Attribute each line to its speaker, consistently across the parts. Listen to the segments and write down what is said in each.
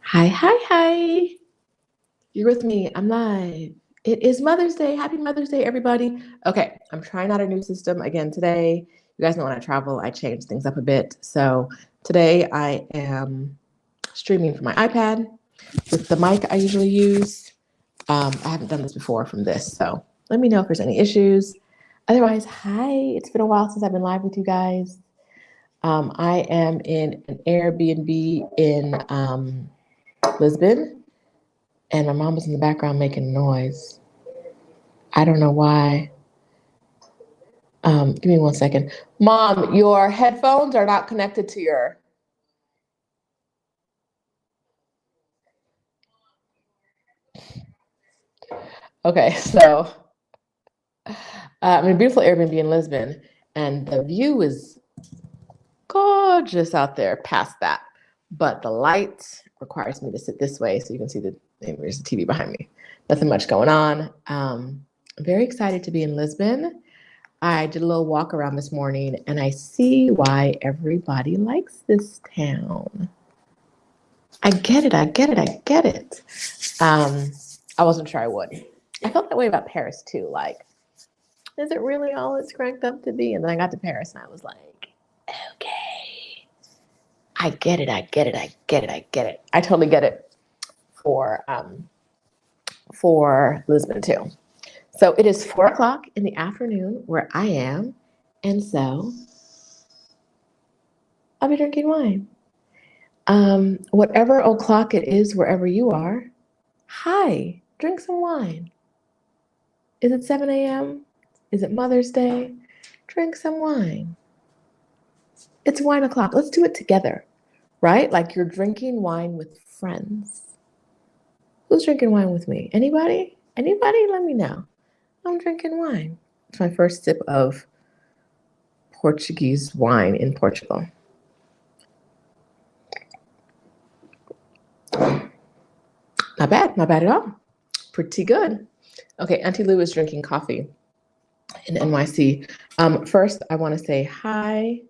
Speaker 1: Hi, hi, hi. You're with me. I'm live. It is Mother's Day. Happy Mother's Day, everybody. Okay, I'm trying out a new system again today. You guys know when I travel, I change things up a bit. So today I am streaming from my iPad with the mic I usually use. I haven't done this before from this, so let me know if there's any issues. Otherwise, hi. It's been a while since I've been live with you guys. I am in an Airbnb in Lisbon, and my mom was in the background making noise. I don't know why. Give me 1 second. Mom, your headphones are not connected to your. Okay, so I'm in a beautiful Airbnb in Lisbon, and the view is gorgeous out there past that. But the light requires me to sit this way so you can see there's the TV behind me. Nothing much going on. I'm very excited to be in Lisbon. I did a little walk around this morning and I see why everybody likes this town. I get it. I wasn't sure I would. I felt that way about Paris too. Like, is it really all it's cracked up to be? And then I got to Paris and I was like, okay, I get it. I totally get it for Lisbon too. So it is 4 o'clock in the afternoon where I am, and so I'll be drinking wine. Whatever o'clock it is wherever you are, hi, drink some wine. Is it 7 a.m.? Is it Mother's Day? Drink some wine. It's wine o'clock. Let's do it together, right? Like you're drinking wine with friends. Who's drinking wine with me? Anybody? Anybody? Let me know. I'm drinking wine. It's my first sip of Portuguese wine in Portugal. Not bad at all. Pretty good. Okay, Auntie Lou is drinking coffee in NYC. First, I want to say hi.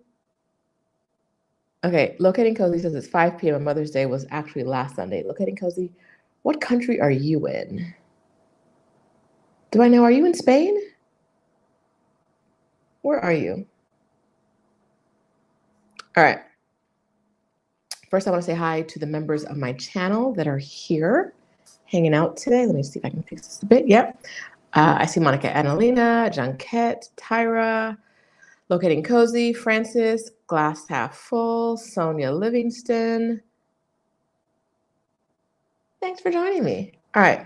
Speaker 1: Okay, Locating Cozy says it's 5 p.m. and Mother's Day was actually last Sunday. Locating Cozy, what country are you in? Do I know? Are you in Spain? Where are you? All right. First, I want to say hi to the members of my channel that are here hanging out today. Let me see if I can fix this a bit. Yep. I see Monica Annalena, Junquette, Tyra, Locating Cozy, Francis, Glass Half Full, Sonia Livingston. Thanks for joining me. All right.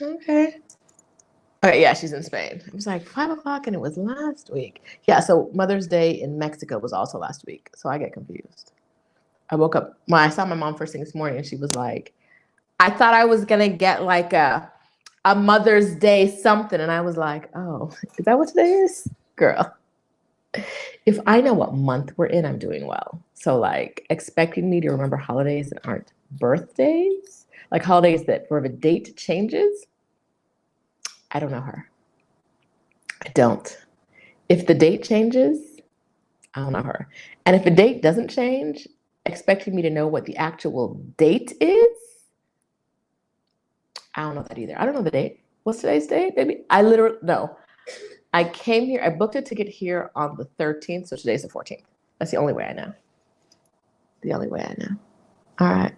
Speaker 1: Okay. Okay, yeah, she's in Spain. It was like 5 o'clock and it was last week. Yeah, so Mother's Day in Mexico was also last week. So I get confused. I woke up, when I saw my mom first thing this morning, and she was like, I thought I was going to get like a Mother's Day something. And I was like, oh, is that what today is? Girl. If I know what month we're in, I'm doing well. So like expecting me to remember holidays that aren't birthdays, like holidays that where the date changes, I don't know her. I don't. If the date changes, I don't know her. And if the date doesn't change, expecting me to know what the actual date is, I don't know that either. I don't know the date. What's today's date, baby? I literally, no. I came here, I booked a ticket here on the 13th, so today's the 14th. That's the only way I know. The only way I know. All right.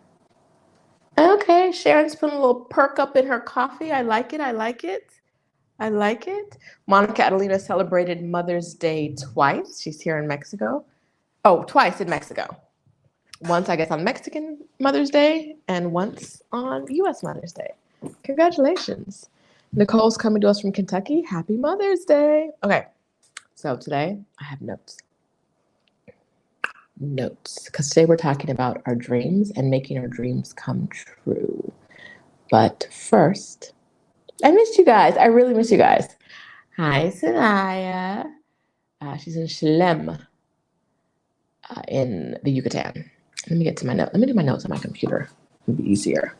Speaker 1: Okay, Sharon's putting a little perk up in her coffee. I like it. Monica Catalina celebrated Mother's Day twice. She's here in Mexico. Oh, twice in Mexico. Once, I guess, on Mexican Mother's Day and once on U.S. Mother's Day. Congratulations. Nicole's coming to us from Kentucky. Happy Mother's Day. Okay, so today I have notes. Because today we're talking about our dreams and making our dreams come true. But first, I missed you guys. I really missed you guys. Hi, Sanaya. She's in Shlem in the Yucatan. Let me get to my note. Let me do my notes on my computer. It'll be easier.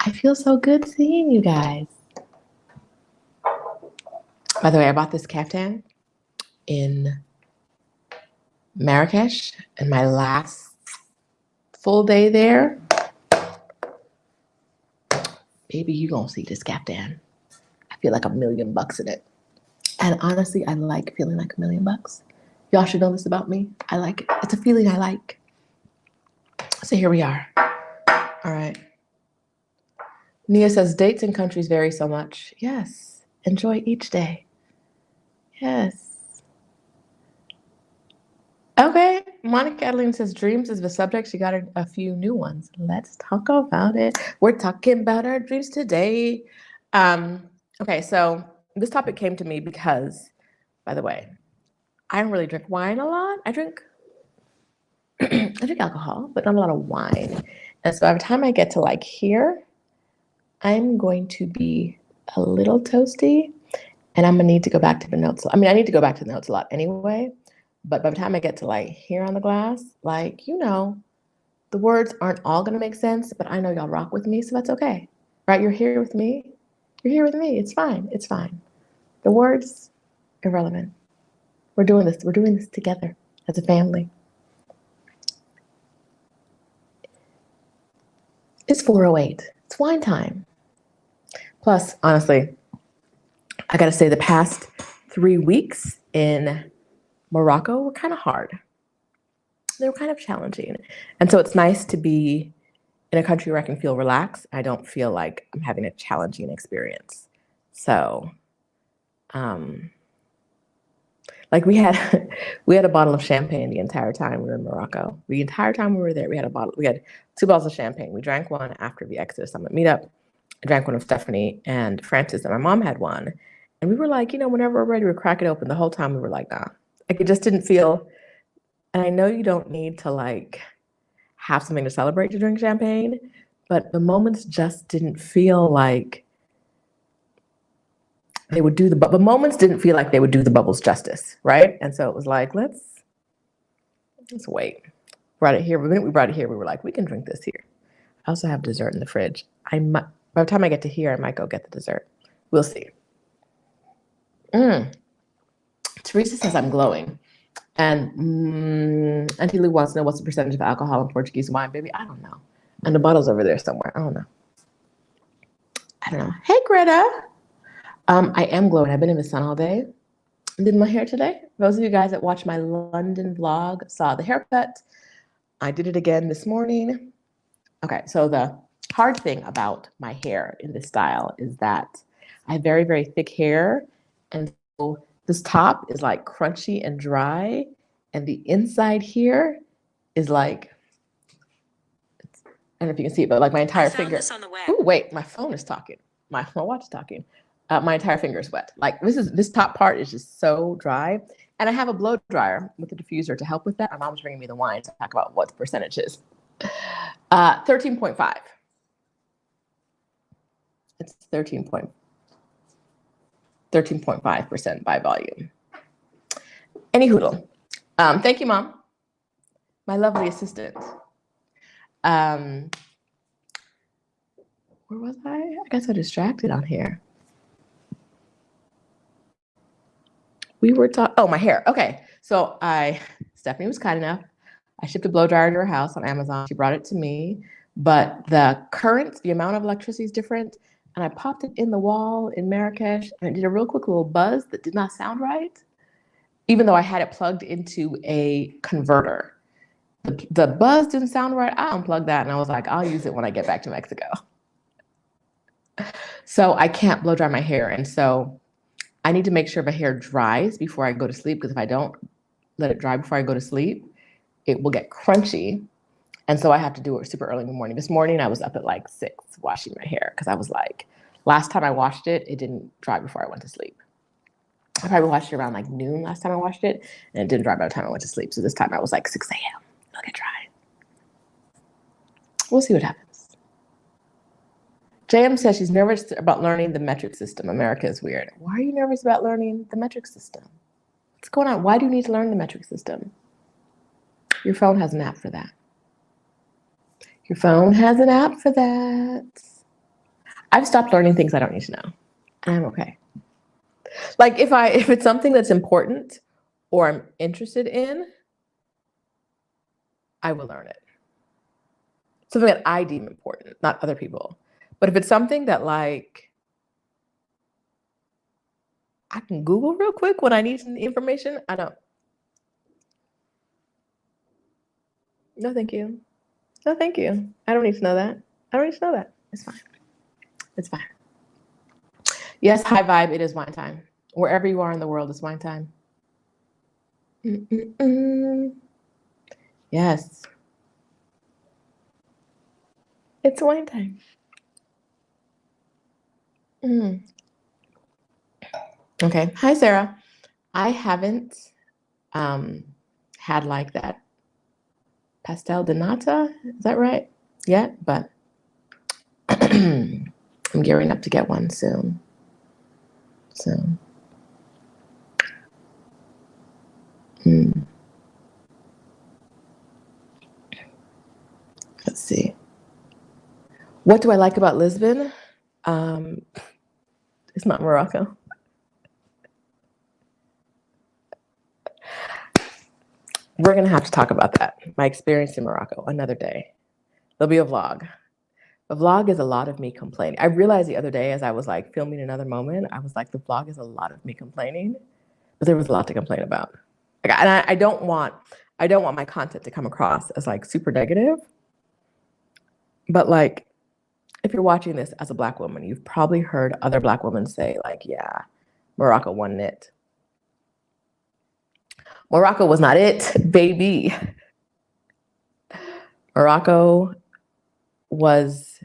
Speaker 1: I feel so good seeing you guys. By the way, I bought this caftan in Marrakesh and my last full day there, baby, you gonna see this Captain. I feel like $1,000,000 in it. And honestly, I like feeling like $1,000,000. Y'all should know this about me. I like it. It's a feeling I like. So here we are. All right. Nia says dates and countries vary so much. Yes. Enjoy each day. Yes. Okay. Monica Adeline says dreams is the subject. She got a few new ones. Let's talk about it. We're talking about our dreams today. Okay, so this topic came to me because, by the way, I don't really drink wine a lot. I drink alcohol, but not a lot of wine. And so by the time I get to like here, I'm going to be a little toasty, and I'm gonna need to go back to the notes. I mean, I need to go back to the notes a lot anyway, but by the time I get to like here on the glass, like, the words aren't all gonna make sense, but I know y'all rock with me, so that's okay, right? You're here with me. You're here with me. It's fine. It's fine. The words, irrelevant. We're doing this. We're doing this together as a family. It's 4:08. It's wine time. Plus, honestly, I gotta say the past 3 weeks in Morocco were kind of hard. They were kind of challenging. And so it's nice to be in a country where I can feel relaxed. I don't feel like I'm having a challenging experience. So, like we had a bottle of champagne the entire time we were in Morocco. The entire time we were there, we had 2 bottles of champagne. We drank one after the Exodus Summit meetup. I drank one with Stephanie and Francis, and my mom had one. And we were like, whenever we're ready, we crack it open. The whole time we were like, nah. Like it just didn't feel, and I know you don't need to like have something to celebrate to drink champagne, but the moments just didn't feel like they would do the moments didn't feel like they would do the bubbles justice, right? And so it was like, let's wait. Brought it here. The minute we brought it here, we were like, we can drink this here. I also have dessert in the fridge. By the time I get to here, I might go get the dessert. We'll see. Teresa says I'm glowing. And Auntie Lou wants to know what's the percentage of alcohol in Portuguese wine, baby. I don't know. And the bottle's over there somewhere. I don't know. Hey, Greta. I am glowing. I've been in the sun all day. I did my hair today. Those of you guys that watched my London vlog saw the haircut. I did it again this morning. Okay, so the hard thing about my hair in this style is that I have very, very thick hair. And so this top is like crunchy and dry. And the inside here is like, I don't know if you can see it, but like my entire finger. This on the web. Ooh, wait, my phone is talking. My watch is talking. My entire finger is wet. Like this top part is just so dry. And I have a blow dryer with a diffuser to help with that. My mom's bringing me the wine to talk about what the percentage is. 13.5. It's 13.5% by volume. Any hoodle. Thank you, Mom. My lovely assistant. Where was I? I got so distracted on here. We were talking, my hair. Okay. So Stephanie was kind enough. I shipped a blow dryer to her house on Amazon. She brought it to me, but the amount of electricity is different. And I popped it in the wall in Marrakesh and it did a real quick little buzz that did not sound right, even though I had it plugged into a converter. The buzz didn't sound right. I unplugged that and I was like, I'll use it when I get back to Mexico. So I can't blow dry my hair. And so I need to make sure my hair dries before I go to sleep, because if I don't let it dry before I go to sleep, it will get crunchy. And so I have to do it super early in the morning. This morning I was up at like 6 washing my hair because I was like, last time I washed it, it didn't dry before I went to sleep. I probably washed it around like noon last time I washed it, and it didn't dry by the time I went to sleep. So this time I was like 6 a.m. It'll get dry. We'll see what happens. JM says she's nervous about learning the metric system. America is weird. Why are you nervous about learning the metric system? What's going on? Why do you need to learn the metric system? Your phone has an app for that. Your phone has an app for that. I've stopped learning things I don't need to know. And I'm okay. Like if it's something that's important or I'm interested in, I will learn it. Something that I deem important, not other people. But if it's something that like I can Google real quick when I need some information, I don't. No, thank you. No, thank you. I don't need to know that. I don't need to know that. It's fine. It's fine. Yes, high vibe. It is wine time. Wherever you are in the world, it's wine time. Yes. It's wine time. Okay. Hi, Sarah. I haven't had like that pastel de nata. Is that right? Yet, but I'm gearing up to get one soon. So. Let's see. What do I like about Lisbon? It's not Morocco. We're going to have to talk about that. My experience in Morocco, another day. There'll be a vlog. The vlog is a lot of me complaining. I realized the other day as I was like filming another moment, I was like, the vlog is a lot of me complaining, but there was a lot to complain about. Like, and I don't want my content to come across as like super negative. But like, if you're watching this as a Black woman, you've probably heard other Black women say like, yeah, Morocco wasn't it. Morocco was not it, baby. Morocco was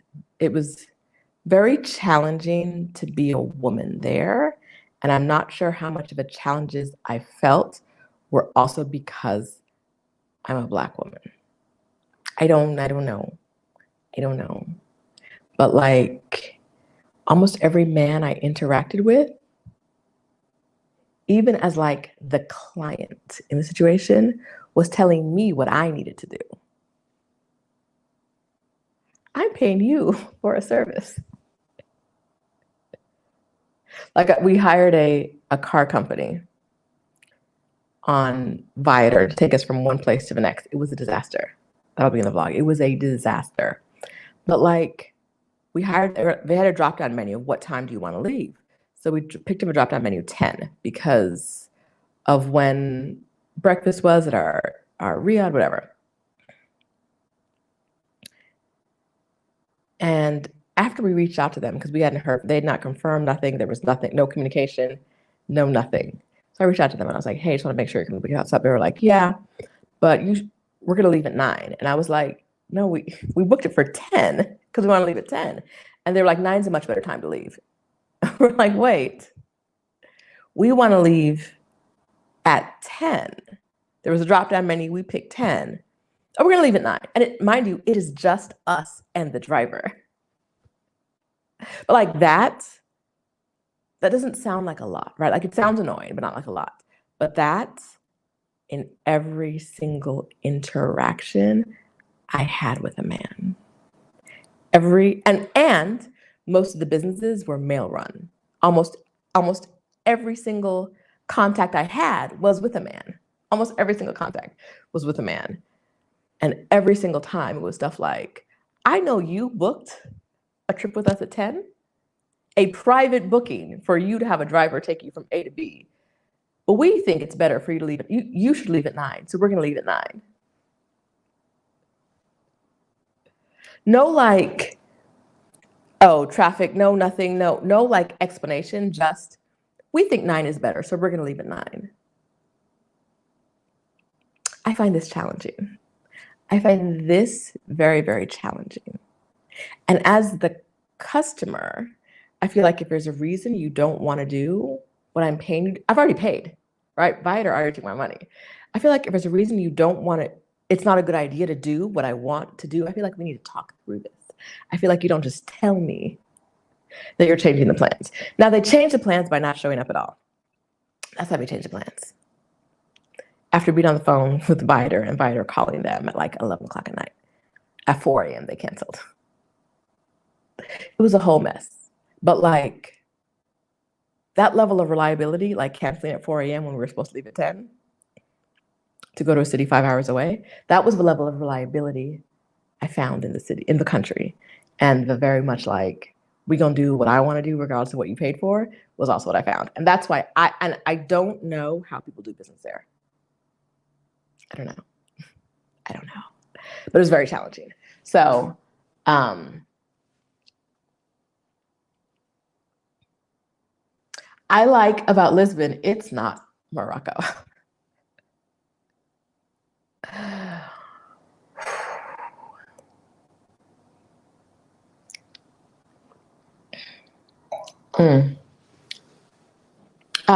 Speaker 1: very challenging to be a woman there. And I'm not sure how much of the challenges I felt were also because I'm a Black woman. I don't know. But like almost every man I interacted with, even as like the client in the situation, was telling me what I needed to do. I'm paying you for a service. Like we hired a car company on Viator to take us from one place to the next. It was a disaster. That'll be in the vlog. It was a disaster. But like they had a drop-down menu of what time do you want to leave? So we picked up a drop-down menu 10 because of when breakfast was at our Riyadh, whatever. And after we reached out to them, because we hadn't heard, they had not confirmed nothing, there was nothing, no communication, no nothing. So I reached out to them and I was like, hey, I just want to make sure you're going to pick us up. They were like, yeah, but we're going to leave at 9. And I was like, no, we booked it for 10 because we want to leave at 10. And they were like, 9's a much better time to leave. We're like, wait, we want to leave at 10. There was a drop-down menu, we picked 10. Oh, we're going to leave at 9. And mind you, it is just us and the driver. But like that doesn't sound like a lot, right? Like it sounds annoying, but not like a lot. But that in every single interaction I had with a man. And most of the businesses were male run. Almost every single contact I had was with a man. Almost every single contact was with a man. And every single time it was stuff like, I know you booked a trip with us at 10, a private booking for you to have a driver take you from A to B. But we think it's better for you to leave it. You should leave at 9. So we're going to leave at 9. No, like, oh, traffic, no, nothing, no, like explanation, just we think 9 is better. So we're going to leave at 9. I find this challenging. I find this very, very challenging. And as the customer, I feel like if there's a reason you don't want to do what I'm paying you, I've already paid, right? Viator already took my money. I feel like if there's a reason you don't want to, it's not a good idea to do what I want to do. I feel like we need to talk through this. I feel like you don't just tell me that you're changing the plans. Now they changed the plans by not showing up at all. That's how we change the plans. After being on the phone with Viator and Viator calling them at like 11 o'clock at night. At 4 a.m. they canceled. It was a whole mess. But like that level of reliability, like canceling at 4 a.m. when we were supposed to leave at 10, to go to a city 5 hours away. That was the level of reliability I found in the city, in the country. And the very much like, we gonna do what I want to do regardless of what you paid for, was also what I found. And that's why I don't know how people do business there. I don't know. I don't know. But it was very challenging. So I like about Lisbon, it's not Morocco.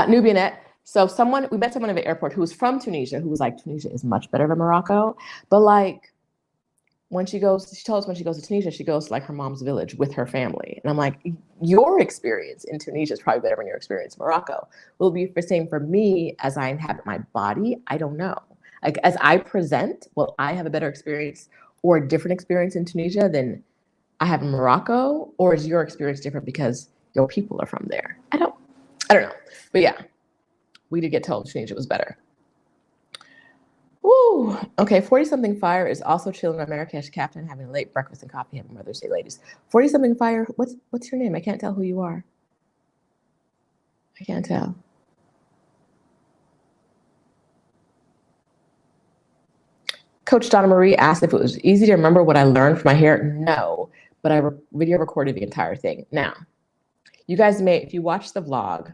Speaker 1: Nubianette. So we met someone at the airport who was from Tunisia, who was like, Tunisia is much better than Morocco. But like, she told us when she goes to Tunisia, she goes to like her mom's village with her family. And I'm like, your experience in Tunisia is probably better than your experience in Morocco. Will it be the same for me as I inhabit my body? I don't know. Like, as I present, will I have a better experience or a different experience in Tunisia than I have in Morocco? Or is your experience different because your people are from there? I don't know. But yeah, we did get told Tunisia was better. Woo. Okay, 40-something fire is also chilling on Marrakesh Captain, having a late breakfast and coffee, having Mother's Day, ladies. 40-something fire, what's your name? I can't tell who you are. I can't tell. Coach Donna Marie asked if it was easy to remember what I learned from my hair. No, but I video recorded the entire thing. Now, you guys may, if you watch the vlog,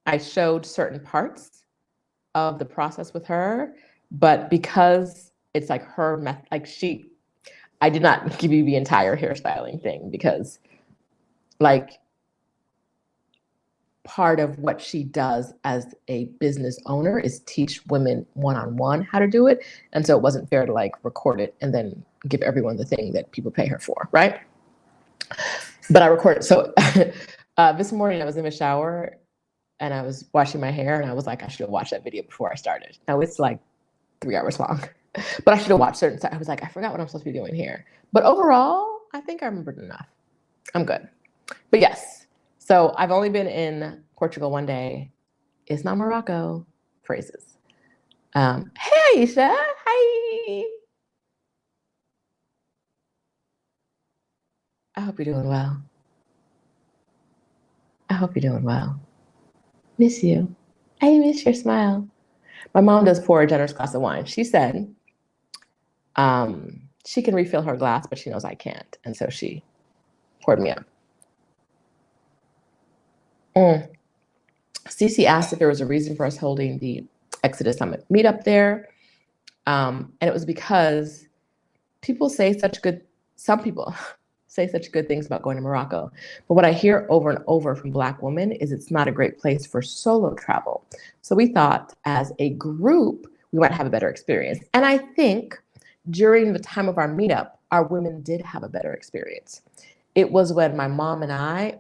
Speaker 1: I showed certain parts of the process with her, but because it's like her method, like I did not give you the entire hairstyling thing because like part of what she does as a business owner is teach women one-on-one how to do it. And so it wasn't fair to like record it and then give everyone the thing that people pay her for, right? But I recorded. So this morning I was in the shower and I was washing my hair and I was like, I should have watched that video before I started. Now it's like 3 hours long, but I should have watched certain stuff. I was like, I forgot what I'm supposed to be doing here. But overall, I think I remembered enough. I'm good. But yes, so I've only been in Portugal one day. It's not Morocco. Phrases. Hey, Aisha. Hi. I hope you're doing well. I hope you're doing well. Miss you. I miss your smile. My mom does pour a generous glass of wine. She said she can refill her glass, but she knows I can't. And so she poured me up. Cece asked if there was a reason for us holding the Exodus Summit meetup there. And it was because some people say such good things about going to Morocco. But what I hear over and over from Black women is it's not a great place for solo travel. So we thought as a group, we might have a better experience. And I think during the time of our meetup, our women did have a better experience. It was when my mom and I,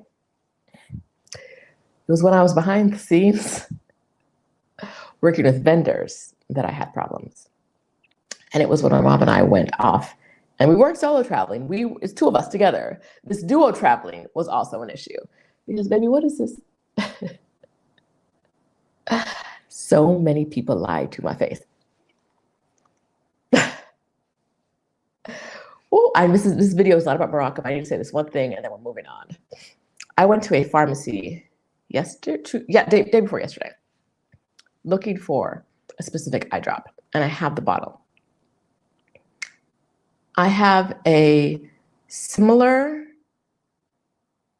Speaker 1: it was when I was behind the scenes working with vendors that I had problems. And it was when my mom and I went off. And we weren't solo traveling. It's two of us together. This duo traveling was also an issue. Because, baby, what is this? So many people lied to my face. This video is not about Morocco. I need to say this one thing, and then we're moving on. I went to a pharmacy day before yesterday, looking for a specific eye drop, and I have the bottle. I have my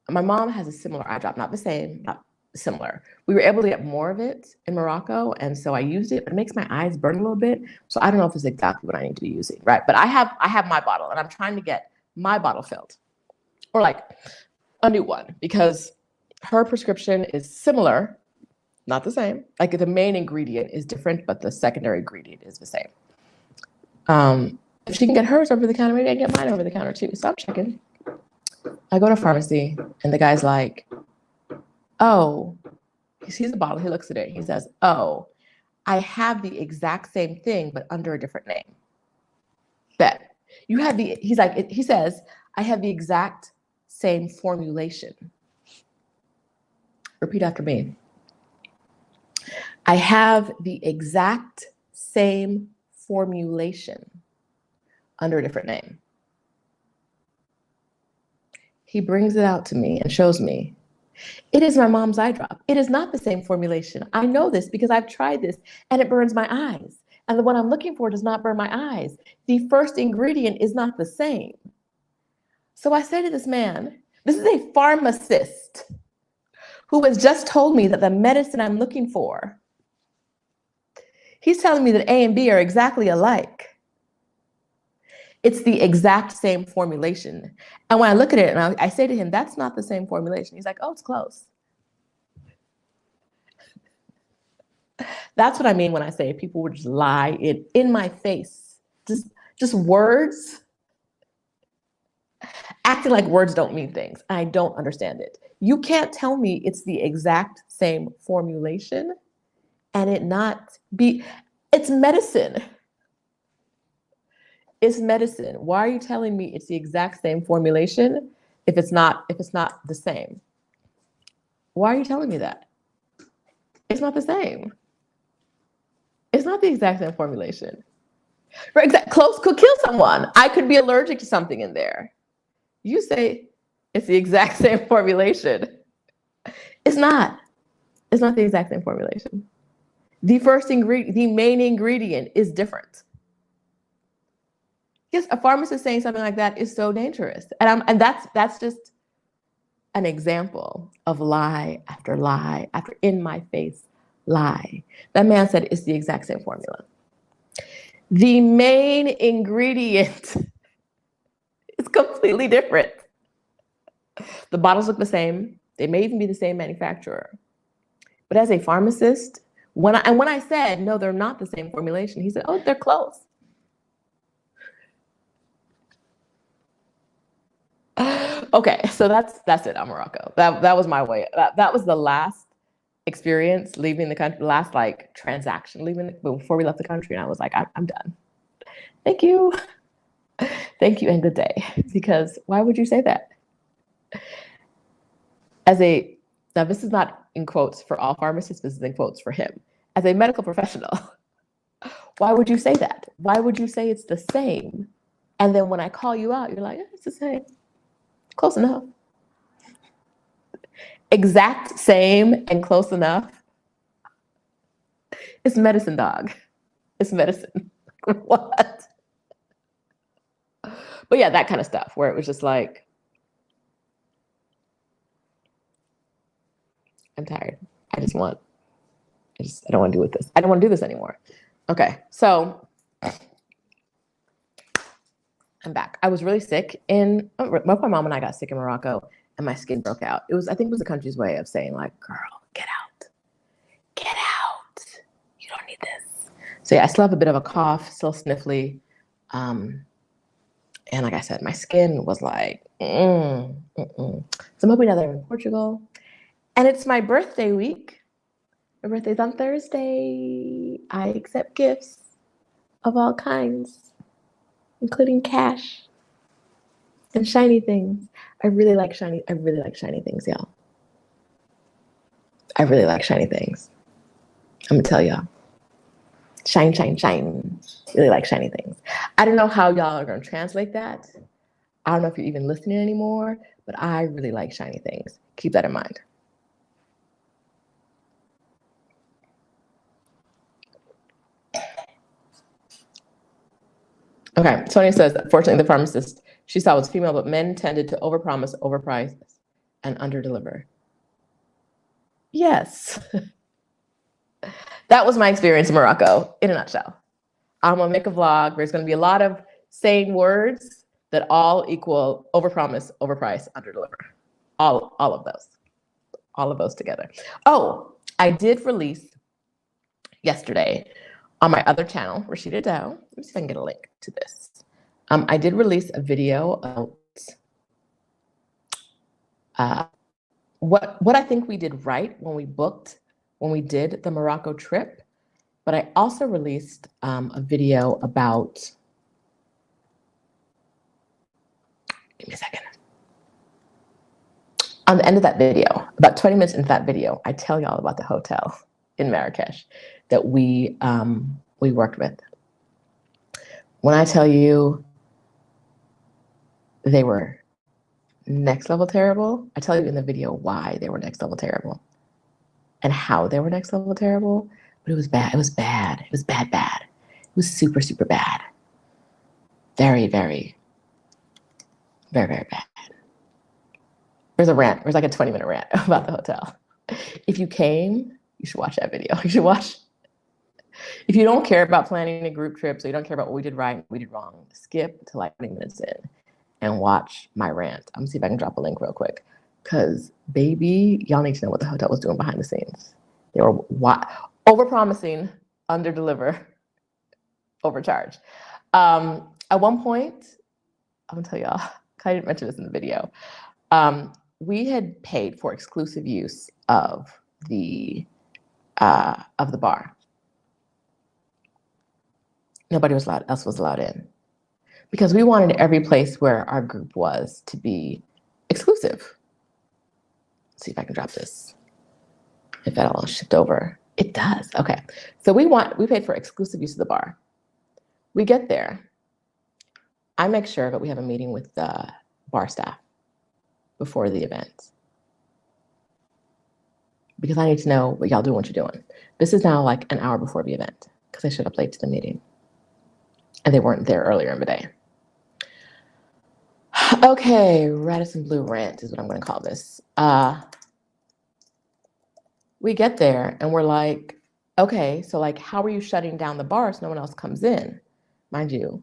Speaker 1: mom has a similar eye drop, not the same, not similar. We were able to get more of it in Morocco, and so I used it, but it makes my eyes burn a little bit. So I don't know if it's exactly what I need to be using, right? But I have my bottle, and I'm trying to get my bottle filled, or like a new one, because her prescription is similar, not the same. Like the main ingredient is different, but the secondary ingredient is the same. If she can get hers over the counter, maybe I can get mine over the counter too. So I'm checking. I go to pharmacy and the guy's like, oh, he sees the bottle, he looks at it, he says, oh, I have the exact same thing, but under a different name. Bet. He says, I have the exact same formulation. Repeat after me. I have the exact same formulation under a different name. He brings it out to me and shows me. It is my mom's eye drop. It is not the same formulation. I know this because I've tried this and it burns my eyes. And the one I'm looking for does not burn my eyes. The first ingredient is not the same. So I say to this man, this is a pharmacist who has just told me that the medicine I'm looking for, he's telling me that A and B are exactly alike. It's the exact same formulation. And when I look at it and I say to him, that's not the same formulation. He's like, oh, it's close. That's what I mean when I say people would just lie in my face. Just words, acting like words don't mean things. I don't understand it. You can't tell me it's the exact same formulation and it not be, it's medicine. It's medicine. Why are you telling me it's the exact same formulation if it's not the same? Why are you telling me that? It's not the same. It's not the exact same formulation. Right, close could kill someone. I could be allergic to something in there. You say it's the exact same formulation. It's not. It's not the exact same formulation. The first ingredient, the main ingredient is different. Yes, a pharmacist saying something like that is so dangerous. And that's just an example of lie after in my face lie. That man said it's the exact same formula. The main ingredient is completely different. The bottles look the same. They may even be the same manufacturer. But as a pharmacist, when I said, no, they're not the same formulation, he said, oh, they're close. Okay, so that's it on Morocco. That was my way. That was the last experience leaving the country, last like transaction before we left the country, and I was like, I'm done. Thank you, and good day. Because why would you say that? Now this is not in quotes for all pharmacists. This is in quotes for him. As a medical professional, why would you say that? Why would you say it's the same? And then when I call you out, you're like, it's the same. Close enough. Exact same and close enough. It's medicine, dog. It's medicine. What? But yeah, that kind of stuff where it was just like, I'm tired. I don't want to deal with this. I don't want to do this anymore. Okay, so I'm back. I was really sick both my mom and I got sick in Morocco and my skin broke out. I think it was the country's way of saying like, girl, get out. Get out. You don't need this. So yeah, I still have a bit of a cough, still sniffly. And like I said, my skin was like, So I'm hoping now that I'm in Portugal. And it's my birthday week. My birthday's on Thursday. I accept gifts of all kinds, including cash and shiny things. I really like shiny things, y'all. I really like shiny things. I'm gonna tell y'all. Shine, shine, shine. Really like shiny things. I don't know how y'all are gonna translate that. I don't know if you're even listening anymore, but I really like shiny things. Keep that in mind. Okay, Tony says, fortunately, the pharmacist she saw was female, but men tended to overpromise, overprice, and underdeliver. Yes. That was my experience in Morocco, in a nutshell. I'm gonna make a vlog. There's gonna be a lot of saying words that all equal overpromise, overprice, underdeliver. All of those together. Oh, I did release yesterday on my other channel, Roshida Dowe. Let me see if I can get a link to this. I did release a video about what I think we did right when we did the Morocco trip, but I also released a video about, give me a second. On the end of that video, about 20 minutes into that video, I tell y'all about the hotel in Marrakesh that we worked with. When I tell you they were next level terrible, I tell you in the video why they were next level terrible and how they were next level terrible. But it was bad. It was bad. It was bad, bad. It was super, super bad. Very, very, very, very bad. There's a rant. There's like a 20-minute rant about the hotel. If you came, you should watch that video. You should watch. If you don't care about planning a group trip, so you don't care about what we did right and what we did wrong, skip to like 20 minutes in and watch my rant. I'm gonna see if I can drop a link real quick. Because baby, y'all need to know what the hotel was doing behind the scenes. They were over-promising, under-deliver, overcharge. At one point, I'm gonna tell y'all, I didn't mention this in the video. We had paid for exclusive use of the bar. Nobody else was allowed in because we wanted every place where our group was to be exclusive. Let's see if I can drop this. If that'll shift over. It does. Okay. So we paid for exclusive use of the bar. We get there. I make sure that we have a meeting with the bar staff before the event, because I need to know what y'all doing, what you're doing. This is now like an hour before the event because I showed up late to the meeting and they weren't there earlier in the day. Okay, Radisson Blue rant is what I'm going to call this. We get there and we're like, okay, so like, how are you shutting down the bar so no one else comes in? Mind you,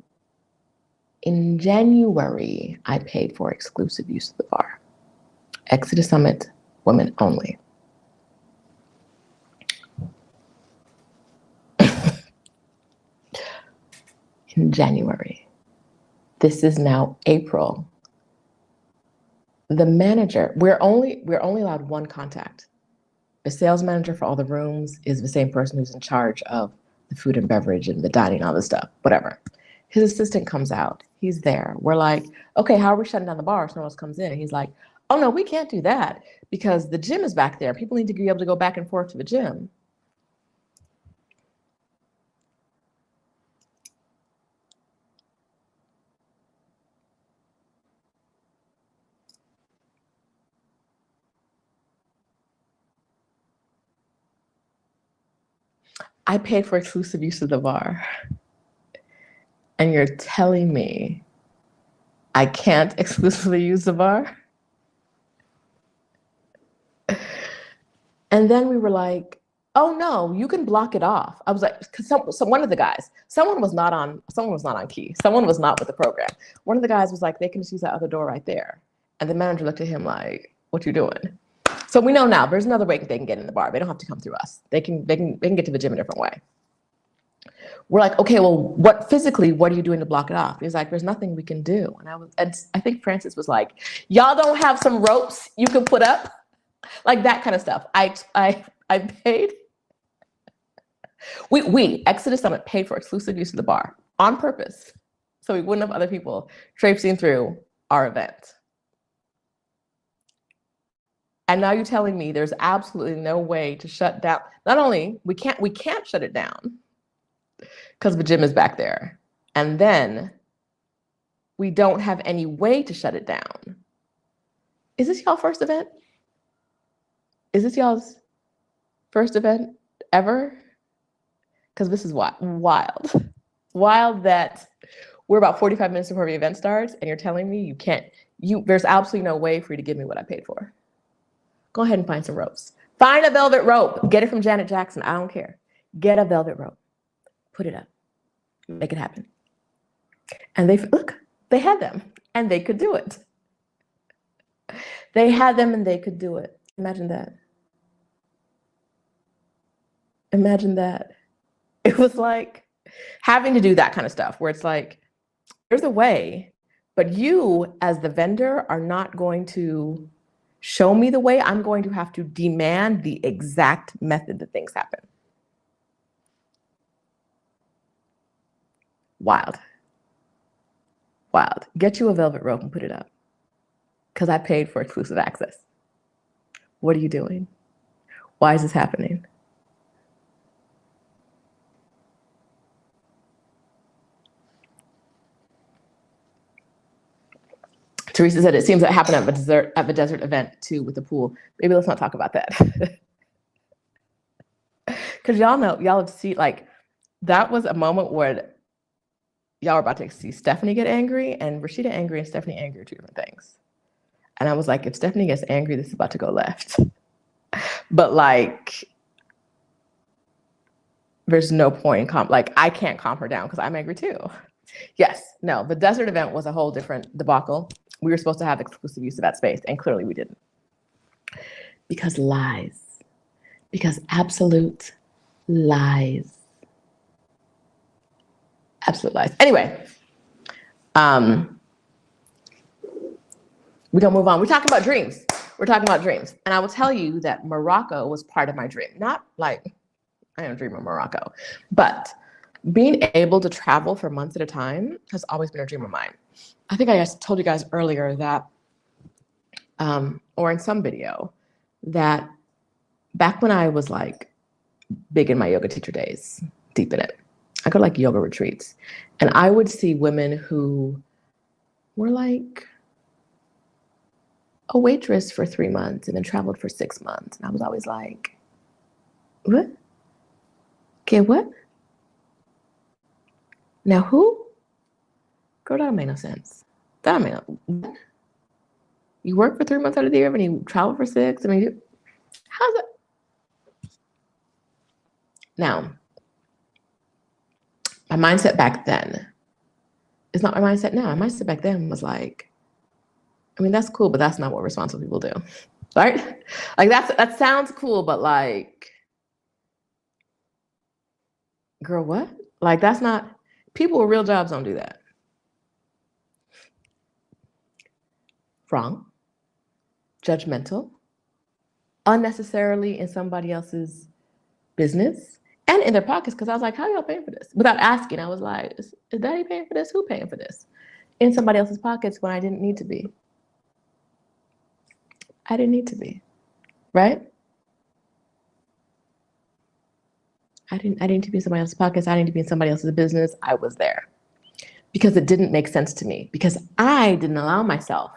Speaker 1: in January, I paid for exclusive use of the bar. Exodus Summit, women only. In January. This is now April. The manager, we're only allowed one contact. The sales manager for all the rooms is the same person who's in charge of the food and beverage and the dining, all this stuff, whatever. His assistant comes out. He's there. We're like, okay, how are we shutting down the bar so no one else comes in? And he's like, oh no, we can't do that because the gym is back there. People need to be able to go back and forth to the gym. I paid for exclusive use of the bar. And you're telling me I can't exclusively use the bar? And then we were like, oh no, you can block it off. I was like, because one of the guys, someone was not on key. Someone was not with the program. One of the guys was like, they can just use that other door right there. And the manager looked at him like, what you doing? So we know now there's another way they can get in the bar. They don't have to come through us. They can get to the gym a different way. We're like, okay, well, what are you doing to block it off? He's like, there's nothing we can do. And I think Francis was like, y'all don't have some ropes you can put up? Like that kind of stuff. I paid. We Exodus Summit paid for exclusive use of the bar on purpose, so we wouldn't have other people traipsing through our event. And now you're telling me there's absolutely no way to shut down. Not only we can't shut it down because the gym is back there, and then we don't have any way to shut it down. Is this y'all first event? Is this y'all's first event ever? Because this is wild. Wild that we're about 45 minutes before the event starts and you're telling me there's absolutely no way for you to give me what I paid for. Go ahead and find some ropes. Find a velvet rope. Get it from Janet Jackson. I don't care. Get a velvet rope. Put it up. Make it happen. And they had them and they could do it. They had them and they could do it. Imagine that. Imagine that. It was like having to do that kind of stuff where it's like, there's a way, but you as the vendor are not going to show me the way. I'm going to have to demand the exact method that things happen. Wild. Wild. Get you a velvet rope and put it up because I paid for exclusive access. What are you doing? Why is this happening? Teresa said it seems that happened at the desert event too with the pool. Maybe let's not talk about that. Because y'all see, like, that was a moment where y'all were about to see Stephanie get angry, and Roshida angry and Stephanie angry are two different things. And I was like, if Stephanie gets angry, this is about to go left. But like, there's no point in like, I can't calm her down because I'm angry too. Yes, no, the desert event was a whole different debacle. We were supposed to have exclusive use of that space, and clearly we didn't. Because lies. Because absolute lies. Absolute lies. Anyway, we don't move on. We're talking about dreams. We're talking about dreams. And I will tell you that Morocco was part of my dream. Not like, I don't dream of Morocco, but being able to travel for months at a time has always been a dream of mine. I think I told you guys earlier that, or in some video, that back when I was like big in my yoga teacher days, deep in it, I go to like yoga retreats, and I would see women who were like a waitress for 3 months and then traveled for 6 months. And I was always like, what? Okay, what? Now who? Girl, that don't make no sense. That don't make no. You work for 3 months out of the year and you travel for 6. I mean, how's that? Now, my mindset back then is not my mindset now. My mindset back then was like, I mean, that's cool, but that's not what responsible people do, right? Like that sounds cool, but like, girl, what? Like that's not, people with real jobs don't do that. Wrong, judgmental, unnecessarily in somebody else's business and in their pockets. Because I was like, how y'all paying for this? Without asking, I was like, is daddy paying for this? Who paying for this? In somebody else's pockets when I didn't need to be. I didn't need to be, right? I didn't need to be in somebody else's pockets. I didn't need to be in somebody else's business. I was there because it didn't make sense to me, because I didn't allow myself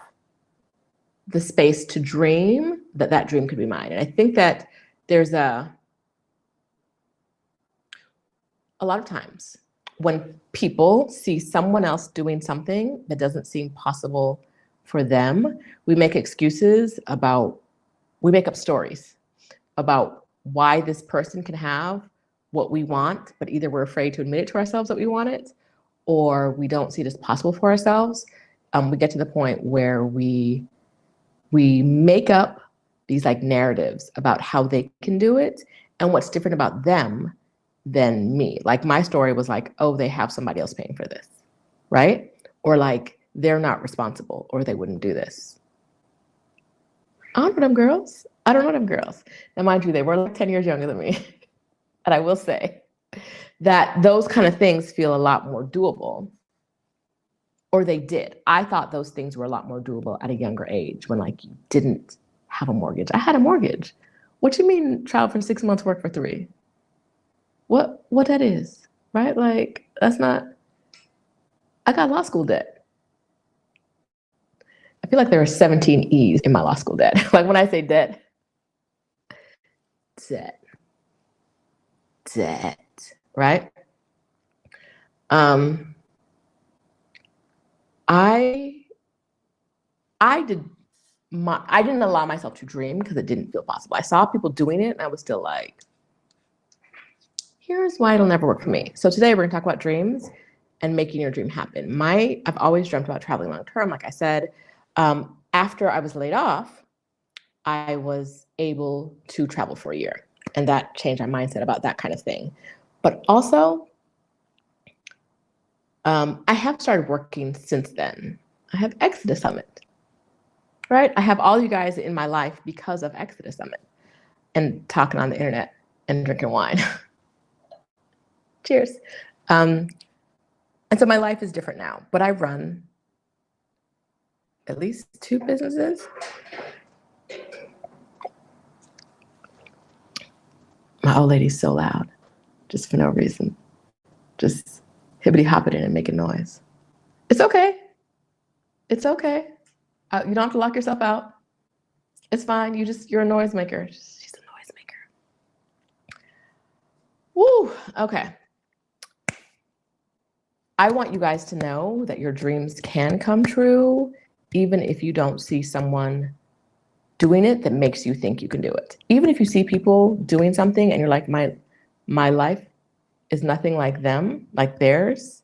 Speaker 1: the space to dream that dream could be mine. And I think that there's a lot of times when people see someone else doing something that doesn't seem possible for them, we make excuses we make up stories about why this person can have what we want, but either we're afraid to admit it to ourselves that we want it, or we don't see it as possible for ourselves. We get to the point where we make up these like narratives about how they can do it and what's different about them than me. Like my story was like, oh, they have somebody else paying for this, right? Or like, they're not responsible, or they wouldn't do this. I don't know them girls. I don't know them girls. Now, mind you, they were like 10 years younger than me. And I will say that those kind of things feel a lot more doable, or they did. I thought those things were a lot more doable at a younger age when like you didn't have a mortgage. I had a mortgage. What you mean travel for 6 months, work for 3? What that is, right? Like that's not, I got law school debt. I feel like there are 17 E's in my law school debt. Like when I say debt, right? I didn't allow myself to dream because it didn't feel possible. I saw people doing it and I was still like, here's why it'll never work for me. So today we're gonna talk about dreams and making your dream happen. I've always dreamt about traveling long term, like I said. After I was laid off, I was able to travel for a year, and that changed my mindset about that kind of thing. But also, I have started working since then. I have Exodus Summit, right? I have all you guys in my life because of Exodus Summit and talking on the internet and drinking wine. Cheers. And so my life is different now, but I run at least 2 businesses. My old lady's so loud, just for no reason. Just hibbity hopping and making noise. It's okay. It's okay. You don't have to lock yourself out. It's fine. You're a noisemaker. She's a noisemaker. Woo. Okay. I want you guys to know that your dreams can come true, even if you don't see someone doing it that makes you think you can do it. Even if you see people doing something and you're like, my life is nothing like them, like theirs,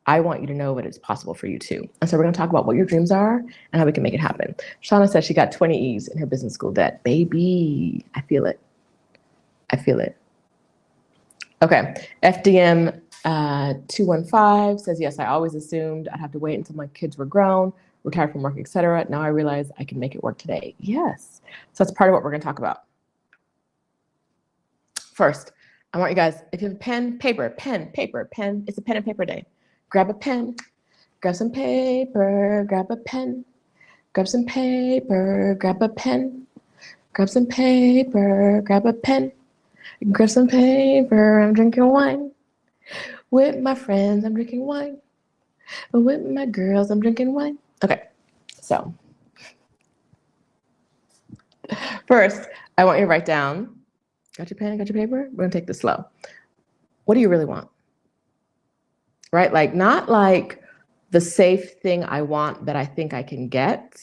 Speaker 1: I want you to know that it's possible for you too. And so we're gonna talk about what your dreams are and how we can make it happen. Shauna said she got 20 E's in her business school debt. Baby, I feel it. I feel it. Okay, FDM 215 says, yes, I always assumed I'd have to wait until my kids were grown, retired from work, etc. Now I realize I can make it work today. Yes, so that's part of what we're gonna talk about. First, I want you guys, if you have a pen, paper, pen, it's a pen and paper day. Grab a pen, grab some paper, grab a pen, grab some paper, grab a pen, grab some paper, grab a pen, grab some paper, I'm drinking wine. With my friends, I'm drinking wine. With my girls, I'm drinking wine. Okay, so first, I want you to write down, got your pen, got your paper? We're gonna take this slow. What do you really want? Right, like not like the safe thing I want that I think I can get,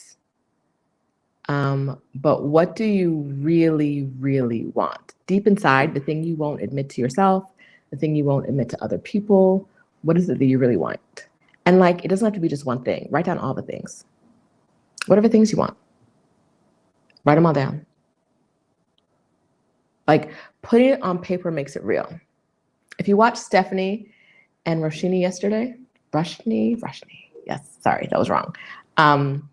Speaker 1: but what do you really, really want? Deep inside, the thing you won't admit to yourself, the thing you won't admit to other people, what is it that you really want? And like, it doesn't have to be just one thing. Write down all the things. Whatever things you want. Write them all down. Like, putting it on paper makes it real. If you watched Stephanie and Roshida yesterday, Roshni, yes, sorry, that was wrong. I'm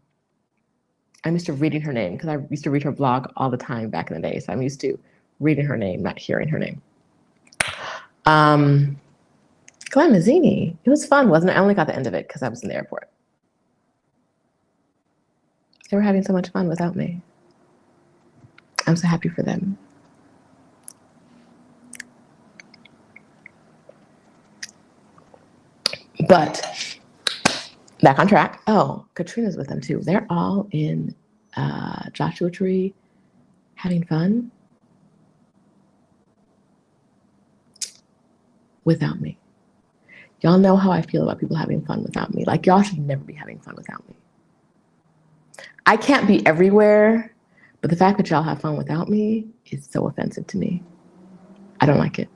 Speaker 1: used to reading her name because I used to read her blog all the time back in the day. So I'm used to reading her name, not hearing her name. Glenn Mazzini. It was fun, wasn't it? I only got the end of it because I was in the airport. They were having so much fun without me. I'm so happy for them. But back on track. Oh, Katrina's with them too. They're all in Joshua Tree having fun without me. Y'all know how I feel about people having fun without me. Like, y'all should never be having fun without me. I can't be everywhere, but the fact that y'all have fun without me is so offensive to me. I don't like it.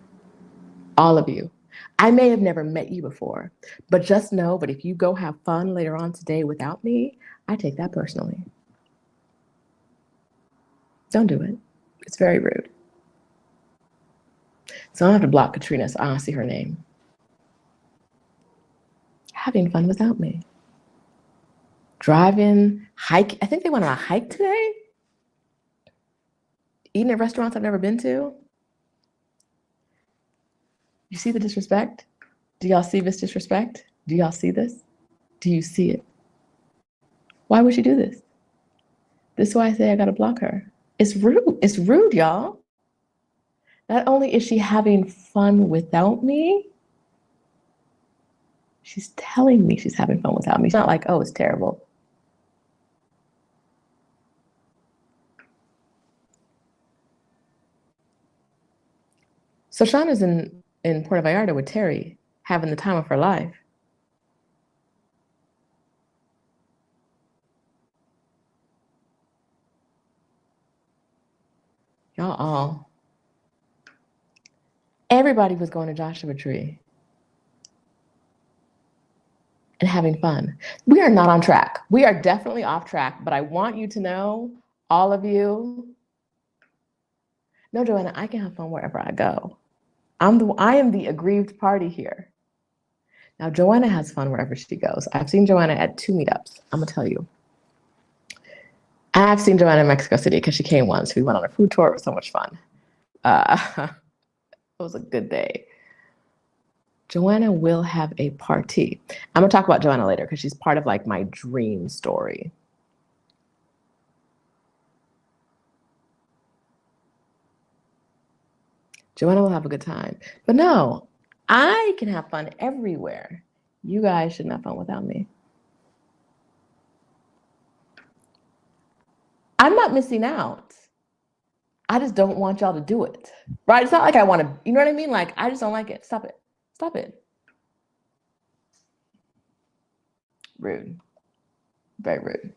Speaker 1: All of you. I may have never met you before, but just know that if you go have fun later on today without me, I take that personally. Don't do it. It's very rude. So I don't have to block Katrina so I don't see her name. Having fun without me. Driving, hike. I think they went on a hike today. Eating at restaurants I've never been to. You see the disrespect? Do y'all see this disrespect? Do y'all see this? Do you see it? Why would she do this? This is why I say I gotta block her. It's rude. It's rude, y'all. Not only is she having fun without me, she's telling me she's having fun without me. She's not like, oh, it's terrible. So Shauna's in Puerto Vallarta with Terry, having the time of her life. Y'all all. Everybody was going to Joshua Tree and having fun. We are not on track. We are definitely off track, but I want you to know, all of you, no, Joanna, I can have fun wherever I go. I am the aggrieved party here. Now, Joanna has fun wherever she goes. I've seen Joanna at 2 meetups, I'm gonna tell you. I've seen Joanna in Mexico City because she came once. We went on a food tour, it was so much fun. It was a good day. Joanna will have a party. I'm gonna talk about Joanna later because she's part of like my dream story. Joanna will have a good time. But no, I can have fun everywhere. You guys shouldn't have fun without me. I'm not missing out. I just don't want y'all to do it, right? It's not like I want to, you know what I mean? Like, I just don't like it. Stop it. Stop it. Rude. Very rude.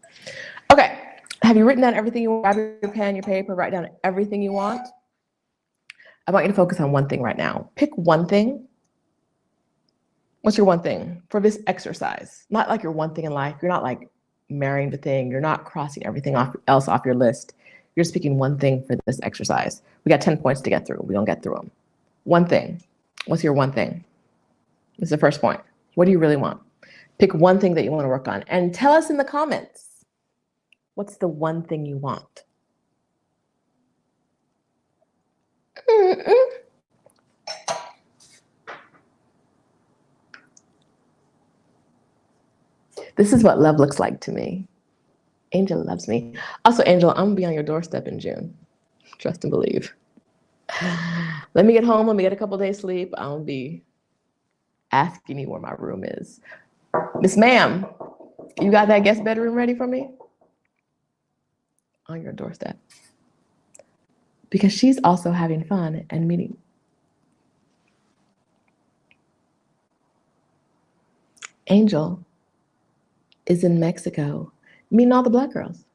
Speaker 1: Okay. Have you written down everything you want? Grab your pen, your paper, write down everything you want. I want you to focus on one thing right now. Pick one thing. What's your one thing for this exercise? Not like your one thing in life. You're not like marrying the thing. You're not crossing everything else off your list. You're just picking one thing for this exercise. We got 10 points to get through. We don't get through them. One thing. What's your one thing? This is the first point. What do you really want? Pick one thing that you want to work on and tell us in the comments. What's the one thing you want? This is what love looks like to me. Angel loves me. Also, Angel, I'm gonna be on your doorstep in June. Trust and believe. Let me get home. Let me get a couple days sleep. I'll be asking you where my room is. Miss Ma'am, you got that guest bedroom ready for me? On your doorstep. Because she's also having fun and meeting. Angel is in Mexico meeting all the Black girls.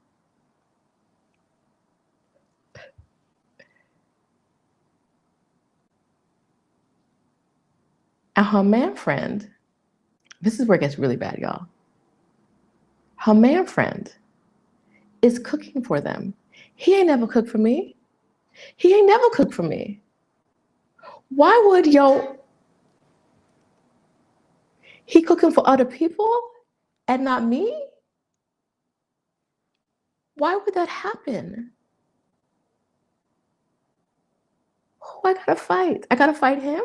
Speaker 1: And her man friend, this is where it gets really bad, y'all. Her man friend is cooking for them. He ain't never cooked for me. He ain't never cooked for me. Why would he cooking for other people and not me? Why would that happen? Oh, I gotta fight. I gotta fight him?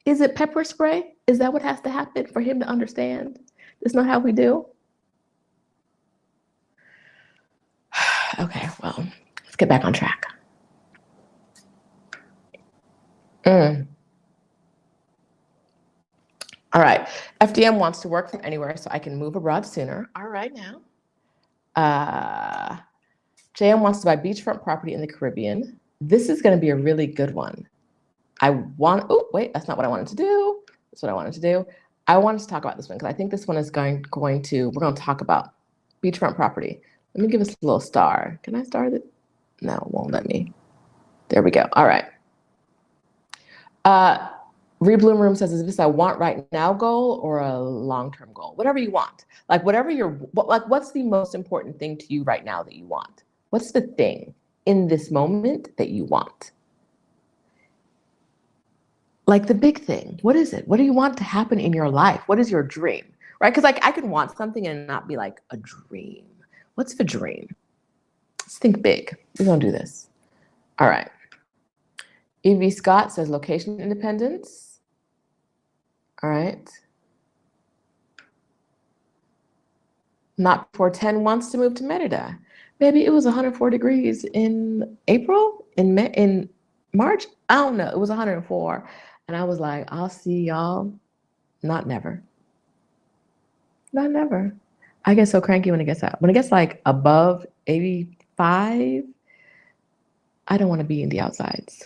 Speaker 1: Is it pepper spray? Is that what has to happen for him to understand? That's not how we do? Okay, well, let's get back on track. All right, FDM wants to work from anywhere so I can move abroad sooner. All right now. JM wants to buy beachfront property in the Caribbean. This is gonna be a really good one. Oh, wait, that's not what I wanted to do. That's what I wanted to do. I wanted to talk about this one because I think this one is we're going to talk about beachfront property. Let me give us a little star. Can I star it? No, it won't let me. There we go. All right. Rebloom Room says, is this a want right now goal or a long-term goal? Whatever you want. Like what's the most important thing to you right now that you want? What's the thing in this moment that you want? Like the big thing. What is it? What do you want to happen in your life? What is your dream? Right? Because like I could want something and not be like a dream. What's the dream? Let's think big. We're gonna do this. All right. E.V. Scott says location independence. All right. Not before 10 wants to move to Merida. Maybe it was 104 degrees in April, in March. I don't know. It was 104. And I was like, I'll see y'all. Not never. Not never. I get so cranky when it gets out. When it gets like above 85, I don't want to be in the outsides.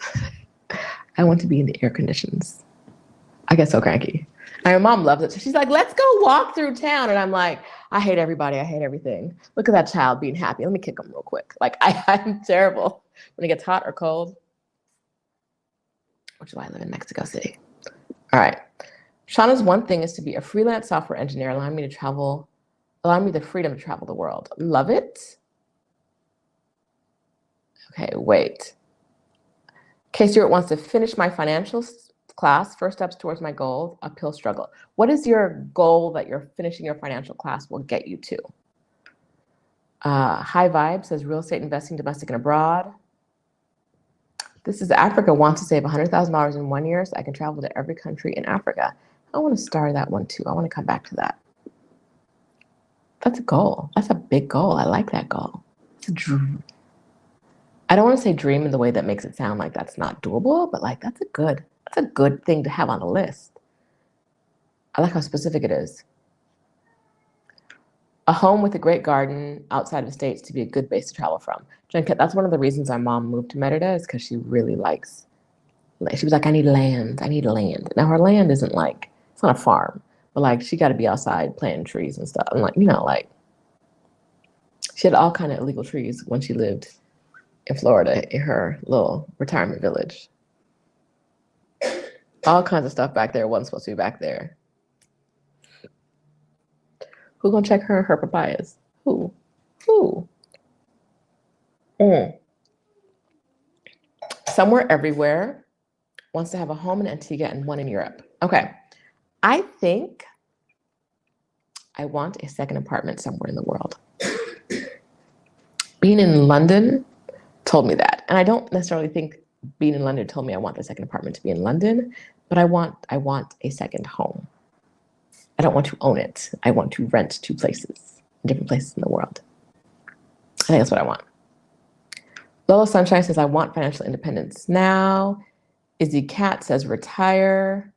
Speaker 1: I want to be in the air conditions. I get so cranky. And my mom loves it. So she's like, let's go walk through town. And I'm like, I hate everybody. I hate everything. Look at that child being happy. Let me kick him real quick. Like I'm terrible when it gets hot or cold. Which is why I live in Mexico City. All right. Shauna's one thing is to be a freelance software engineer, allowing me the freedom to travel the world. Love it. Okay, wait. K. Stewart wants to finish my financial class, first steps towards my goal, uphill struggle. What is your goal that you're finishing your financial class will get you to? High Vibe says real estate investing, domestic and abroad. This is Africa wants to save $100,000 in 1 year so I can travel to every country in Africa. I want to star that one too. I want to come back to that. That's a goal. That's a big goal. I like that goal. It's a dream. I don't want to say dream in the way that makes it sound like that's not doable, but like that's a good thing to have on the list. I like how specific it is. A home with a great garden outside of the States to be a good base to travel from. That's one of the reasons our mom moved to Merida, is because she really likes, she was like, I need land. I need land. Now her land isn't like, it's not a farm, but like she got to be outside planting trees and stuff. And like, like she had all kind of illegal trees when she lived in Florida in her little retirement village. All kinds of stuff back there wasn't supposed to be back there. Who gonna check her papayas? Who? Somewhere everywhere wants to have a home in Antigua and one in Europe. Okay, I think I want a second apartment somewhere in the world. Being in London told me that, and I don't necessarily think being in London told me I want the second apartment to be in London, but I want a second home. I don't want to own it. I want to rent 2 places, different places in the world. I think that's what I want. Lola Sunshine says, I want financial independence now. Izzy Cat says, retire.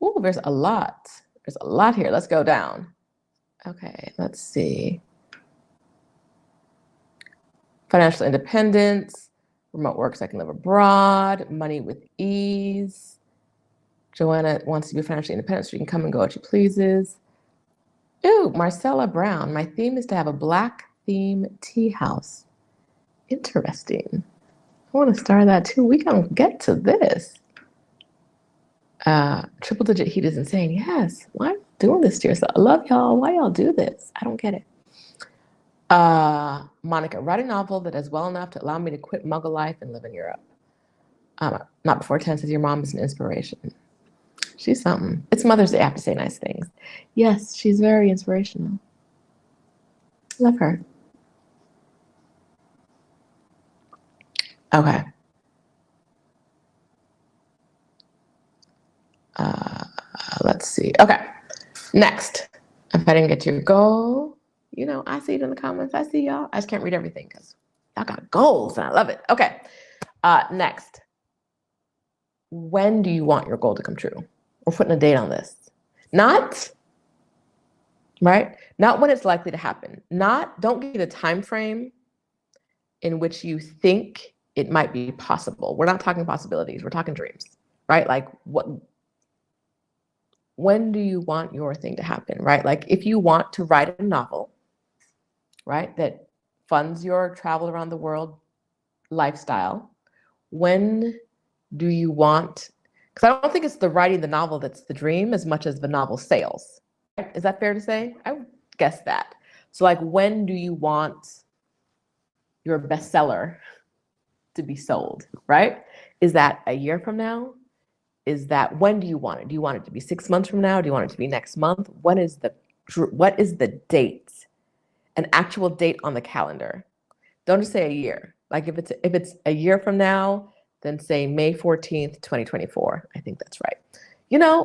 Speaker 1: Oh, there's a lot. There's a lot here. Let's go down. Okay, let's see. Financial independence, remote work so I can live abroad, money with ease. Joanna wants to be financially independent so she can come and go as she pleases. Ooh, Marcella Brown. My theme is to have a Black theme tea house. Interesting. I want to start that too. We gonna get to this. Triple digit heat is insane. Yes. Why are you doing this to yourself? I love y'all. Why y'all do this? I don't get it. Monica, write a novel that is well enough to allow me to quit Muggle life and live in Europe. Not before 10 says your mom is an inspiration. She's something. It's Mother's Day. I have to say nice things. Yes, she's very inspirational. Love her. Okay. Let's see. Okay. Next. If I didn't get your goal, I see it in the comments. I see y'all. I just can't read everything because y'all got goals and I love it. Okay. Next. When do you want your goal to come true? We're putting a date on this. Not when it's likely to happen. Don't give me the time frame in which you think it might be possible. We're not talking possibilities. We're talking dreams, right? Like when do you want your thing to happen, right? Like if you want to write a novel, right, that funds your travel around the world lifestyle, when do you want, because I don't think it's the writing the novel that's the dream as much as the novel sales. Is that fair to say? I would guess that. So like, when do you want your bestseller to be sold, right? Is that a year from now? When do you want it? Do you want it to be 6 months from now? Do you want it to be next month? What is the date? An actual date on the calendar. Don't just say a year. Like if it's a year from now, then say May 14th, 2024. I think that's right.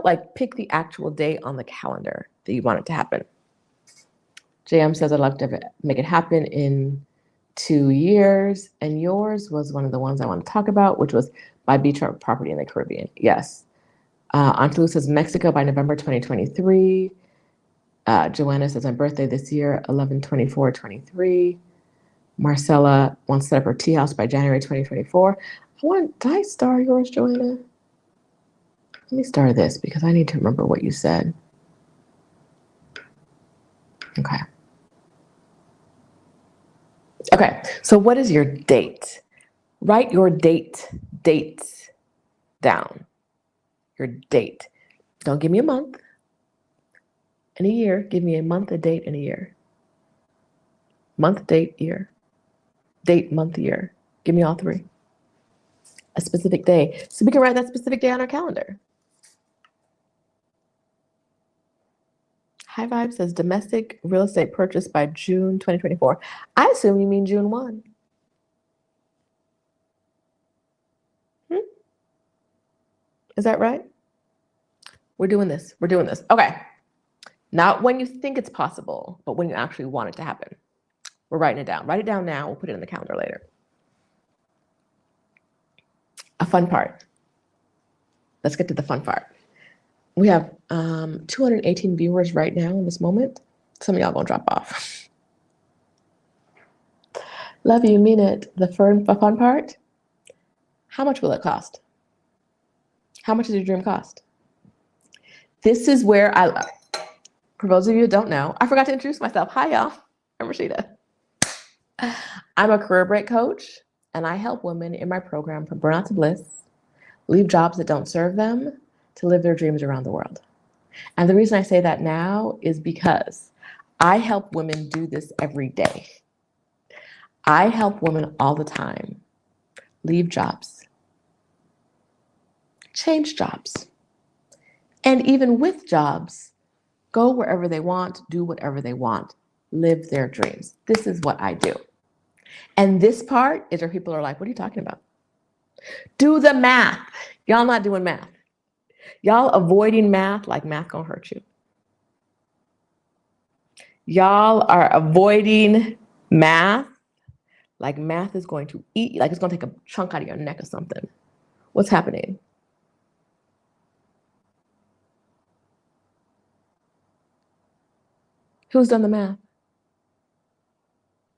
Speaker 1: Like pick the actual date on the calendar that you want it to happen. JM says, I'd love to make it happen in 2 years. And yours was one of the ones I want to talk about, which was buy beachfront property in the Caribbean. Yes. Aunt Lou says Mexico by November 2023. Joanna says my birthday this year, 11/24/23. Marcella wants to set up her tea house by January 2024. Did I star yours, Joanna? Let me star this because I need to remember what you said. Okay. Okay, so what is your date? Write your dates down. Your date. Don't give me a month and a year. Give me a month, a date, and a year. Month, date, year. Date, month, year. Give me all 3. A specific day. So we can write that specific day on our calendar. High Vibe says domestic real estate purchase by June 2024. I assume you mean June 1. Is that right? We're doing this. Okay. Not when you think it's possible, but when you actually want it to happen. We're writing it down. Write it down now. We'll put it in the calendar later. A fun part. Let's get to the fun part. We have 218 viewers right now in this moment. Some of y'all gonna drop off. Love you, mean it. The fun part, how much will it cost? How much does your dream cost? This is where for those of you who don't know, I forgot to introduce myself. Hi, y'all. I'm Roshida. I'm a career break coach, and I help women in my program from burnout to bliss, leave jobs that don't serve them to live their dreams around the world. And the reason I say that now is because I help women do this every day. I help women all the time leave jobs, change jobs, and even with jobs, go wherever they want, do whatever they want, live their dreams. This is what I do. And this part is where people are like, what are you talking about? Do the math. Y'all not doing math. Y'all avoiding math like math gonna hurt you. Y'all are avoiding math like math is going to eat, like it's gonna take a chunk out of your neck or something. What's happening? Who's done the math?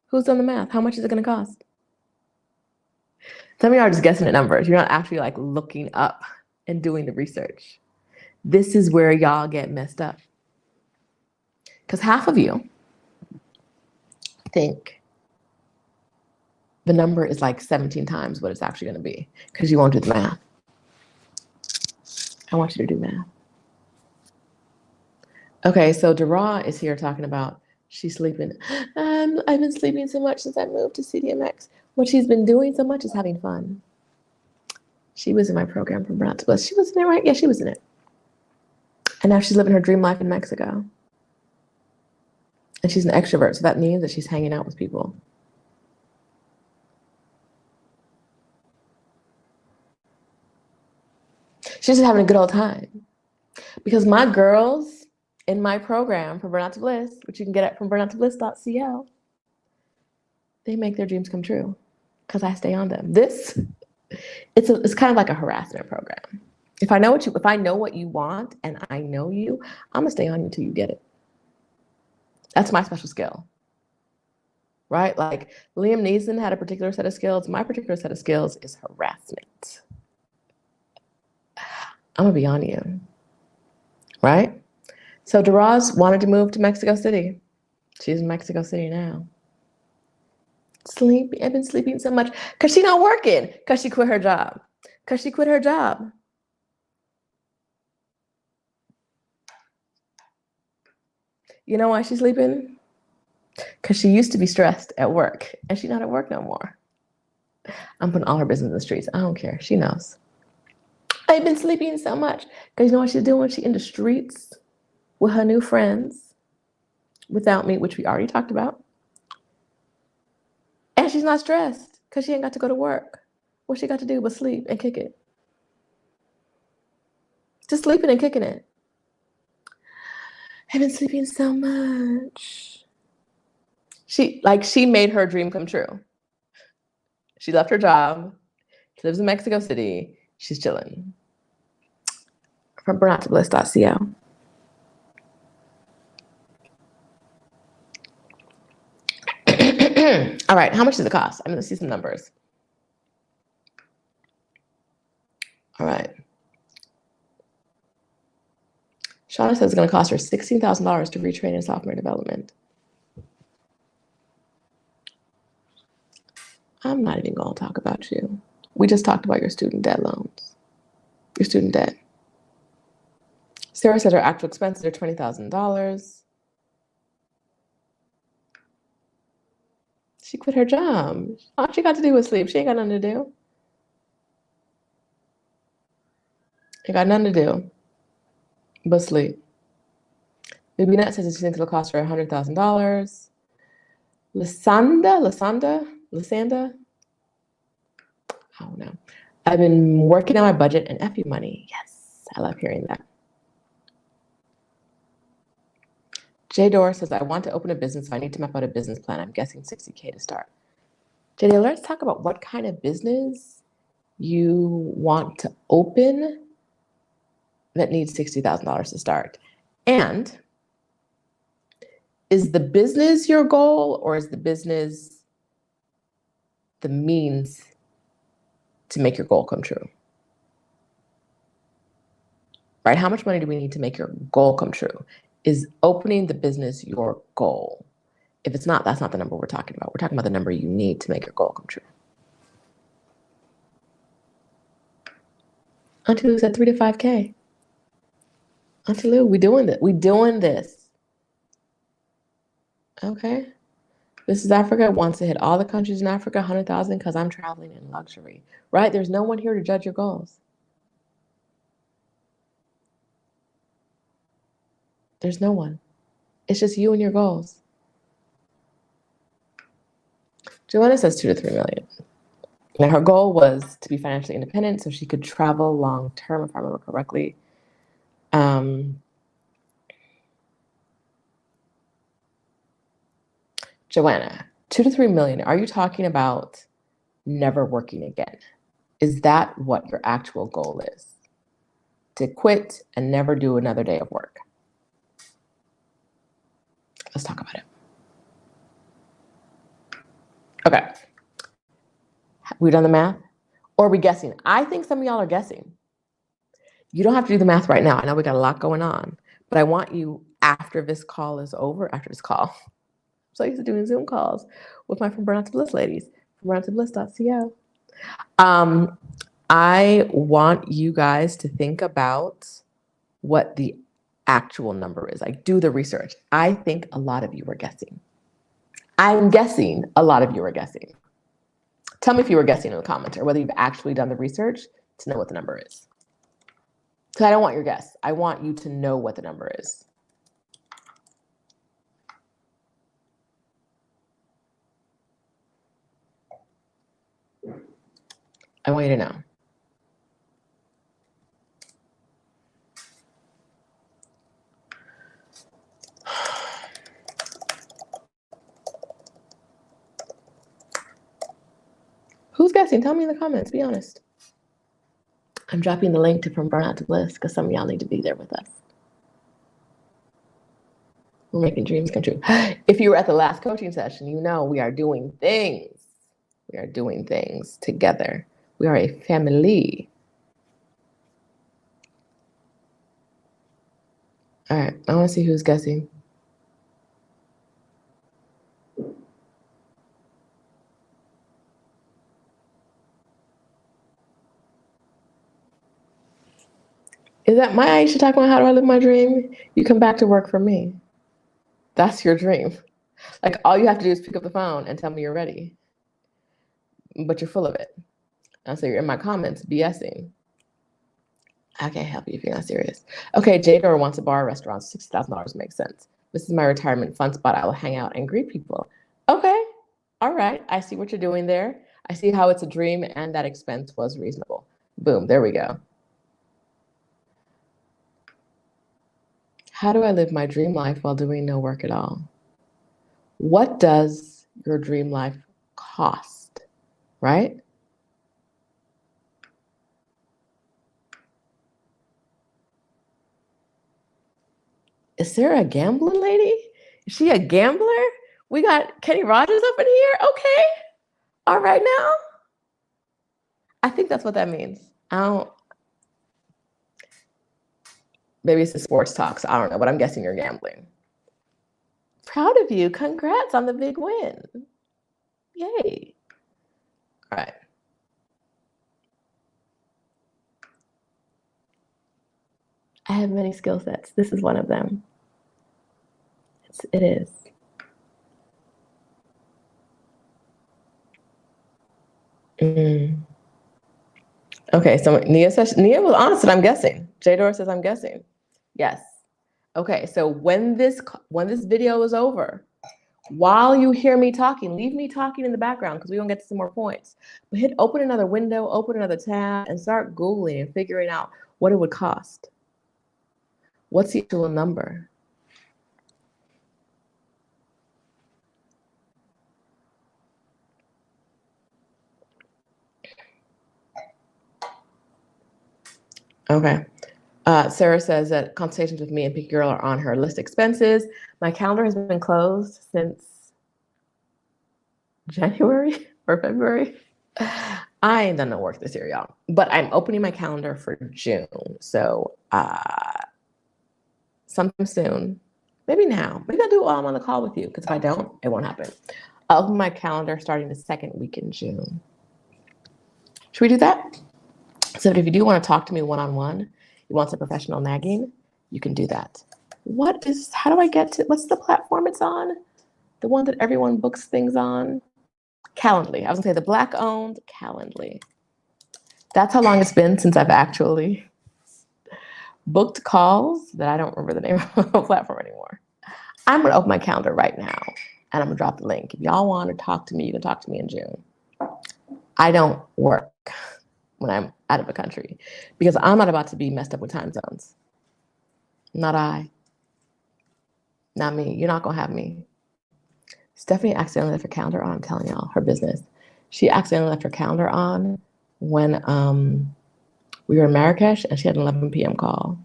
Speaker 1: Who's done the math? How much is it gonna cost? Some of y'all are just guessing at numbers. You're not actually like looking up and doing the research. This is where y'all get messed up. Because half of you think the number is like 17 times what it's actually going to be because you won't do the math. I want you to do math. Okay, so Dara is here talking about she's sleeping. I've been sleeping so much since I moved to CDMX. What she's been doing so much is having fun. She was in my program from Burnout to Bliss. She was in it, right? Yeah, she was in it. And now she's living her dream life in Mexico. And she's an extrovert, so that means that she's hanging out with people. She's just having a good old time. Because my girls in my program from Burnout to Bliss, which you can get at from burnouttobliss.co, they make their dreams come true because I stay on them. It's kind of like a harassment program. If I know what you want and I know you, I'm gonna stay on you until you get it. That's my special skill, right? Like Liam Neeson had a particular set of skills. My particular set of skills is harassment. I'm gonna be on you, right? So Daraz wanted to move to Mexico City. She's in Mexico City now. I've been sleeping so much because she's not working because she quit her job. You know why she's sleeping? Because she used to be stressed at work and she's not at work no more. I'm putting all her business in the streets. I don't care. She knows. I've been sleeping so much because you know what she's doing? She's in the streets with her new friends without me, which we already talked about. And she's not stressed because she ain't got to go to work. What she got to do but sleep and kick it. Just sleeping and kicking it. I've been sleeping so much. She made her dream come true. She left her job. She lives in Mexico City. She's chilling. From burnouttobliss.co. All right, how much does it cost? I'm gonna see some numbers. All right. Shauna says it's gonna cost her $16,000 to retrain in software development. I'm not even gonna talk about you. We just talked about your student debt loans. Your student debt. Sarah said her actual expenses are $20,000. She quit her job. All she got to do was sleep. She ain't got nothing to do. Ain't got nothing to do but sleep. Baby Nat says she thinks it'll cost her $100,000. Lysanda? I don't know. I've been working on my budget and F you money. Yes, I love hearing that. Jay Dora says, I want to open a business, so I need to map out a business plan. I'm guessing $60K to start. Jay, let's talk about what kind of business you want to open that needs $60,000 to start. And Is the business your goal, or is the business the means to make your goal come true? Right? How much money do we need to make your goal come true? Is opening the business your goal? If it's not, that's not the number we're talking about. We're talking about the number you need to make your goal come true. Auntie Lou said 3 to 5K. Auntie Lou, we doing this. We doing this. Okay. This is Africa wants to hit all the countries in Africa, 100,000, because I'm traveling in luxury. Right? There's no one here to judge your goals. There's no one. It's just you and your goals. Joanna says 2 to 3 million. Now, her goal was to be financially independent so she could travel long term, if I remember correctly. Joanna, 2 to 3 million. Are you talking about never working again? Is that what your actual goal is? To quit and never do another day of work? Let's talk about it. Okay. We done the math? Or are we guessing? I think some of y'all are guessing. You don't have to do the math right now. I know we got a lot going on, but I want you, after this call is over, after this call, I'm so used to doing Zoom calls with my From Burnout to Bliss ladies, from burnouttobliss.co. I want you guys to think about what the actual number is. Like, do the research. I think a lot of you were guessing. I'm guessing a lot of you are guessing. Tell me if you were guessing in the comments, or whether you've actually done the research to know what the number is. Because I don't want your guess. I want you to know what the number is. I want you to know. Who's guessing? Tell me in the comments. Be honest. I'm dropping the link to From Burnout to Bliss because some of y'all need to be there with us. We're making dreams come true. If you were at the last coaching session, you know we are doing things. We are doing things together. We are a family. All right, I want to see who's guessing. Is that my Aisha talking about how do I live my dream? You come back to work for me. That's your dream. Like, all you have to do is pick up the phone and tell me you're ready. But you're full of it. And so you're in my comments BSing. I can't help you if you're not serious. Okay, Jador wants a bar restaurant. $60,000 makes sense. This is my retirement fun spot. I will hang out and greet people. Okay, all right. I see what you're doing there. I see how it's a dream and that expense was reasonable. Boom, there we go. How do I live my dream life while doing no work at all? What does your dream life cost, right? Is there a gambling lady? Is she a gambler? We got Kenny Rogers up in here? Okay. All right now. I think that's what that means. Maybe it's the sports talk, so I don't know, but I'm guessing you're gambling. Proud of you. Congrats on the big win. Yay. All right. I have many skill sets. This is one of them. It is. Okay, so Nia was honest and I'm guessing. Jador says I'm guessing. Yes. Okay, so when this video is over, while you hear me talking, leave me talking in the background because we're gonna get to some more points. But open another window, open another tab, and start Googling and figuring out what it would cost. What's the actual number? Okay. Sarah says that consultations with me and Picky Girl are on her list expenses. My calendar has been closed since January or February. I ain't done no work this year, y'all. But I'm opening my calendar for June. So sometime soon, maybe now. Maybe I'll do it while I'm on the call with you, because if I don't, it won't happen. I'll open my calendar starting the second week in June. Should we do that? So if you do want to talk to me one-on-one, you want some professional nagging, you can do that. How do I get to, what's the platform it's on? The one that everyone books things on? Calendly. I was gonna say the Black-owned Calendly. That's how long it's been since I've actually booked calls that I don't remember the name of the platform anymore. I'm gonna open my calendar right now and I'm gonna drop the link. If y'all want to talk to me, you can talk to me in June. I don't work when I'm out of the country because I'm not about to be messed up with time zones. Not I. Not me. You're not gonna have me. Stephanie accidentally left her calendar on. I'm telling y'all, her business. She accidentally left her calendar on when we were in Marrakesh and she had an 11 p.m. call.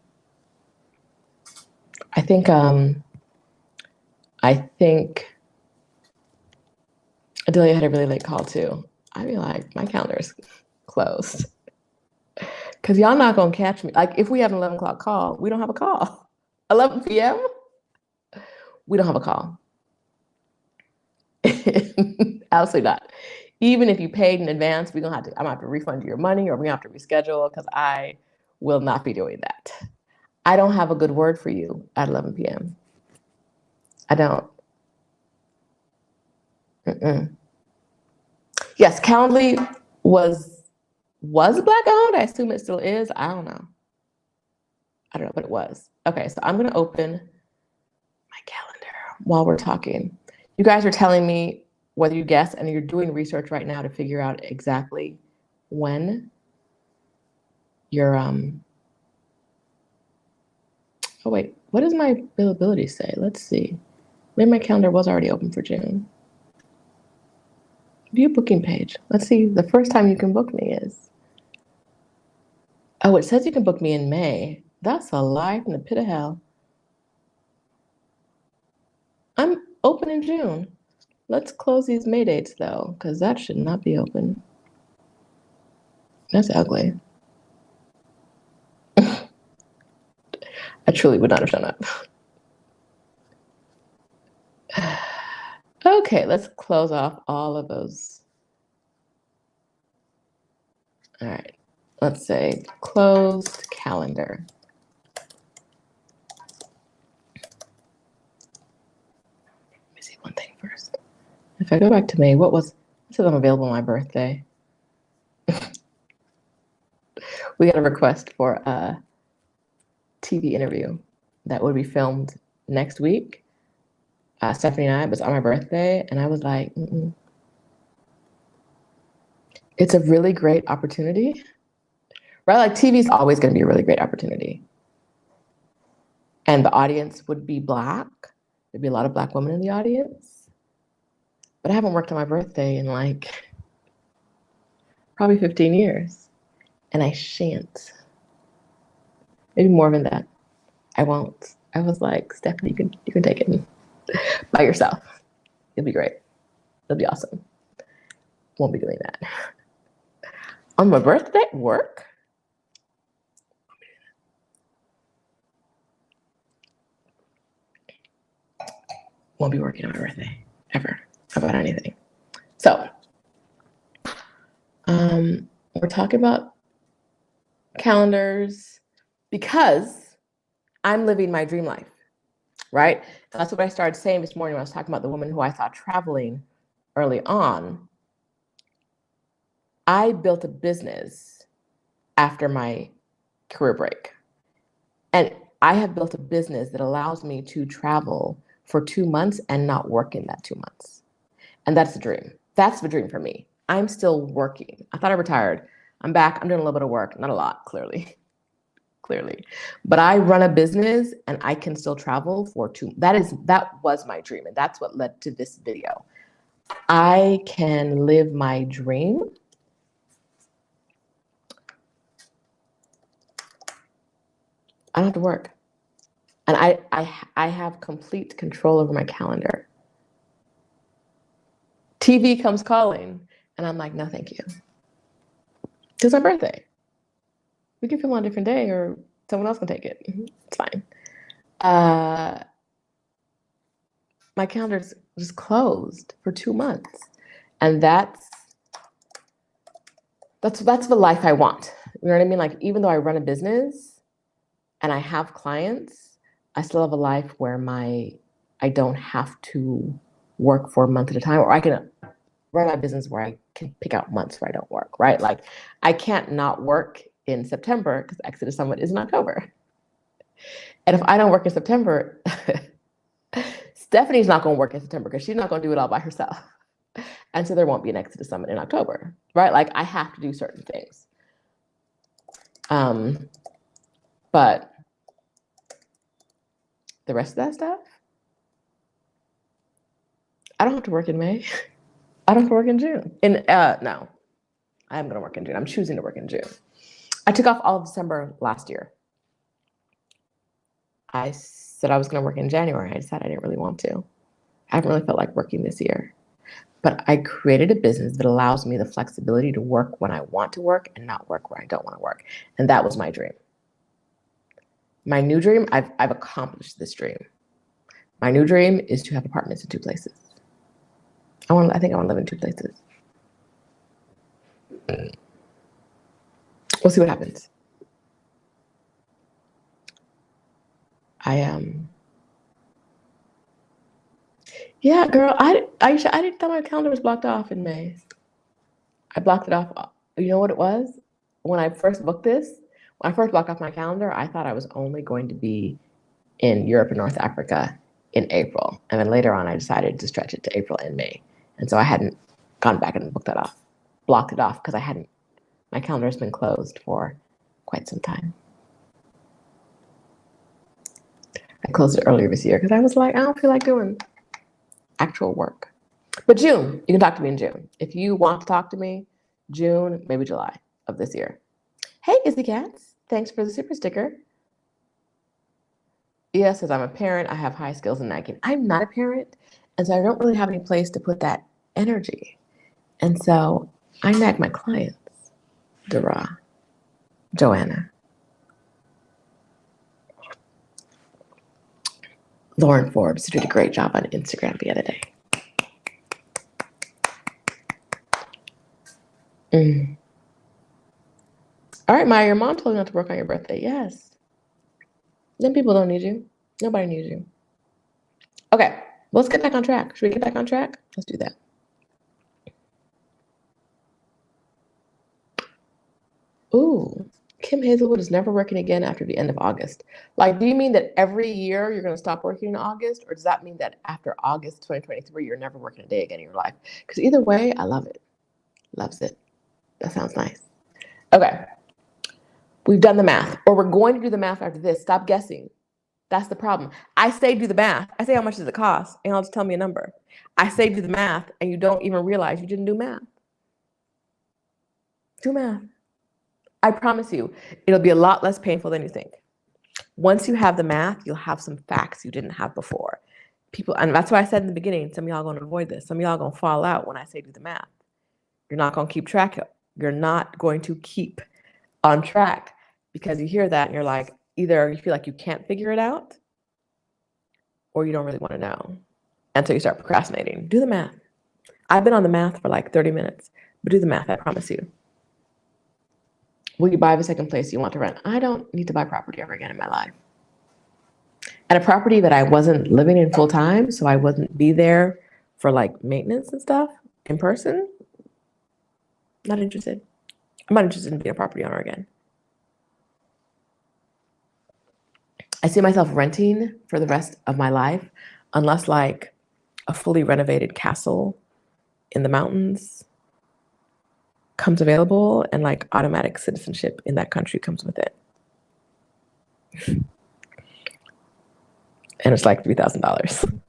Speaker 1: I think Adelia had a really late call too. I'd be like, my calendar is closed. Because y'all not gonna catch me. Like if we have an 11 o'clock call, we don't have a call. 11 p.m., we don't have a call. Absolutely not. Even if you paid in advance, I'm gonna have to refund you your money or we're gonna have to reschedule because I will not be doing that. I don't have a good word for you at 11 p.m. I don't. Yes, Calendly was Black-owned. I assume it still is. I don't know, but it was. Okay, so I'm gonna open my calendar while we're talking. You guys are telling me whether you guess, and you're doing research right now to figure out exactly when your oh wait, what does my availability say? Let's see. Maybe my calendar was already open for June. View booking page. Let's see. The first time you can book me is. Oh, it says you can book me in May. That's a lie from the pit of hell. I'm open in June. Let's close these May dates though, because that should not be open. That's ugly. I truly would not have shown up. Okay, let's close off all of those. All right, let's say closed calendar. Let me see one thing first. If I go back to May, it says I'm available on my birthday. We got a request for a TV interview that would be filmed next week. Stephanie and I, it was on my birthday, and I was like, It's a really great opportunity, right? Like TV is always going to be a really great opportunity. And the audience would be Black. There'd be a lot of Black women in the audience. But I haven't worked on my birthday in like probably 15 years. And I shan't. Maybe more than that. I won't. I was like, Stephanie, you can take it by yourself. It'll be great. It'll be awesome. Won't be doing that. On my birthday, work? Won't be working on my birthday, ever, about anything. So, we're talking about calendars because I'm living my dream life, right? That's what I started saying this morning when I was talking about the woman who I saw traveling early on. I built a business after my career break. And I have built a business that allows me to travel for 2 months and not work in that 2 months. And that's the dream. That's the dream for me. I'm still working. I thought I retired. I'm back. I'm doing a little bit of work, not a lot, clearly. But I run a business and I can still travel for that was my dream. And that's what led to this video. I can live my dream I don't have to work. And I have complete control over my calendar. TV comes calling, and I'm like, no, thank you. It's my birthday. We can film on a different day, or someone else can take it. It's fine. My calendar's just closed for 2 months, and that's the life I want. You know what I mean? Like, even though I run a business and I have clients, I still have a life where I don't have to work for a month at a time, or I can run my business where I can pick out months where I don't work, right? Like, I can't not work in September because Exodus Summit is in October. And if I don't work in September, Stephanie's not going to work in September because she's not going to do it all by herself. And so there won't be an Exodus Summit in October, right? Like, I have to do certain things. But the rest of that stuff, I don't have to work in May. I don't have to work in June. No, I am going to work in June. I'm choosing to work in June. I took off all of December last year. I said I was going to work in January. I decided I didn't really want to. I haven't really felt like working this year. But I created a business that allows me the flexibility to work when I want to work and not work where I don't want to work. And that was my dream. My new dream, I've accomplished this dream. My new dream is to have apartments in 2 places. I think I want to live in 2 places. We'll see what happens. Yeah, girl, I didn't thought my calendar was blocked off in May. I blocked it off. You know what it was? When I first booked this, when I first blocked off my calendar, I thought I was only going to be in Europe and North Africa in April. And then later on, I decided to stretch it to April and May. And so I hadn't gone back and booked that off, blocked it off, because my calendar has been closed for quite some time. I closed it earlier this year because I was like, I don't feel like doing actual work. But June, you can talk to me in June. If you want to talk to me, June, maybe July of this year. Hey, Izzy Cats, thanks for the super sticker. Iya says, I'm a parent. I have high skills in nagging. I'm not a parent, and so I don't really have any place to put that energy. And so I nag my clients. Dara, Joanna, Lauren Forbes, who did a great job on Instagram the other day. All right, Maya, your mom told you not to work on your birthday. Yes. Then people don't need you. Nobody needs you. Okay, let's get back on track. Should we get back on track? Let's do that. Ooh, Kim Hazelwood is never working again after the end of August. Like, do you mean that every year you're going to stop working in August? Or does that mean that after August 2023, you're never working a day again in your life? Because either way, I love it. Loves it. That sounds nice. Okay. We've done the math, or we're going to do the math after this. Stop guessing. That's the problem. I say do the math. I say how much does it cost, and y'all just tell me a number. I say do the math, and you don't even realize you didn't do math. Do math. I promise you, it'll be a lot less painful than you think. Once you have the math, you'll have some facts you didn't have before. People, and that's why I said in the beginning, some of y'all are going to avoid this. Some of y'all are going to fall out when I say do the math. You're not going to keep track of it. You're not going to keep on track because you hear that and you're like, either you feel like you can't figure it out or you don't really want to know. And so you start procrastinating. Do the math. I've been on the math for like 30 minutes, but do the math, I promise you. Will you buy the second place you want to rent? I don't need to buy property ever again in my life. And a property that I wasn't living in full time, so I wouldn't be there for like maintenance and stuff in person. Not interested. I'm not interested in being a property owner again. I see myself renting for the rest of my life, unless like a fully renovated castle in the mountains comes available and like automatic citizenship in that country comes with it. And it's like $3,000.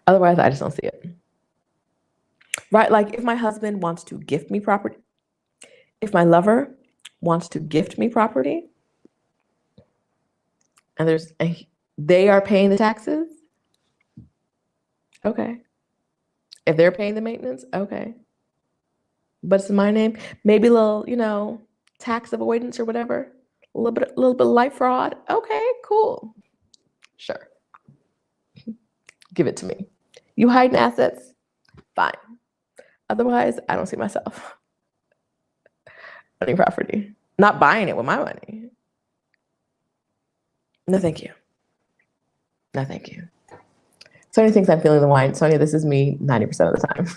Speaker 1: Otherwise, I just don't see it. Right? Like if my husband wants to gift me property, if my lover wants to gift me property, And they are paying the taxes? Okay. If they're paying the maintenance, okay. But it's in my name. Maybe a little, tax avoidance or whatever. A little bit of light fraud. Okay, cool. Sure. Give it to me. You hiding assets? Fine. Otherwise, I don't see myself owning property. Not buying it with my money. No, thank you. No, thank you. Sonia thinks I'm feeling the wine. Sonia, this is me 90% of the time.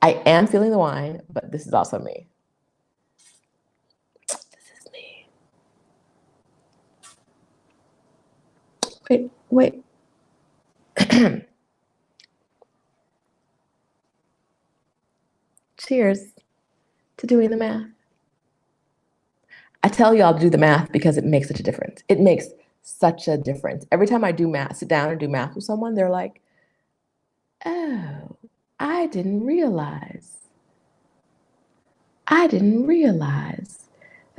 Speaker 1: I am feeling the wine, but this is also me. This is me. Wait. Cheers to doing the math. I tell y'all to do the math because it makes such a difference. It makes such a difference. Every time I do math, sit down and do math with someone, they're like, oh, I didn't realize that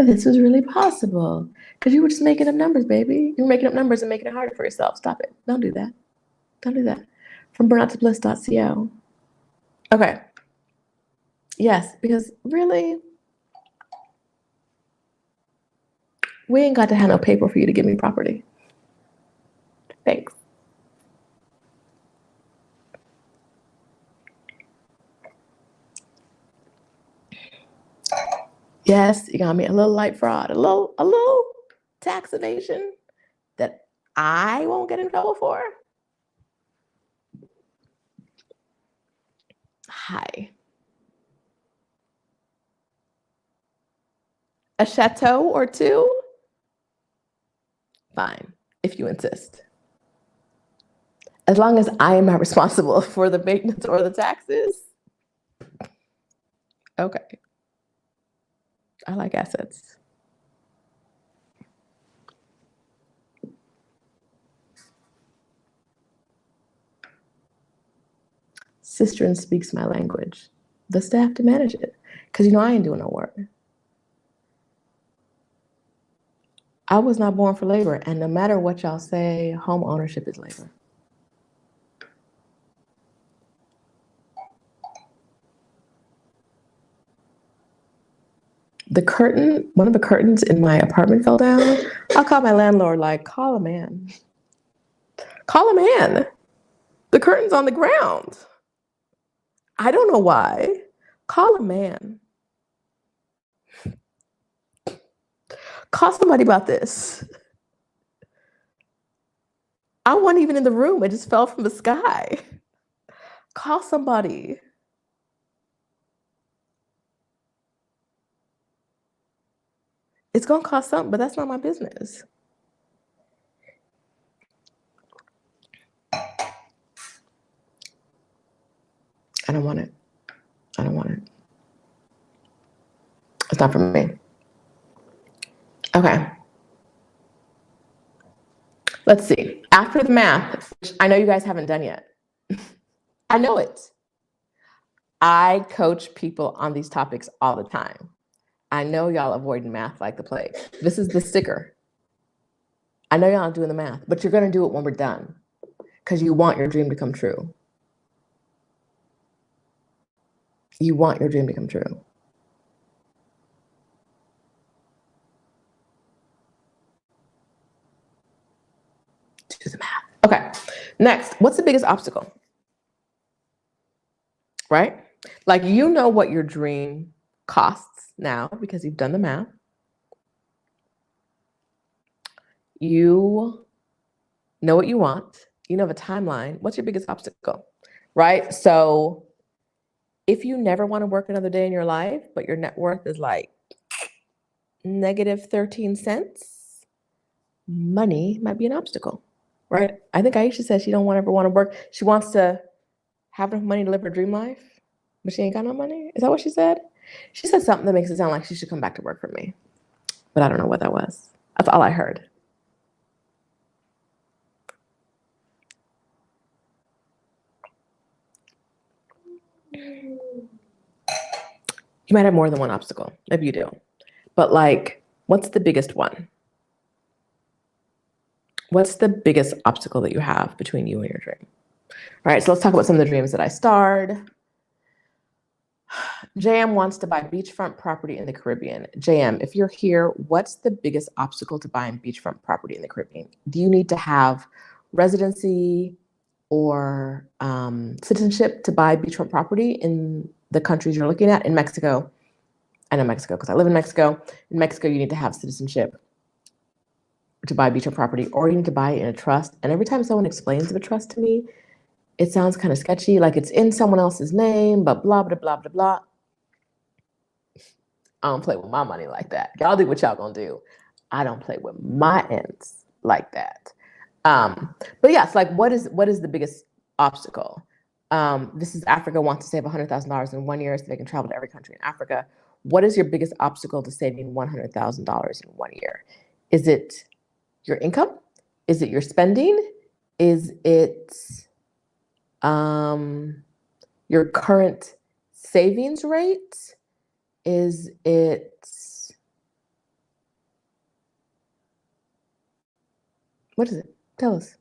Speaker 1: this was really possible. Because you were just making up numbers, baby. You were making up numbers and making it harder for yourself. Stop it. Don't do that. Don't do that. From burnouttobliss.co. Okay. Yes, because really, we ain't got to have no paper for you to give me property. Thanks. Yes, you got me a little light fraud, a little tax evasion that I won't get in trouble for. Hi. A chateau or two? Fine, if you insist. As long as I am not responsible for the maintenance or the taxes. Okay. I like assets. Sister speaks my language. The staff to manage it. Because I ain't doing no work. I was not born for labor, and no matter what y'all say, home ownership is labor. One of the curtains in my apartment fell down. I'll call my landlord, call a man. Call a man. The curtain's on the ground. I don't know why. Call a man. Call somebody about this. I wasn't even in the room. It just fell from the sky. Call somebody. It's going to cost something, but that's not my business. I don't want it. It's not for me. Okay. Let's see. After the math, which I know you guys haven't done yet. I know it. I coach people on these topics all the time. I know y'all avoiding math like the plague. This is the sticker. I know y'all not doing the math, but you're going to do it when we're done because you want your dream to come true. You want your dream to come true. Do the math. Okay. Next, what's the biggest obstacle? Right? You know what your dream costs now because you've done the math. You know what you want. You know the timeline. What's your biggest obstacle? Right? So if you never want to work another day in your life, but your net worth is negative 13 cents, money might be an obstacle, right? I think Aisha said she don't ever want to work. She wants to have enough money to live her dream life, but she ain't got no money. Is that what she said? She said something that makes it sound like she should come back to work for me, but I don't know what that was. That's all I heard. You might have more than one obstacle. Maybe you do. But what's the biggest one? What's the biggest obstacle that you have between you and your dream? All right, so let's talk about some of the dreams that I starred. JM wants to buy beachfront property in the Caribbean. JM, if you're here, what's the biggest obstacle to buying beachfront property in the Caribbean? Do you need to have residency or citizenship to buy beachfront property in the countries you're looking at? In Mexico, I know Mexico because I live in Mexico. In Mexico, you need to have citizenship to buy beachfront property, or you need to buy it in a trust. And every time someone explains the trust to me, it sounds kind of sketchy, like it's in someone else's name, but blah, blah, blah, blah, blah. I don't play with my money like that. Y'all do what y'all gonna do. I don't play with my ends like that. But yeah, it's like, what is the biggest obstacle? This is Africa wants to save $100,000 in 1 year so they can travel to every country in Africa. What is your biggest obstacle to saving $100,000 in 1 year? Is it your income? Is it your spending? Is it your current savings rate? Is it what is it? Tell us.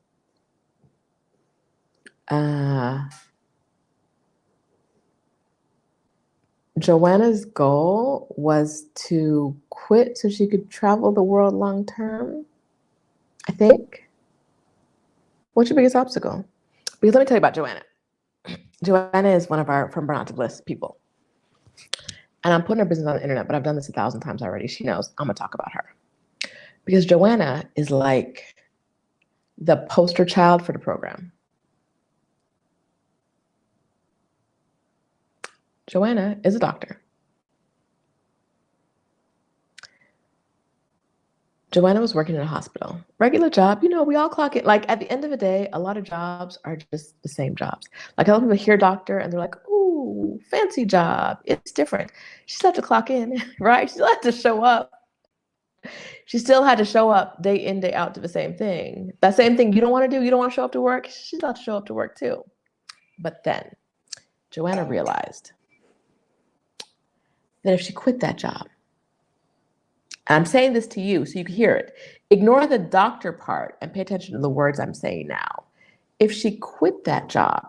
Speaker 1: Joanna's goal was to quit so she could travel the world long term, I think. What's your biggest obstacle? Because let me tell you about Joanna. Joanna is one of our From Burnout to Bliss people. And I'm putting her business on the internet, but I've done this 1,000 times already. She knows I'm gonna talk about her. Because Joanna is like the poster child for the program. Joanna is a doctor. Joanna was working in a hospital. Regular job, you know, we all clock it. Like at the end of the day, a lot of jobs are just the same jobs. Like a lot of people hear doctor and they're like, ooh, fancy job. It's different. She still had to clock in, right? She still had to show up. She still had to show up day in, day out to the same thing. That same thing you don't want to do, you don't want to show up to work, she still had to show up to work too. But then Joanna realized that if she quit that job, and I'm saying this to you so you can hear it, ignore the doctor part and pay attention to the words I'm saying now. If she quit that job,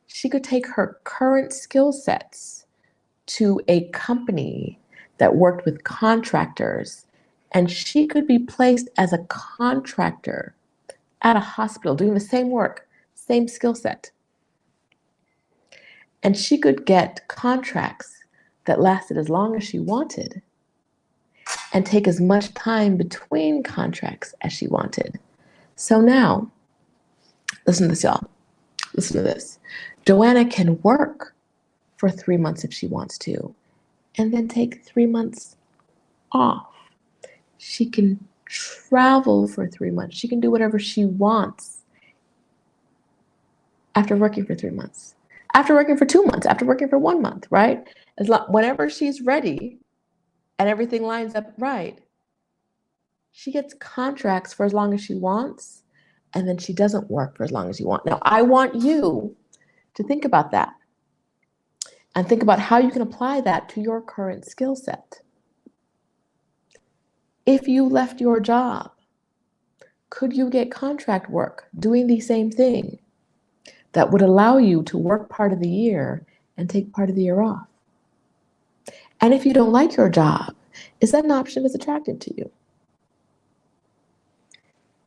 Speaker 1: she could take her current skill sets to a company that worked with contractors, and she could be placed as a contractor at a hospital doing the same work, same skill set. And she could get contracts that lasted as long as she wanted and take as much time between contracts as she wanted. So now, listen to this, y'all. Listen to this. Joanna can work for 3 months if she wants to, and then take 3 months off. She can travel for 3 months. She can do whatever she wants after working for 3 months, after working for 2 months, after working for 1 month, right? Whenever she's ready and everything lines up right, she gets contracts for as long as she wants, and then she doesn't work for as long as you want. Now, I want you to think about that and think about how you can apply that to your current skill set. If you left your job, could you get contract work doing the same thing that would allow you to work part of the year and take part of the year off? And if you don't like your job, is that an option that's attractive to you?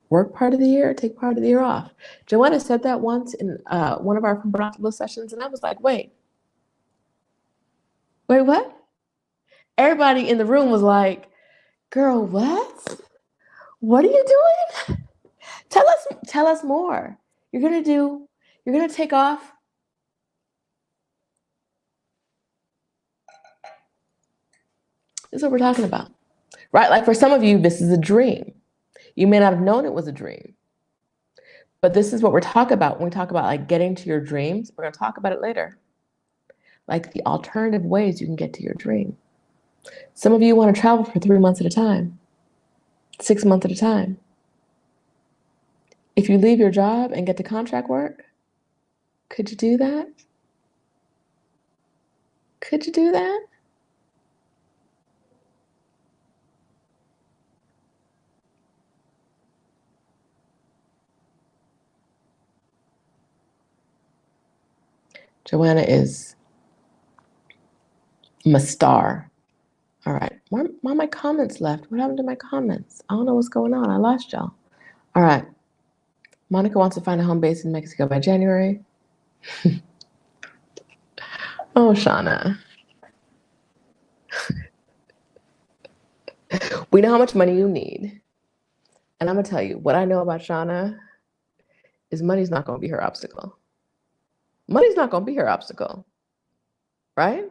Speaker 1: Work part of the year, take part of the year off. Joanna said that once in one of our From Burnout to Bliss sessions, and I was like, wait, what? Everybody in the room was like, girl, what? What are you doing? Tell us more. You're gonna take off. This is what we're talking about, right? Like for some of you, this is a dream. You may not have known it was a dream, but this is what we're talking about when we talk about like getting to your dreams. We're gonna talk about it later. Like the alternative ways you can get to your dream. Some of you want to travel for 3 months at a time, 6 months at a time. If you leave your job and get to contract work, could you do that? Could you do that? Joanna is Mastar. All right. Why my comments left? What happened to my comments? I don't know what's going on. I lost y'all. All right. Monica wants to find a home base in Mexico by January. Oh, Shauna. We know how much money you need. And I'm going to tell you, what I know about Shauna is money's not going to be her obstacle. Money's not going to be her obstacle, right?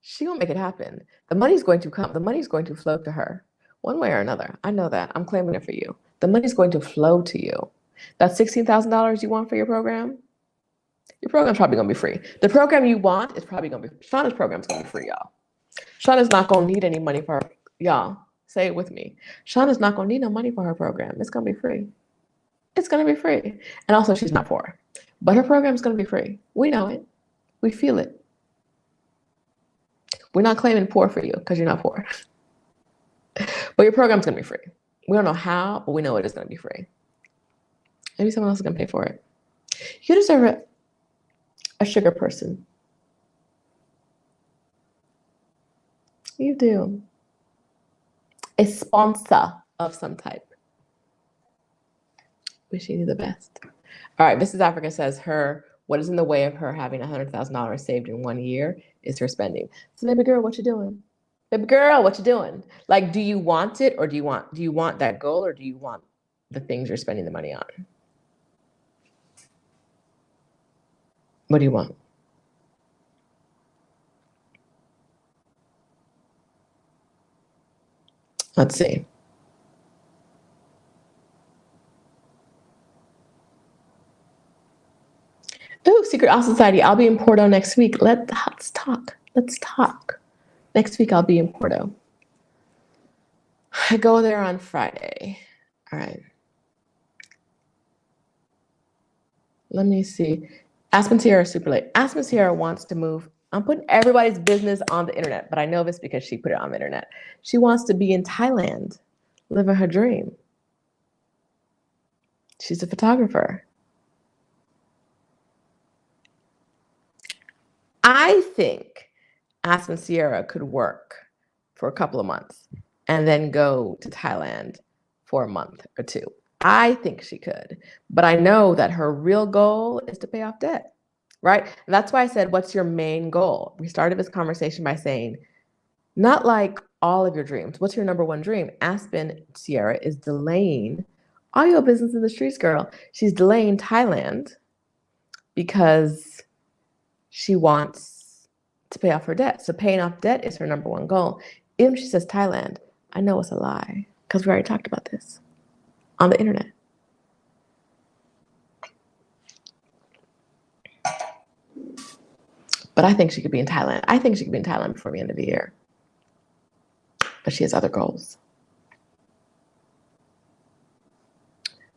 Speaker 1: She won't make it happen. The money's going to come. The money's going to flow to her one way or another. I know that. I'm claiming it for you. The money's going to flow to you. That $16,000 you want for your program's probably going to be free. The program you want is probably going to be, Shauna's program's going to be free, y'all. Shauna's not going to need any money for her. Y'all, say it with me. Shauna's not going to need no money for her program. It's going to be free. It's going to be free. And also, she's not poor. But her program's going to be free. We know it. We feel it. We're not claiming poor for you because you're not poor. But your program's going to be free. We don't know how, but we know it is going to be free. Maybe someone else is going to pay for it. You deserve a sugar person. You do. A sponsor of some type. Wishing you the best. All right, Mrs. Africa says what is in the way of her having $100,000 saved in 1 year is her spending. So baby girl, what you doing? Baby girl, what you doing? Like, do you want it, or do you want that goal, or do you want the things you're spending the money on? What do you want? Let's see. Oh, Secret Owl Society. I'll be in Porto next week. Let's talk. Let's talk. Next week I'll be in Porto. I go there on Friday. All right. Let me see. Aspen Sierra super late. Aspen Sierra wants to move. I'm putting everybody's business on the internet, but I know this because she put it on the internet. She wants to be in Thailand, living her dream. She's a photographer. I think Aspen Sierra could work for a couple of months and then go to Thailand for a month or two. I think she could, but I know that her real goal is to pay off debt, right? And that's why I said, what's your main goal? We started this conversation by saying, not like all of your dreams. What's your number one dream? Aspen Sierra is delaying all your business in the streets, girl. She's delaying Thailand because she wants to pay off her debt. So paying off debt is her number one goal. Even if she says Thailand, I know it's a lie because we already talked about this on the internet. But I think she could be in Thailand. I think she could be in Thailand before the end of the year. But she has other goals.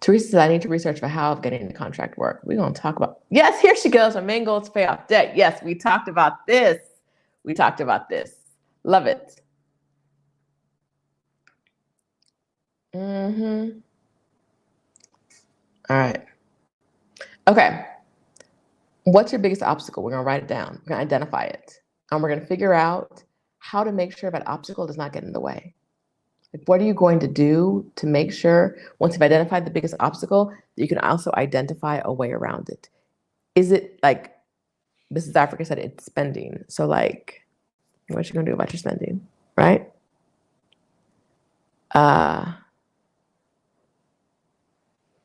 Speaker 1: Teresa said, I need to research for how of getting the contract work. We're going to talk about, yes, here she goes. Her main goal is to pay off debt. Yes, we talked about this. We talked about this. Love it. Mm-hmm. All right. Okay. What's your biggest obstacle? We're going to write it down. We're going to identify it. And we're going to figure out how to make sure that obstacle does not get in the way. Like, what are you going to do to make sure, once you've identified the biggest obstacle, you can also identify a way around it? Is it like Mrs. Africa said, it's spending. So like, what you going to do about your spending, right?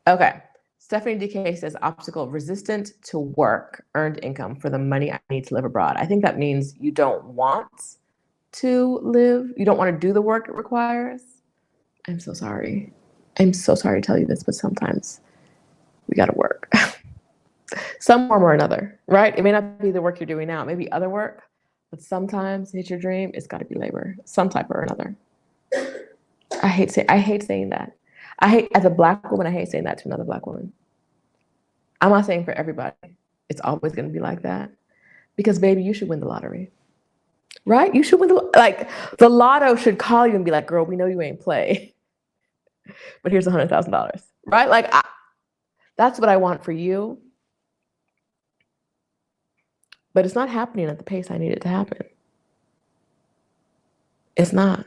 Speaker 1: Okay. Stephanie DK says, obstacle, resistant to work, earned income for the money I need to live abroad. I think that means you don't want to live, you don't want to do the work it requires. I'm so sorry. I'm so sorry to tell you this, but sometimes we got to work. Some form or another, right? It may not be the work you're doing now, it may be other work, but sometimes to hit your dream, it's got to be labor, some type or another. I hate saying that. As a Black woman, I hate saying that to another Black woman. I'm not saying for everybody, it's always going to be like that. Because baby, you should win the lottery. Right? You should win the lotto should call you and be like, girl, we know you ain't play, but here's $100,000. Right? Like, that's what I want for you. But it's not happening at the pace I need it to happen. It's not.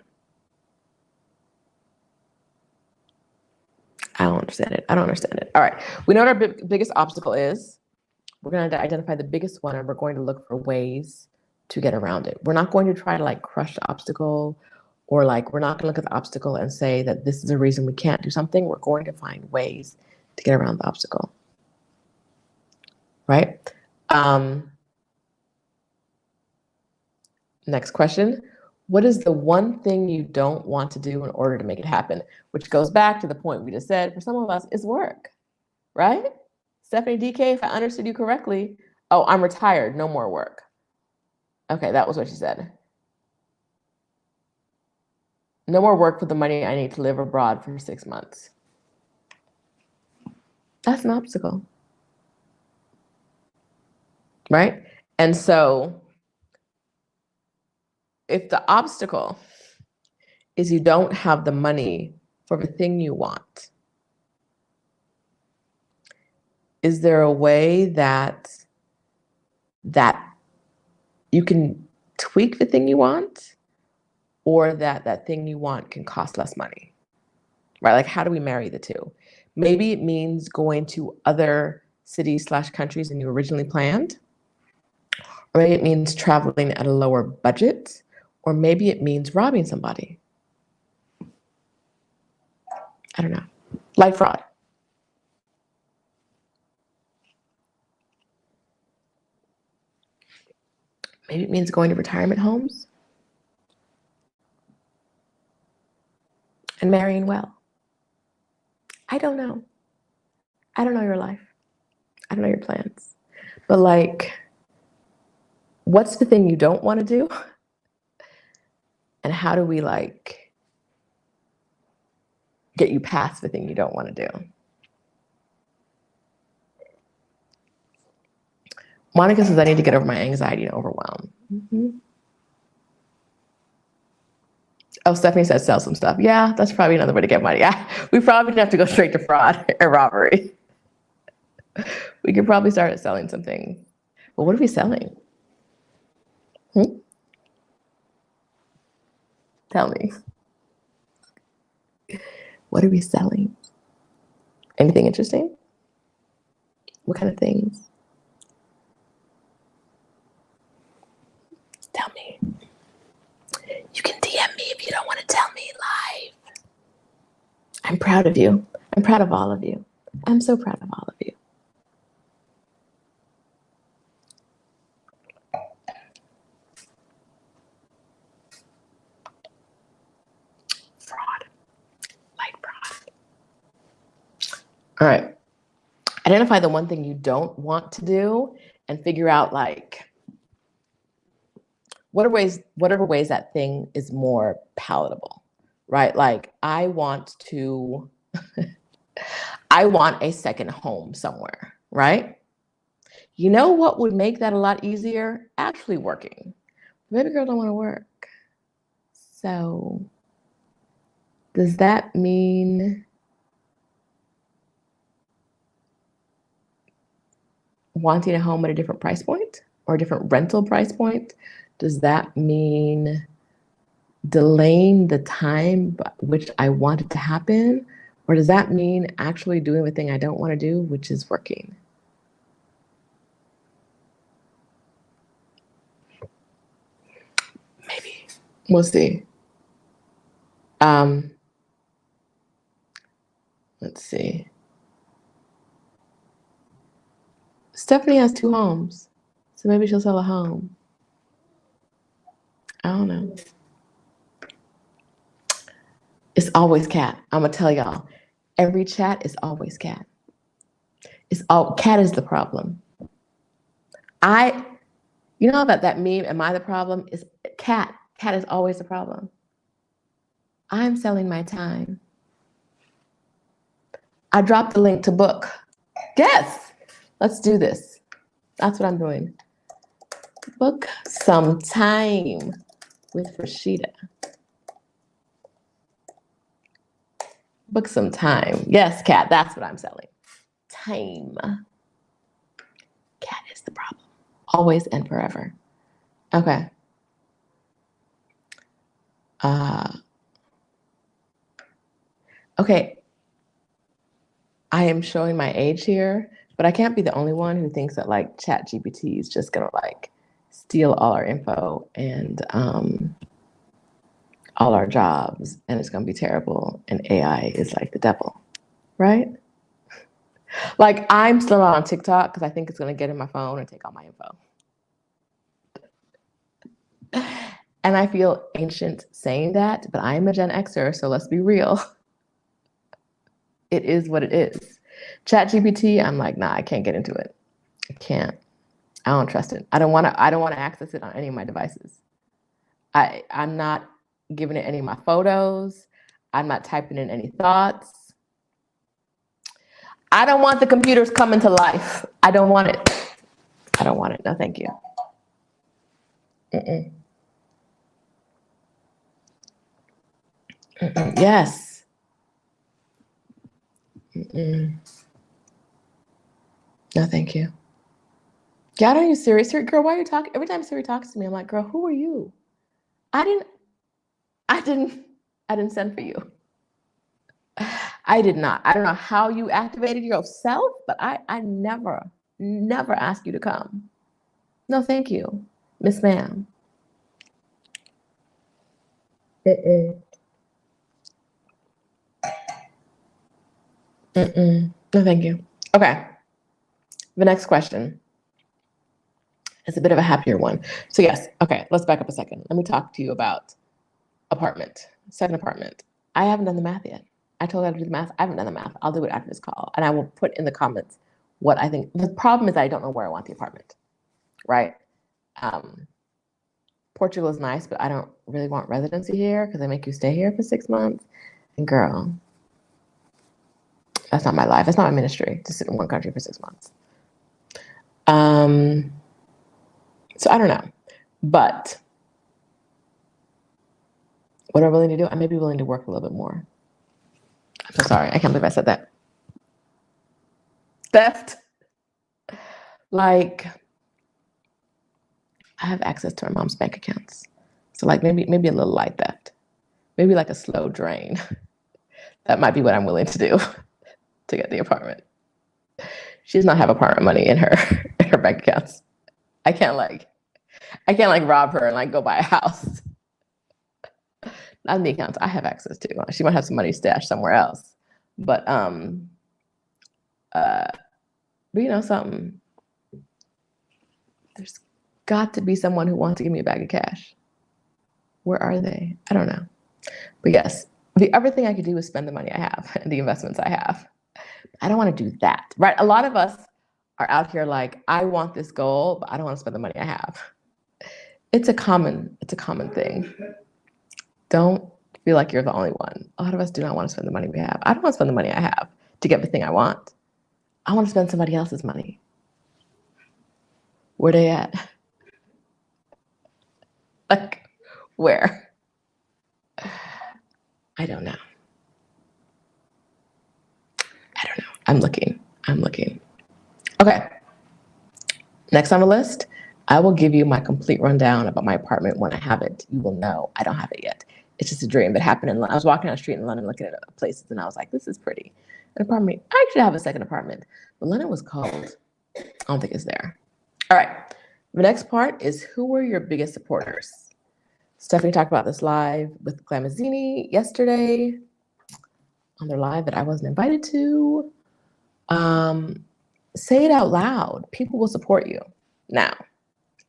Speaker 1: I don't understand it. I don't understand it. All right. We know what our biggest obstacle is. We're going to identify the biggest one, and we're going to look for ways to get around it. We're not going to try to like crush the obstacle, or like we're not going to look at the obstacle and say that this is a reason we can't do something. We're going to find ways to get around the obstacle. Right? Next question. What is the one thing you don't want to do in order to make it happen? Which goes back to the point we just said, for some of us, it's work, right? Stephanie DK, if I understood you correctly, oh, I'm retired, no more work. Okay, that was what she said. No more work for the money I need to live abroad for 6 months. That's an obstacle, right? And so if the obstacle is you don't have the money for the thing you want, is there a way that you can tweak the thing you want, or that thing you want can cost less money, right? Like, how do we marry the two? Maybe it means going to other cities/countries than you originally planned, or maybe it means traveling at a lower budget, or maybe it means robbing somebody. I don't know. Like fraud. Maybe it means going to retirement homes and marrying well. I don't know. I don't know your life. I don't know your plans. But like, what's the thing you don't want to do? And how do we like get you past the thing you don't want to do? Monica says I need to get over my anxiety and overwhelm. Mm-hmm. Oh, Stephanie says sell some stuff. Yeah, that's probably another way to get money. Yeah, we probably have to go straight to fraud and robbery. We could probably start selling some things. But what are we selling? Tell me. What are we selling? Anything interesting? What kind of things? Tell me. You can DM me if you don't want to tell me live. I'm proud of you. I'm proud of all of you. I'm so proud of all of you. Fraud. Like fraud. All right. Identify the one thing you don't want to do and figure out like whatever ways that thing is more palatable, right? Like I want a second home somewhere, right? You know what would make that a lot easier? Actually working. Baby girl don't want to work. So does that mean wanting a home at a different price point or a different rental price point? Does that mean delaying the time which I want it to happen? Or does that mean actually doing the thing I don't want to do, which is working? Maybe. We'll see. Let's see. Stephanie has 2 homes, so maybe she'll sell a home. I don't know. It's always cat. I'm gonna tell y'all. Every chat is always cat. Cat is the problem. You know that meme, am I the problem? Is cat. Cat is always the problem. I'm selling my time. I dropped the link to book. Yes, let's do this. That's what I'm doing. Book some time with Roshida. Book some time. Yes, cat, that's what I'm selling. Time. Cat is the problem. Always and forever. Okay. Okay. I am showing my age here, but I can't be the only one who thinks that like ChatGPT is just gonna like steal all our info and all our jobs, and it's gonna be terrible. And AI is like the devil, right? Like I'm still on TikTok because I think it's gonna get in my phone and take all my info. And I feel ancient saying that, but I'm a Gen Xer, so let's be real. It is what it is. ChatGPT, I'm like, nah, I can't get into it. I can't. I don't trust it. I don't want to access it on any of my devices. I'm not giving it any of my photos. I'm not typing in any thoughts. I don't want the computers coming to life. I don't want it. I don't want it. No, thank you. Mm-mm. Mm-mm. Yes. Mm-mm. No, thank you. Yeah, I don't use Siri. Siri, girl, why are you talking? Every time Siri talks to me, I'm like, girl, who are you? I didn't send for you. I did not. I don't know how you activated yourself, but I never asked you to come. No, thank you, Miss Ma'am. Mm-mm. Mm-mm. No, thank you. Okay. The next question is a bit of a happier one. So yes, okay, let's back up a second. Let me talk to you about second apartment. I haven't done the math yet. I told her to do the math. I haven't done the math. I'll do it after this call. And I will put in the comments what I think. The problem is I don't know where I want the apartment, right? Portugal is nice, but I don't really want residency here because they make you stay here for 6 months. And girl, that's not my life. That's not my ministry to sit in one country for 6 months. So I don't know. But what I'm willing to do, I may be willing to work a little bit more. I'm so sorry. I can't believe I said that. Theft. Like, I have access to my mom's bank accounts. So like maybe a little light theft. Maybe like a slow drain. That might be what I'm willing to do to get the apartment. She does not have apartment money in her bank accounts. I can't like rob her and like go buy a house. Not in the accounts I have access to. She might have some money stashed somewhere else. But you know something. There's got to be someone who wants to give me a bag of cash. Where are they? I don't know. But yes, the other thing I could do is spend the money I have and the investments I have. I don't want to do that, right? A lot of us are out here like, I want this goal, but I don't want to spend the money I have. It's a common thing. Don't feel like you're the only one. A lot of us do not want to spend the money we have. I don't want to spend the money I have to get the thing I want. I want to spend somebody else's money. Where they at? Like, where? I don't know. I'm looking. Okay. Next on the list, I will give you my complete rundown about my apartment when I have it. You will know I don't have it yet. It's just a dream that happened in London. I was walking down the street in London looking at places and I was like, this is pretty. An apartment. I actually have a second apartment, but London was cold. I don't think it's there. All right. The next part is who were your biggest supporters? Stephanie talked about this live with Glamazzini yesterday on their live that I wasn't invited to. Say it out loud. People will support you. Now,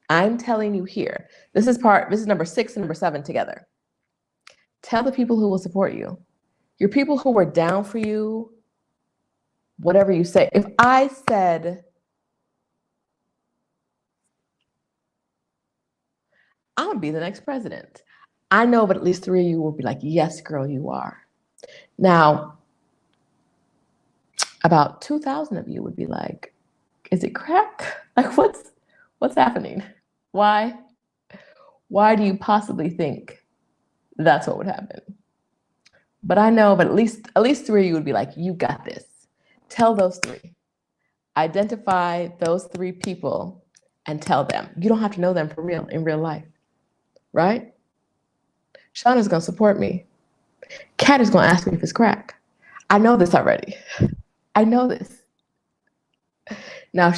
Speaker 1: I'm telling you here, this is number 6 and number 7 together. Tell the people who will support you. Your people who were down for you, whatever you say. If I said, I'm gonna be the next president, I know but at least 3 of you will be like, yes, girl, you are. Now, about 2,000 of you would be like, is it crack? Like what's happening? Why do you possibly think that's what would happen? But I know, but at least 3 of you would be like, you got this. Tell those 3. Identify those 3 people and tell them. You don't have to know them for real in real life, right? Shauna's gonna support me. Kat is gonna ask me if it's crack. I know this already. I know this. Now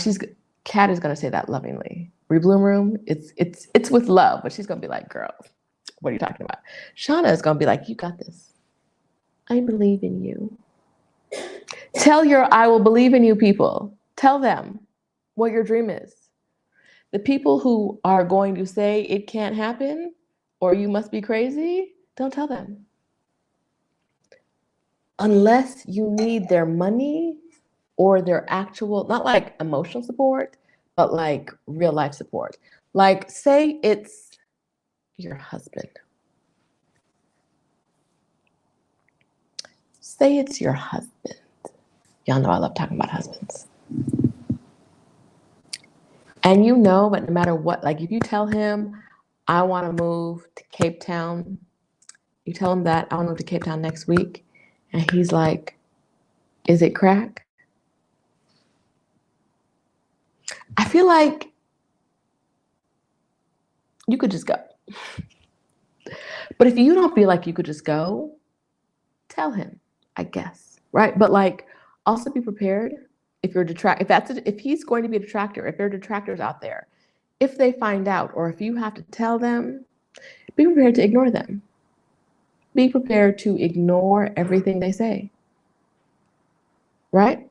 Speaker 1: Kat is gonna say that lovingly. Rebloom room, it's with love, but she's gonna be like, girl, what are you talking about? Shauna is gonna be like, you got this. I believe in you. Tell your I will believe in you people. Tell them what your dream is. The people who are going to say it can't happen or you must be crazy, don't tell them. Unless you need their money or their actual, not like emotional support, but like real life support. Like say it's your husband. Say it's your husband. Y'all know I love talking about husbands. And you know, but no matter what, like if you tell him, I want to move to Cape Town, you tell him that I want to move to Cape Town next week, and he's like, is it crack? I feel like you could just go. But if you don't feel like you could just go, tell him, I guess, right? But like, also be prepared if you're if he's going to be a detractor, if there are detractors out there, if they find out, or if you have to tell them, be prepared to ignore them. Be prepared to ignore everything they say, right?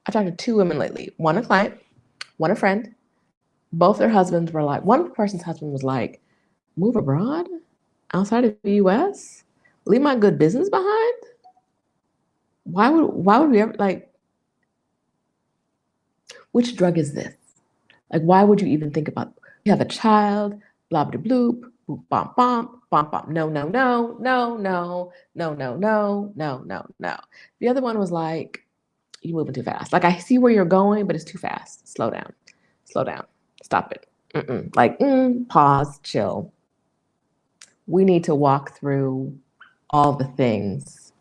Speaker 1: I talked to 2 women lately, one a client, one a friend. Both their husbands were like, one person's husband was like, move abroad outside of the US? Leave my good business behind? Why would we ever, like, which drug is this? Like, why would you even think about, you have a child, blah, blah, bloop, boop, bom, bom, bom, bom, no, no, no, no, no, no, no, no, no, no, no. The other one was like, you're moving too fast. Like, I see where you're going, but it's too fast. Slow down, stop it. Like, pause, chill. We need to walk through all the things.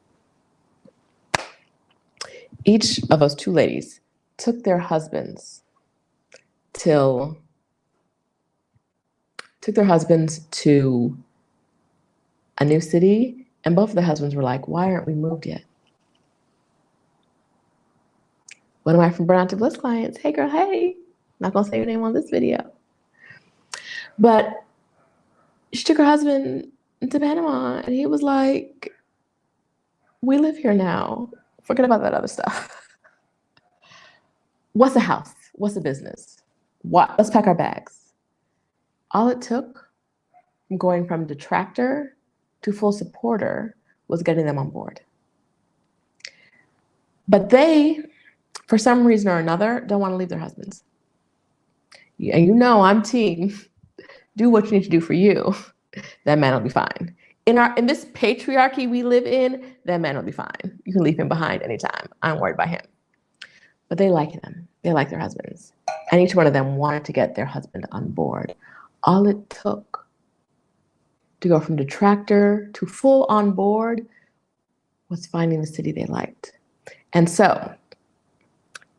Speaker 1: Each of those 2 ladies took their husbands to a new city, and both of the husbands were like, why aren't we moved yet? One of my From Burnout to Bliss clients, hey girl, hey, not gonna say your name on this video, but she took her husband to Panama, and he was like, we live here now, forget about that other stuff. What's a house? What's a business? What? Let's pack our bags. All it took from going from detractor to full supporter was getting them on board. But they, for some reason or another, don't want to leave their husbands. And you know I'm team, do what you need to do for you. That man will be fine. In this patriarchy we live in, that man will be fine. You can leave him behind anytime. I'm worried about him. But they like them. They like their husbands. And each one of them wanted to get their husband on board. All it took to go from detractor to full on board was finding the city they liked. And so,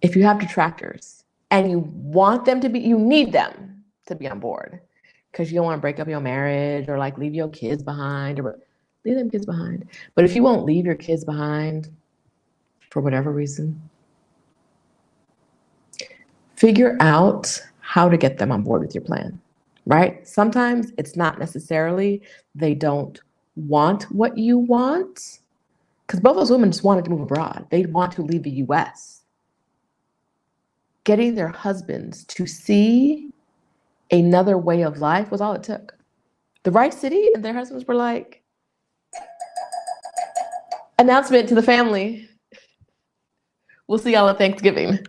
Speaker 1: if you have detractors and you want them to be, you need them to be on board because you don't want to break up your marriage or like leave your kids behind or leave them kids behind. But if you won't leave your kids behind for whatever reason, figure out how to get them on board with your plan, right? Sometimes it's not necessarily they don't want what you want, because both those women just wanted to move abroad. They want to leave the US. Getting their husbands to see another way of life was all it took. The right city, and their husbands were like, announcement to the family, we'll see y'all at Thanksgiving.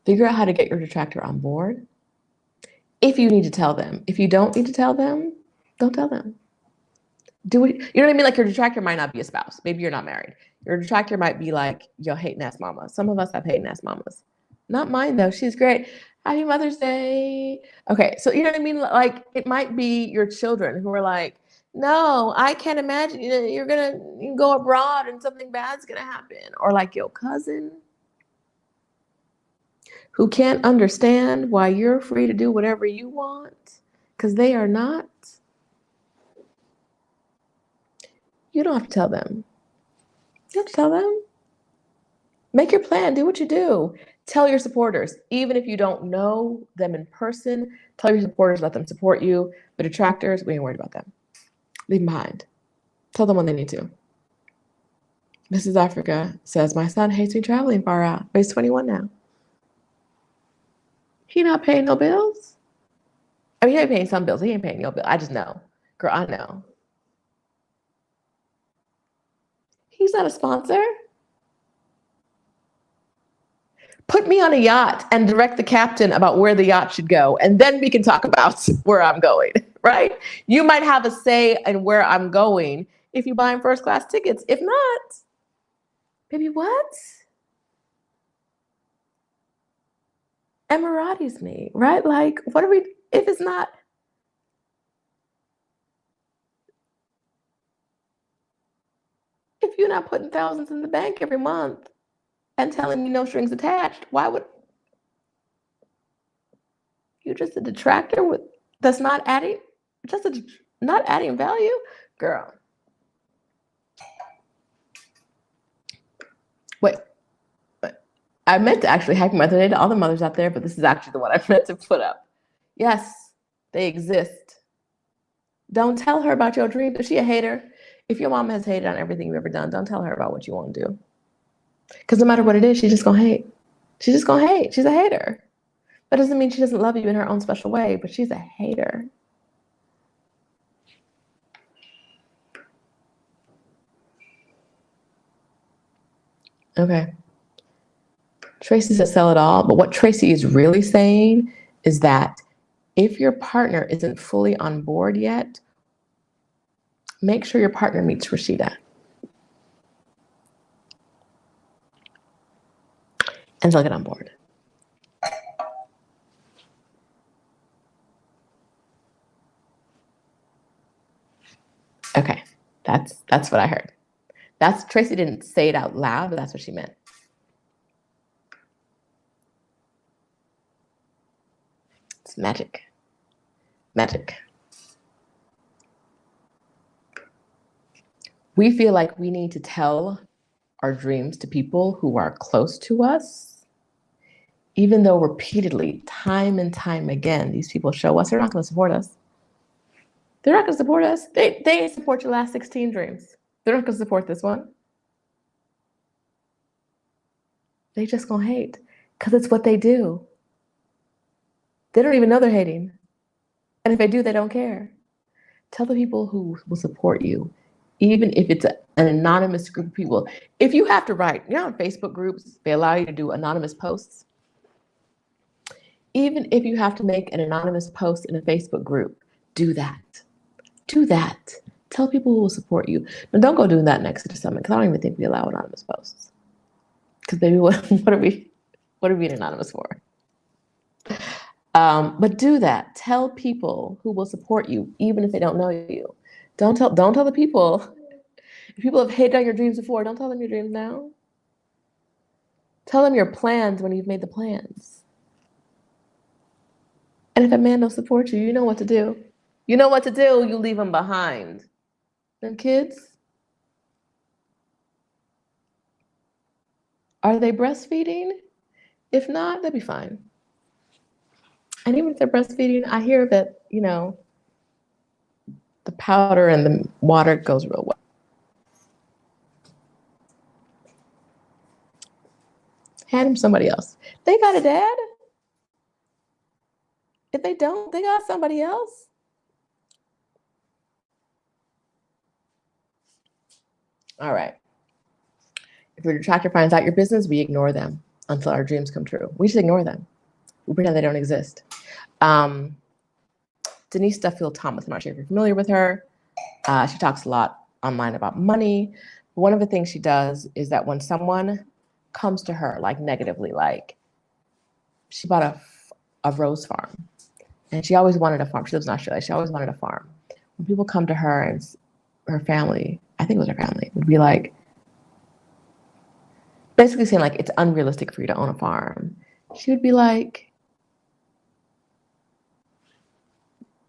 Speaker 1: Figure out how to get your detractor on board. If you need to tell them. If you don't need to tell them, don't tell them. Do it. You know what I mean? Like your detractor might not be a spouse. Maybe you're not married. Your detractor might be like your hating ass mama. Some of us have hating ass mamas. Not mine though. She's great. Happy Mother's Day. Okay, so you know what I mean? Like it might be your children who are like, No, I can't imagine you're gonna go abroad and something bad's gonna happen. Or like your cousin who can't understand why you're free to do whatever you want because they are not. You don't have to tell them. You have to tell them. Make your plan. Do what you do. Tell your supporters, even if you don't know them in person, tell your supporters, let them support you. The detractors, we ain't worried about them. Leave them behind. Tell them when they need to. Mrs. Africa says, my son hates me traveling far out, but he's 21 now. He not paying no bills? I mean, he ain't paying some bills. He ain't paying no bills. I just know. Girl, I know. He's not a sponsor. Put me on a yacht and direct the captain about where the yacht should go, and then we can talk about where I'm going, right? You might have a say in where I'm going if you buy first class tickets. If not, baby, what? Emiratis me, right? Like, what are we, if it's not, if you're not putting thousands in the bank every month and telling me no strings attached, why would you just a detractor with that's not adding, not adding value? Girl. Wait. I meant to actually happy Mother's Day to all the mothers out there, but this is actually the one I meant to put up. Yes, they exist. Don't tell her about your dreams. Is she a hater? If your mom has hated on everything you've ever done, don't tell her about what you want to do. Because no matter what it is, she's just going to hate. She's just going to hate. She's a hater. That doesn't mean she doesn't love you in her own special way, but she's a hater. Okay. Tracy says sell it all, but what Tracy is really saying is that if your partner isn't fully on board yet, make sure your partner meets Roshida. And they'll get on board. Okay, that's what I heard. That's Tracy didn't say it out loud, but that's what she meant. It's magic. Magic. We feel like we need to tell our dreams to people who are close to us, even though repeatedly, time and time again, these people show us they're not going to support us. They're not going to support us. They didn't support your last 16 dreams. They're not going to support this one. They just going to hate because it's what they do. They don't even know they're hating. And if they do, they don't care. Tell the people who will support you, even if it's an anonymous group of people. If you have to write, on Facebook groups, they allow you to do anonymous posts. Even if you have to make an anonymous post in a Facebook group, do that. Do that. Tell people who will support you. But don't go doing that next to the summit, because I don't even think we allow anonymous posts. Because baby, what are we being anonymous for? But do that. Tell people who will support you, even if they don't know you. Don't tell the people. If people have hated on your dreams before, don't tell them your dreams now. Tell them your plans when you've made the plans. And if a man don't support you, you know what to do. You know what to do. You leave them behind. Them kids, are they breastfeeding? If not, they'll be fine. And even if they're breastfeeding, I hear that, the powder and the water goes real well. Hand them somebody else. They got a dad. If they don't, they got somebody else. All right. If your detractor finds out your business, we ignore them until our dreams come true. We just ignore them. We pretend they don't exist. Denise Duffield Thomas, I'm not sure if you're familiar with her. She talks a lot online about money. One of the things she does is that when someone comes to her, like negatively, like she bought a rose farm and she always wanted a farm. She lives in Australia. She always wanted a farm. when people come to her and her family, I think it was her family, would be like, basically saying like, it's unrealistic for you to own a farm. She would be like,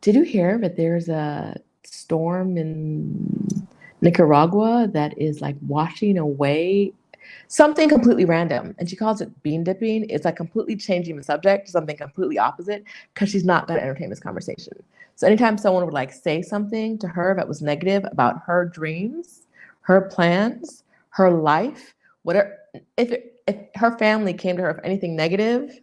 Speaker 1: did you hear that there's a storm in Nicaragua that is like washing away something completely random? And she calls it bean dipping. It's like completely changing the subject to something completely opposite because she's not going to entertain this conversation. So anytime someone would like say something to her that was negative about her dreams, her plans, her life, whatever, if her family came to her with anything negative,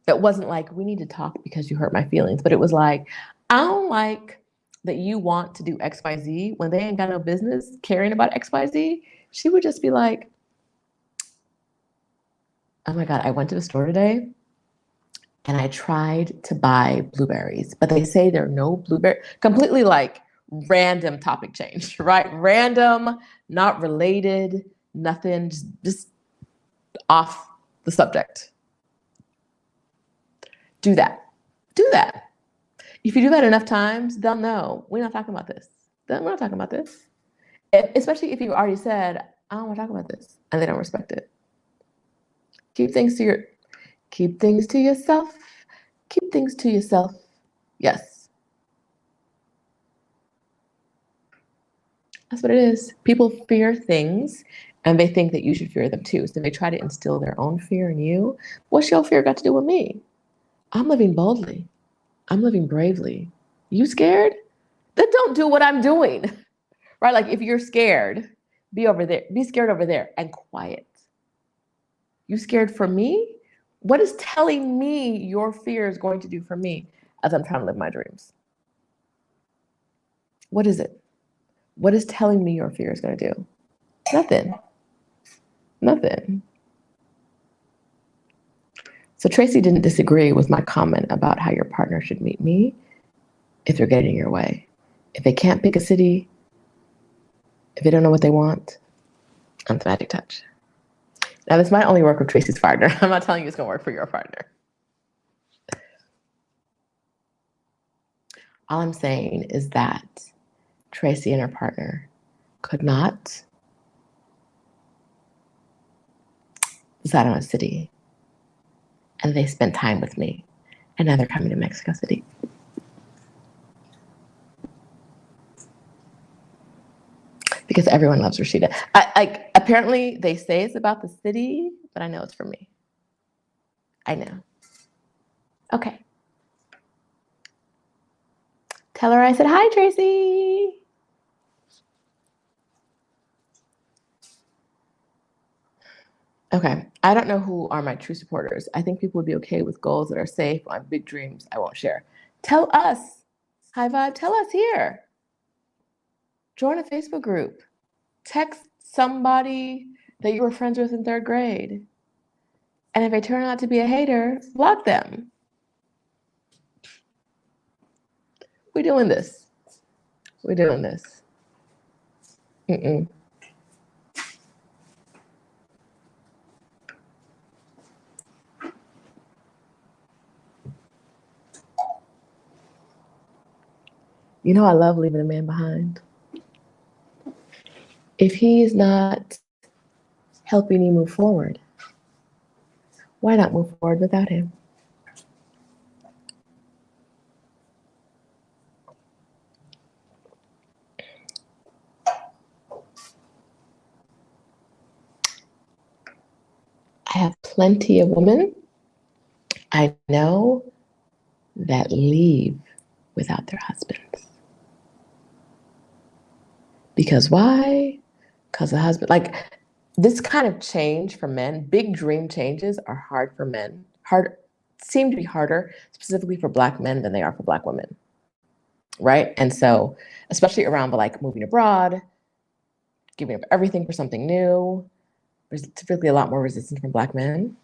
Speaker 1: that wasn't like, we need to talk because you hurt my feelings, but it was like, I don't like that you want to do XYZ when they ain't got no business caring about XYZ. She would just be like, oh my God, I went to the store today and I tried to buy blueberries, but they say there are no blueberries. Completely like random topic change, right? Random, not related, nothing, just off the subject. Do that. Do that. If you do that enough times, they'll know we're not talking about this. We're not talking about this. Especially if you already said, I don't want to talk about this, and they don't respect it. Keep things to yourself. Keep things to yourself. Yes. That's what it is. People fear things and they think that you should fear them too. So they try to instill their own fear in you. What's your fear got to do with me? I'm living boldly. I'm living bravely. You scared? Then don't do what I'm doing. Right? Like if you're scared, be over there. Be scared over there and quiet. You scared for me? What is telling me your fear is going to do for me as I'm trying to live my dreams? What is it? What is telling me your fear is going to do? Nothing. Nothing. So Tracy didn't disagree with my comment about how your partner should meet me if they're getting in your way. If they can't pick a city, if they don't know what they want, I'm the magic touch. Now, this might only work with Tracy's partner. I'm not telling you it's going to work for your partner. All I'm saying is that Tracy and her partner could not decide on a city, and they spent time with me, and now they're coming to Mexico City. Because everyone loves Roshida. Apparently, they say it's about the city, but I know it's for me. I know. Okay. Tell her I said hi, Tracy. Okay. I don't know who are my true supporters. I think people would be okay with goals that are safe on big dreams I won't share. Tell us. High Vibe, tell us here. Join a Facebook group. Text somebody that you were friends with in 3rd grade. And if they turn out to be a hater, block them. We're doing this. We're doing this. You know, I love leaving a man behind. If he's not helping you move forward, why not move forward without him? I have plenty of women I know that leave without their husbands. Because why? Because the husband, like this kind of change for men, big dream changes are hard for men. Seem to be harder specifically for Black men than they are for Black women. Right? And so, especially around the like moving abroad, giving up everything for something new, there's typically a lot more resistance from Black men.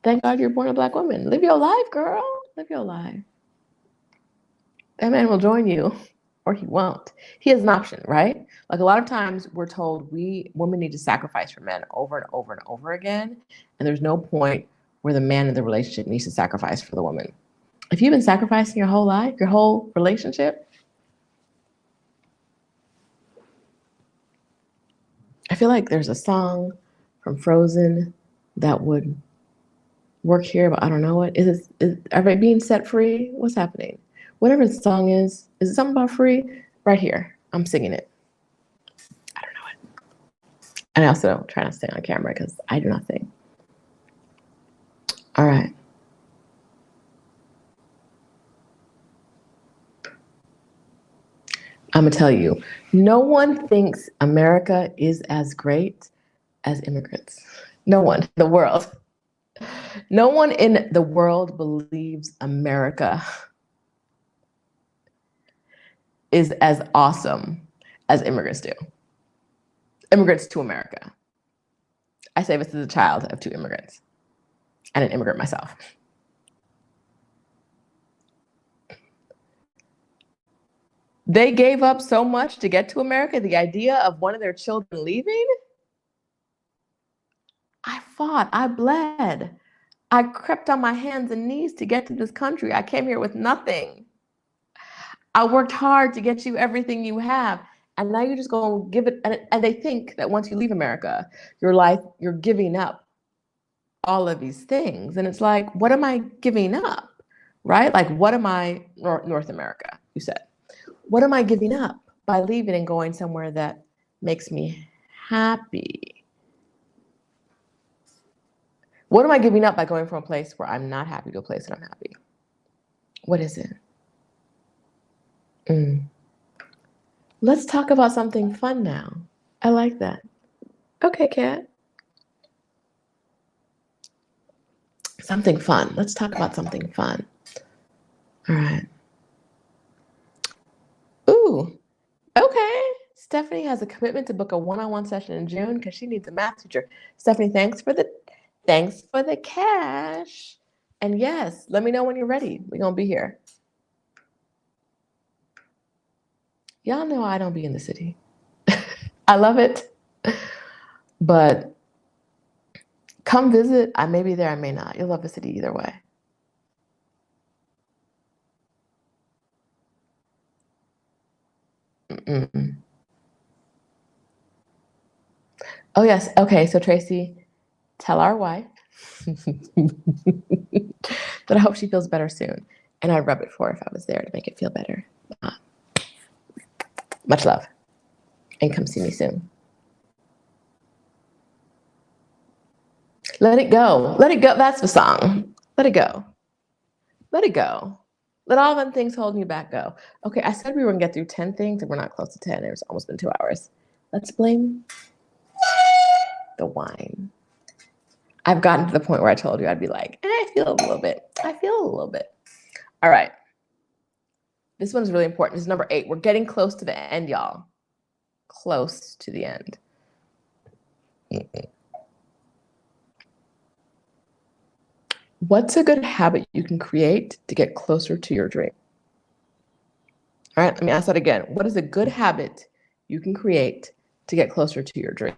Speaker 1: Thank God you're born a Black woman. Live your life, girl. Live your life. That man will join you or he won't. He has an option, right? Like a lot of times we're told we women need to sacrifice for men over and over and over again. And there's no point where the man in the relationship needs to sacrifice for the woman. If you've been sacrificing your whole life, your whole relationship, I feel like there's a song from Frozen that would work here, but I don't know it. Are they being set free? What's happening? Whatever the song is it something about free? Right here. I'm singing it. I don't know it. And I also don't try not to sing on camera because I do not sing. All right. I'm gonna tell you, no one thinks America is as great as immigrants. No one in the world. No one in the world believes America is as awesome as immigrants do. Immigrants to America. I say this as a child of 2 immigrants and an immigrant myself. They gave up so much to get to America. The idea of one of their children leaving, I fought, I bled. I crept on my hands and knees to get to this country. I came here with nothing. I worked hard to get you everything you have. And now you're just going to give it. And they think that once you leave America, your life, you're giving up all of these things. And it's like, what am I giving up? Right? Like, what am I, North America, you said, what am I giving up by leaving and going somewhere that makes me happy? What am I giving up by going from a place where I'm not happy to a place that I'm happy? What is it? Let's talk about something fun now. I like that. Okay, Kat. Something fun. Let's talk about something fun. All right. Ooh, okay. Stephanie has a commitment to book a one-on-one session in June because she needs a math teacher. Stephanie, thanks for the cash. And yes, let me know when you're ready. We're gonna be here. Y'all know I don't be in the city. I love it. But come visit. I may be there, I may not. You'll love the city either way. Oh, yes. Okay, so Tracy, tell our wife that I hope she feels better soon. And I'd rub it for her if I was there to make it feel better. Much love. And come see me soon. Let it go. Let it go. That's the song. Let it go. Let it go. Let all them things holding you back go. Okay, I said we were going to get through 10 things, and we're not close to 10. It's almost been 2 hours. Let's blame the wine. I've gotten to the point where I told you I'd be like, I feel a little bit. I feel a little bit. All right. This one's really important. This is number 8. We're getting close to the end, y'all. Close to the end. What's a good habit you can create to get closer to your dream? All right, let me ask that again. What is a good habit you can create to get closer to your dream?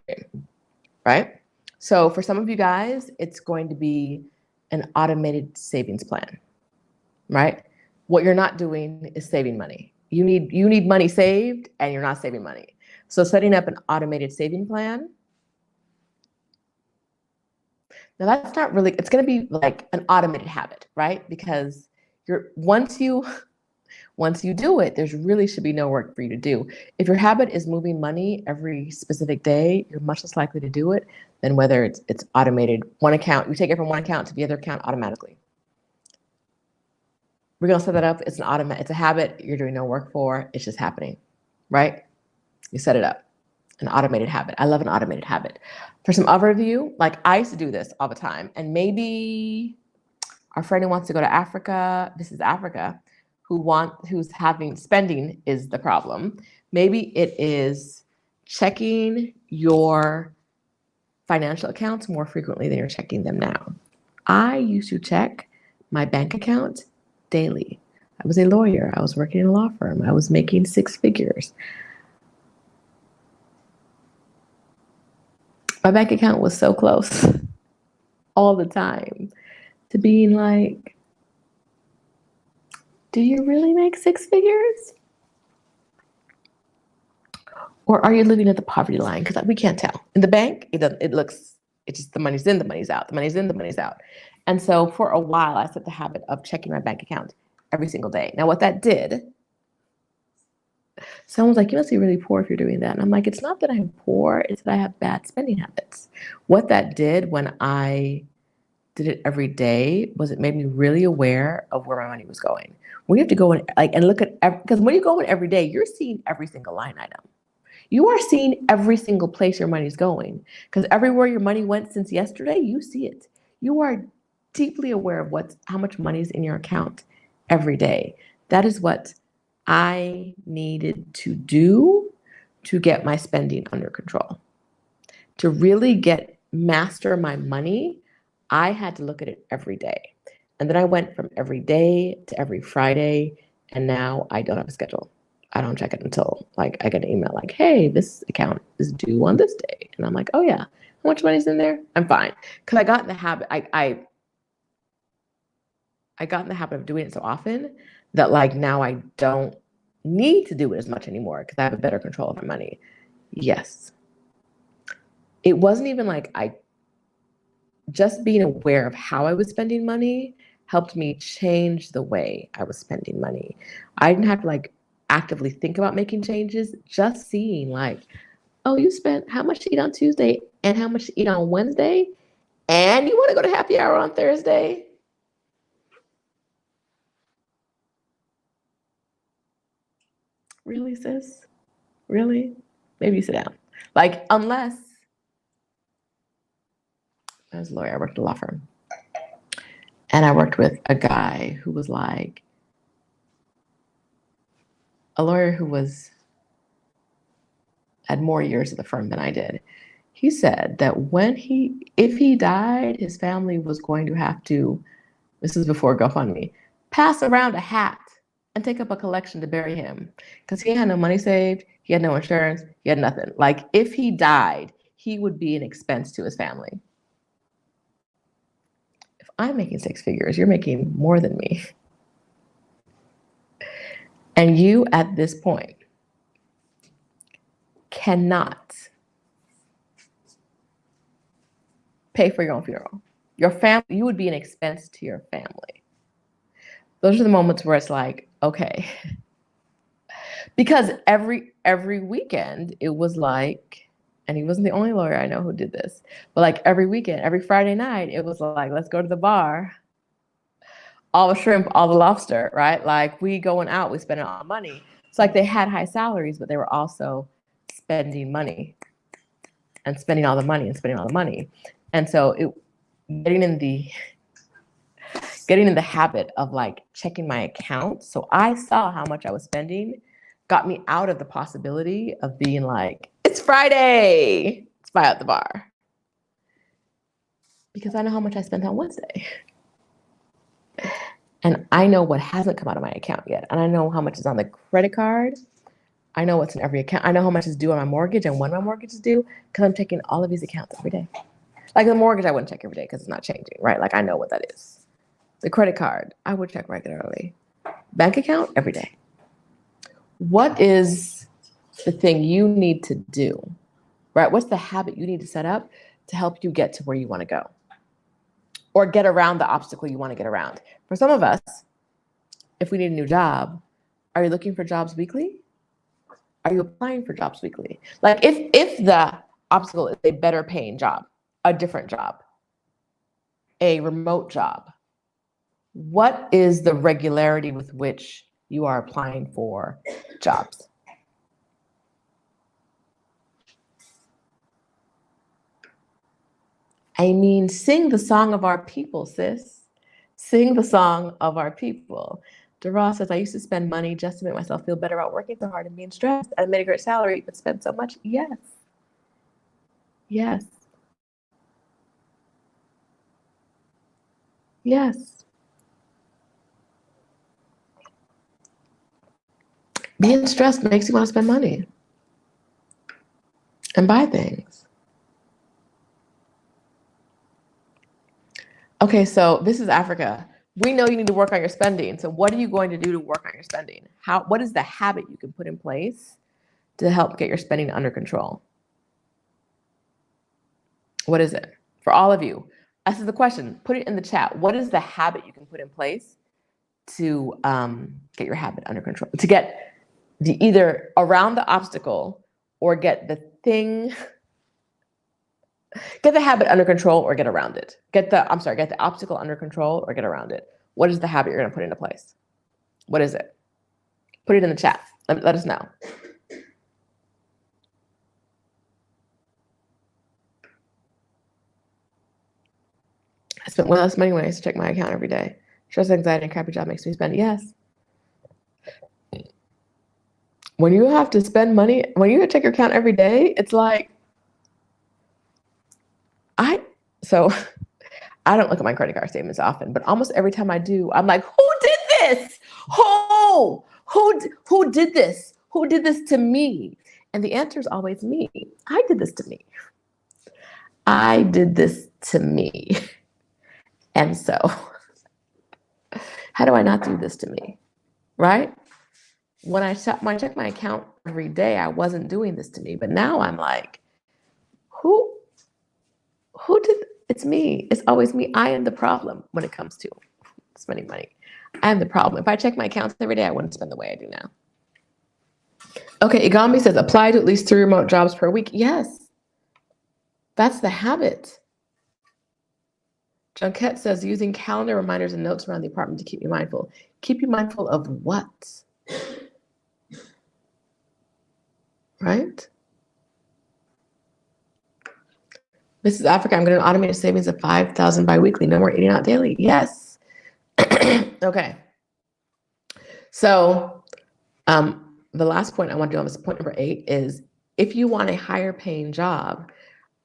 Speaker 1: Right? So for some of you guys, it's going to be an automated savings plan, right? What you're not doing is saving money. You need money saved and you're not saving money. So setting up an automated saving plan. Now that's not really, it's going to be like an automated habit, right? Because once you do it, there's really should be no work for you to do. If your habit is moving money every specific day, you're much less likely to do it than whether it's automated. One account, you take it from one account to the other account automatically. We're gonna set that up. It's a habit you're doing no work for. It's just happening, right? You set it up. An automated habit. I love an automated habit. For some other of you, like I used to do this all the time, and maybe our friend who wants to go to Africa, this is Africa, who's having spending is the problem. Maybe it is checking your financial accounts more frequently than you're checking them now. I used to check my bank account daily. I was a lawyer. I was working in a law firm. I was making 6 figures. My bank account was so close all the time to being like, Do you really make six figures? Or are you living at the poverty line? Because we can't tell. In the bank, it's just the money's in, the money's out, the money's in, the money's out. And so for a while, I set the habit of checking my bank account every single day. Now, what that did, someone's like, you must be really poor if you're doing that. And I'm like, it's not that I'm poor, it's that I have bad spending habits. What that did when I did it every day was it made me really aware of where my money was going. When you have to go in and look at, because when you go in every day, you're seeing every single line item. You are seeing every single place your money's going, because everywhere your money went since yesterday, you see it. You are deeply aware of how much money is in your account every day. That is what I needed to do to get my spending under control. To really master my money, I had to look at it every day. And then I went from every day to every Friday, and now I don't have a schedule. I don't check it until I get an email like, hey, this account is due on this day. And I'm like, oh yeah, how much money's in there? I'm fine. Because I got in the habit, I got in the habit of doing it so often that now I don't need to do it as much anymore because I have a better control of my money. Yes. It wasn't even just being aware of how I was spending money helped me change the way I was spending money. I didn't have to actively think about making changes, just seeing oh, you spent how much to eat on Tuesday and how much to eat on Wednesday, and you want to go to happy hour on Thursday? Really, sis? Really? Maybe you sit down. Unless, as a lawyer, I worked at a law firm, and I worked with a guy who was a lawyer who had more years at the firm than I did. He said that if he died, his family was going to have to, this is before GoFundMe, pass around a hat and take up a collection to bury him because he had no money saved, he had no insurance, he had nothing. If he died, he would be an expense to his family. If I'm making six figures, you're making more than me. And you, at this point, cannot pay for your own funeral. Your family, you would be an expense to your family. Those are the moments where it's okay. Because every weekend, it was and he wasn't the only lawyer I know who did this, but every weekend, every Friday night, it was let's go to the bar. All the shrimp, all the lobster, right? We going out, we spending all the money. It's they had high salaries, but they were also spending money and spending all the money and spending all the money. And so getting in the habit of checking my account. So I saw how much I was spending, got me out of the possibility of being it's Friday, let's buy out the bar. Because I know how much I spent on Wednesday. And I know what hasn't come out of my account yet. And I know how much is on the credit card. I know what's in every account. I know how much is due on my mortgage and when my mortgage is due because I'm checking all of these accounts every day. The mortgage, I wouldn't check every day because it's not changing, right? I know what that is. The credit card, I would check regularly. Bank account, every day. What is the thing you need to do, right? What's the habit you need to set up to help you get to where you want to go? Or get around the obstacle you want to get around? For some of us, if we need a new job, are you looking for jobs weekly? Are you applying for jobs weekly? If the obstacle is a better paying job, a different job, a remote job, what is the regularity with which you are applying for jobs? I mean, sing the song of our people, sis. Sing the song of our people. Dara says, I used to spend money just to make myself feel better about working so hard and being stressed. I made a great salary, but spent so much. Yes. Yes. Yes. Being stressed makes you want to spend money and buy things. Okay, so this is Africa. we know you need to work on your spending. So what are you going to do to work on your spending? What is the habit you can put in place to help get your spending under control? What is it? For all of you, this is the question. Put it in the chat. What is the habit you can put in place to get your habit under control? To get either around the obstacle or get the habit under control or get around it. Get the obstacle under control or get around it. What is the habit you're going to put into place? What is it? Put it in the chat. Let us know. I spent way less money when I used to check my account every day. Stress, anxiety, and crappy job makes me spend. Yes. When you have to spend money, when you check your account every day, it's like, I don't look at my credit card statements often, but almost every time I do, I'm like, who did this? Who did this? Who did this to me? And the answer is always me. I did this to me. I did this to me. And so, how do I not do this to me? Right? When I check my account every day, I wasn't doing this to me. But now I'm like, who did? It's me. It's always me. I am the problem when it comes to spending money. I am the problem. If I check my accounts every day, I wouldn't spend the way I do now. Okay, Igambi says, apply to at least 3 remote jobs per week. Yes, that's the habit. Junquette says, using calendar reminders and notes around the apartment to keep you mindful. Keep you mindful of what? Right? Mrs. Africa, I'm going to automate a savings of $5,000 biweekly. No more eating out daily. Yes. Okay. So the last point I want to do on this point number 8 is, if you want a higher paying job,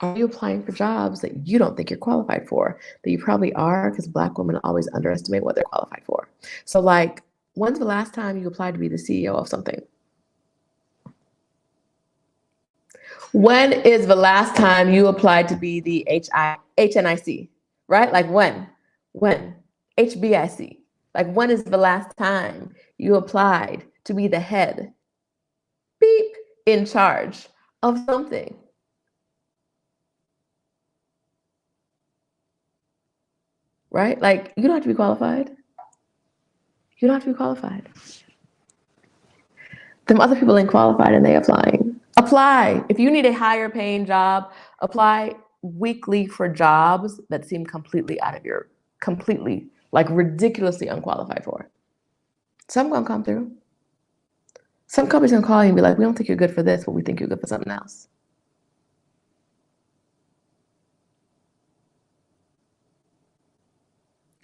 Speaker 1: are you applying for jobs that you don't think you're qualified for? That you probably are, because Black women always underestimate what they're qualified for. So like, when's the last time you applied to be the CEO of something? When is the last time you applied to be the HNIC, right? Like when? HBIC. Like, when is the last time you applied to be the head, beep, in charge of something? Right? Like, you don't have to be qualified. You don't have to be qualified. Them other people ain't qualified and they applying. Apply. If you need a higher paying job, apply weekly for jobs that seem completely like ridiculously unqualified for. Some gonna come through. Some companies gonna call you and be like, we don't think you're good for this, but we think you're good for something else.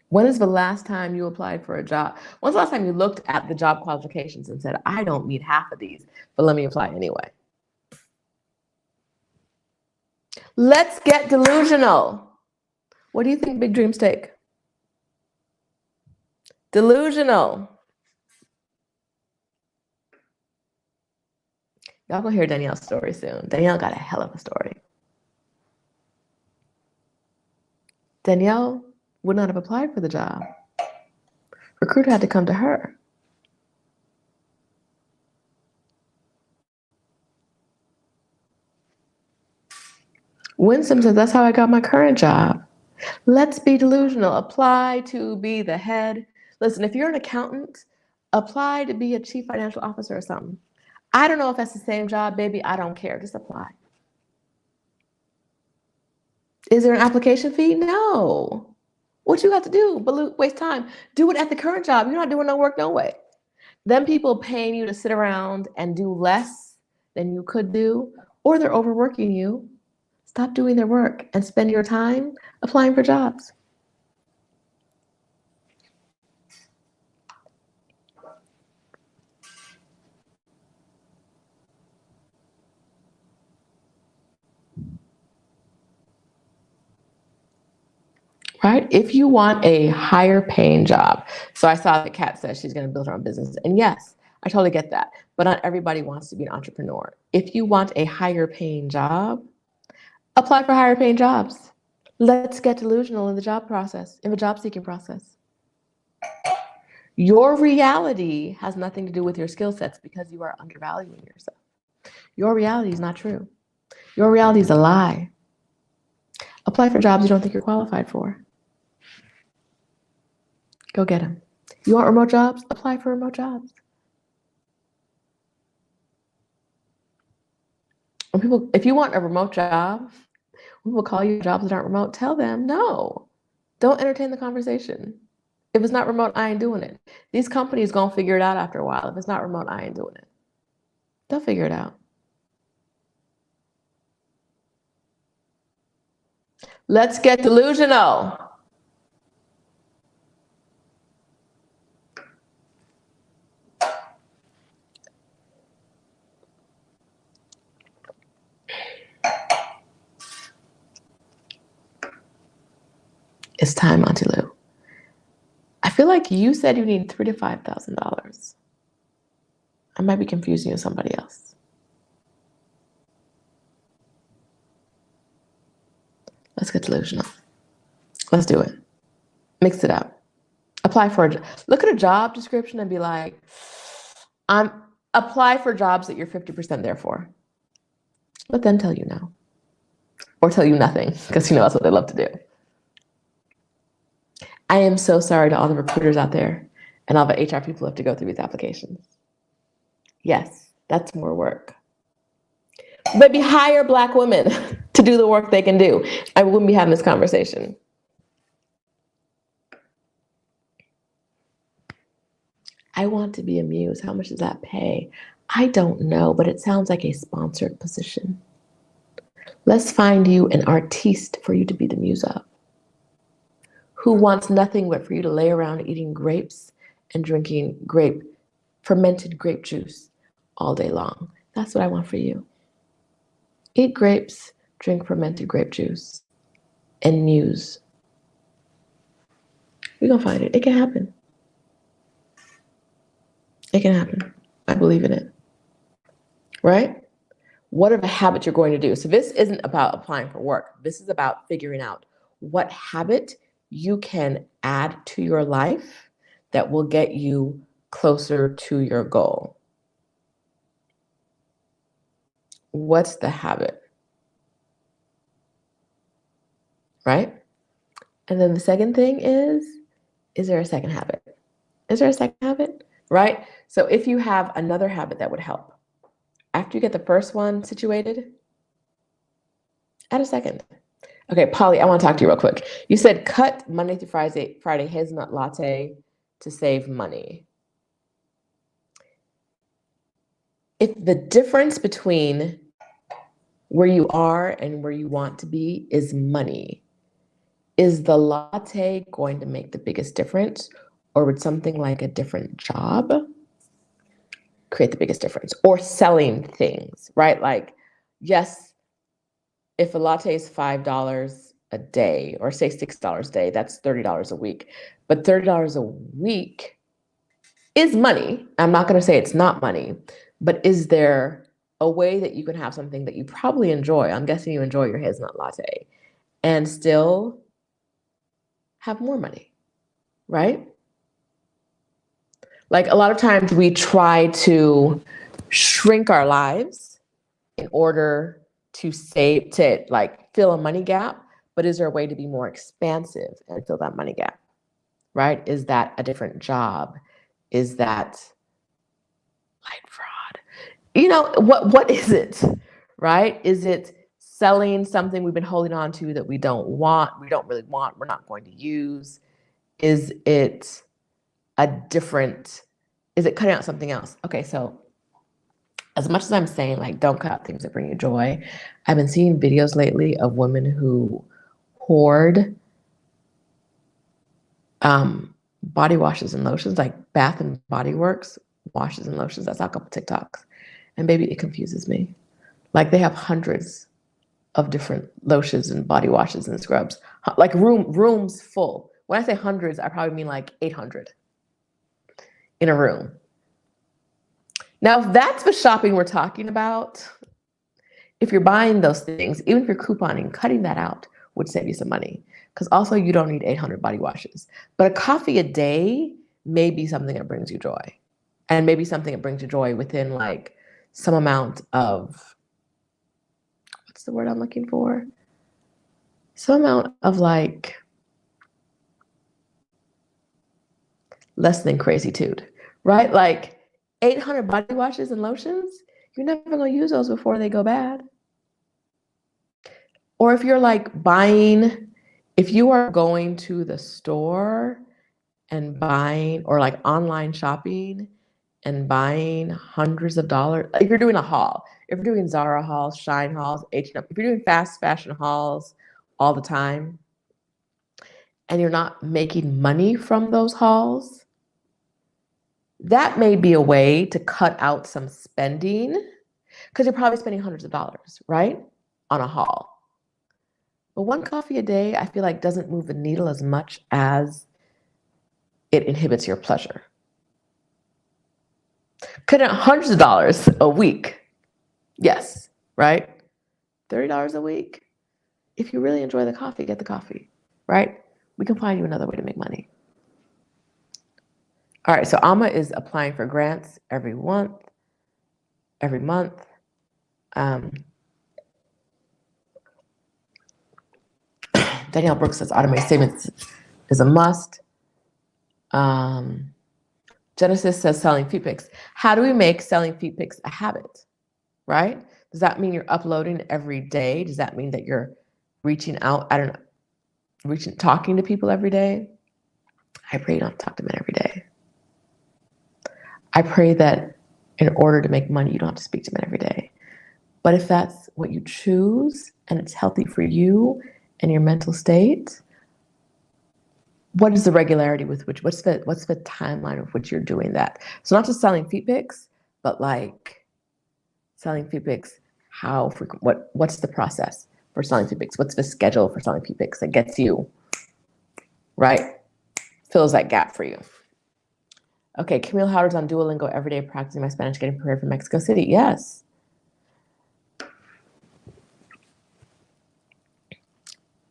Speaker 1: When is the last time you applied for a job? When's the last time you looked at the job qualifications and said, I don't meet half of these, but let me apply anyway? Let's get delusional. What do you think big dreams take? Delusional. Y'all gonna hear Danielle's story soon. Danielle got a hell of a story. Danielle would not have applied for the job. Recruiter had to come to her. Winsome says, that's how I got my current job. Let's be delusional. Apply to be the head. Listen, if you're an accountant, apply to be a chief financial officer or something. I don't know if that's the same job, baby. I don't care. Just apply. Is there an application fee? No. What you got to do but waste time? Do it at the current job. You're not doing no work no way. Them people paying you to sit around and do less than you could do, or they're overworking you. Stop doing their work and spend your time applying for jobs. Right? If you want a higher paying job. So I saw that Kat says she's going to build her own business. And yes, I totally get that. But not everybody wants to be an entrepreneur. If you want a higher paying job, apply for higher paying jobs. Let's get delusional in the job process, in the job seeking process. Your reality has nothing to do with your skill sets because you are undervaluing yourself. Your reality is not true. Your reality is a lie. Apply for jobs you don't think you're qualified for. Go get them. You want remote jobs? Apply for remote jobs. When people, if you want a remote job, when people call you jobs that aren't remote, tell them no. Don't entertain the conversation. If it's not remote, I ain't doing it. These companies gonna figure it out after a while. If it's not remote, I ain't doing it. They'll figure it out. Let's get delusional. It's time, Auntie Lou. I feel like you said you need $3,000 to $5,000. I might be confusing you with somebody else. Let's get delusional. Let's do it. Mix it up. Apply for a, look at a job description and be like, apply for jobs that you're 50% there for. Let them tell you no. Or tell you nothing, because that's what they love to do. I am so sorry to all the recruiters out there and all the HR people who have to go through these applications. Yes, that's more work. Maybe hire Black women to do the work they can do. I wouldn't be having this conversation. I want to be a muse. How much does that pay? I don't know, but it sounds like a sponsored position. Let's find you an artiste for you to be the muse of, who wants nothing but for you to lay around eating grapes and drinking fermented grape juice all day long. That's what I want for you. Eat grapes, drink fermented grape juice, and muse. We're gonna find it. It can happen. It can happen. I believe in it. Right? What are the habits you're going to do? So this isn't about applying for work. This is about figuring out what habit you can add to your life that will get you closer to your goal. What's the habit? Right? And then the second thing is there a second habit? Is there a second habit? Right? So if you have another habit that would help, after you get the first one situated, add a second. Okay, Polly, I want to talk to you real quick. You said cut Monday through Friday hazelnut latte to save money. If the difference between where you are and where you want to be is money, is the latte going to make the biggest difference, or would something like a different job create the biggest difference? Or selling things, right? Like, yes, if a latte is $5 a day, or say $6 a day, that's $30 a week. But $30 a week is money. I'm not going to say it's not money, but is there a way that you can have something that you probably enjoy? I'm guessing you enjoy your hazelnut latte, and still have more money, right? Like, a lot of times we try to shrink our lives in order to save, to like fill a money gap, but is there a way to be more expansive and fill that money gap, right? Is that a different job? Is that light fraud? What is it, right? Is it selling something we've been holding on to that we don't really want, we're not going to use? Is it cutting out something else? Okay, so as much as I'm saying, like, don't cut out things that bring you joy, I've been seeing videos lately of women who hoard body washes and lotions, like Bath and Body Works washes and lotions. I saw a couple TikToks, and baby, it confuses me. Like, they have hundreds of different lotions and body washes and scrubs, like rooms full. When I say hundreds, I probably mean like 800 in a room. Now, if that's the shopping we're talking about, if you're buying those things, even if you're couponing, cutting that out would save you some money. Because also, you don't need 800 body washes. But a coffee a day maybe something that brings you joy. And maybe something that brings you joy within like some amount of, what's the word I'm looking for? Some amount of like less than crazytude, right? Like 800 body washes and lotions, you're never gonna use those before they go bad. Or if you're like buying, if you are going to the store and buying, or like online shopping and buying hundreds of dollars, if you're doing a haul, if you're doing Zara hauls, Shine hauls, H&M, if you're doing fast fashion hauls all the time, and you're not making money from those hauls, that may be a way to cut out some spending, because you're probably spending hundreds of dollars, right, on a haul. But one coffee a day, I feel like doesn't move the needle as much as it inhibits your pleasure. Cutting out hundreds of dollars a week, yes, right? $30 a week. If you really enjoy the coffee, get the coffee, right? We can find you another way to make money. All right, so Alma is applying for grants every month. Danielle Brooks says automated statements is a must. Genesis says selling feed pics. How do we make selling feed pics a habit, right? Does that mean you're uploading every day? Does that mean that you're reaching out, talking to people every day? I pray you don't talk to men every day. I pray that in order to make money, you don't have to speak to men every day. But if that's what you choose and it's healthy for you and your mental state, what is the regularity with which, what's the timeline of which you're doing that? So not just selling feet pics, but like selling feet pics, how frequent, what's the process for selling feet pics? What's the schedule for selling feet pics that gets you, right? Fills that gap for you. Okay, Camille Howard's on Duolingo every day, practicing my Spanish, getting prepared for Mexico City. Yes.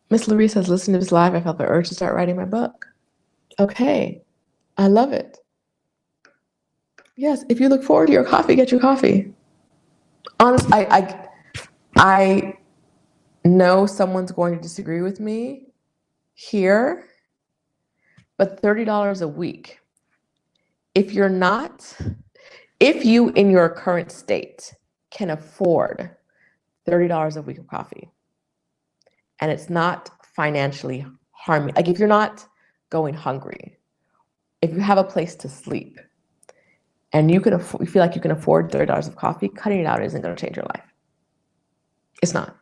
Speaker 1: Miss Louise says, listening to this live, I felt the urge to start writing my book. Okay, I love it. Yes, if you look forward to your coffee, get your coffee. Honestly, I know someone's going to disagree with me here, but $30 a week. If you in your current state can afford $30 a week of coffee, and it's not financially harming, like if you're not going hungry, if you have a place to sleep, and you feel like you can afford $30 of coffee, cutting it out isn't going to change your life. It's not.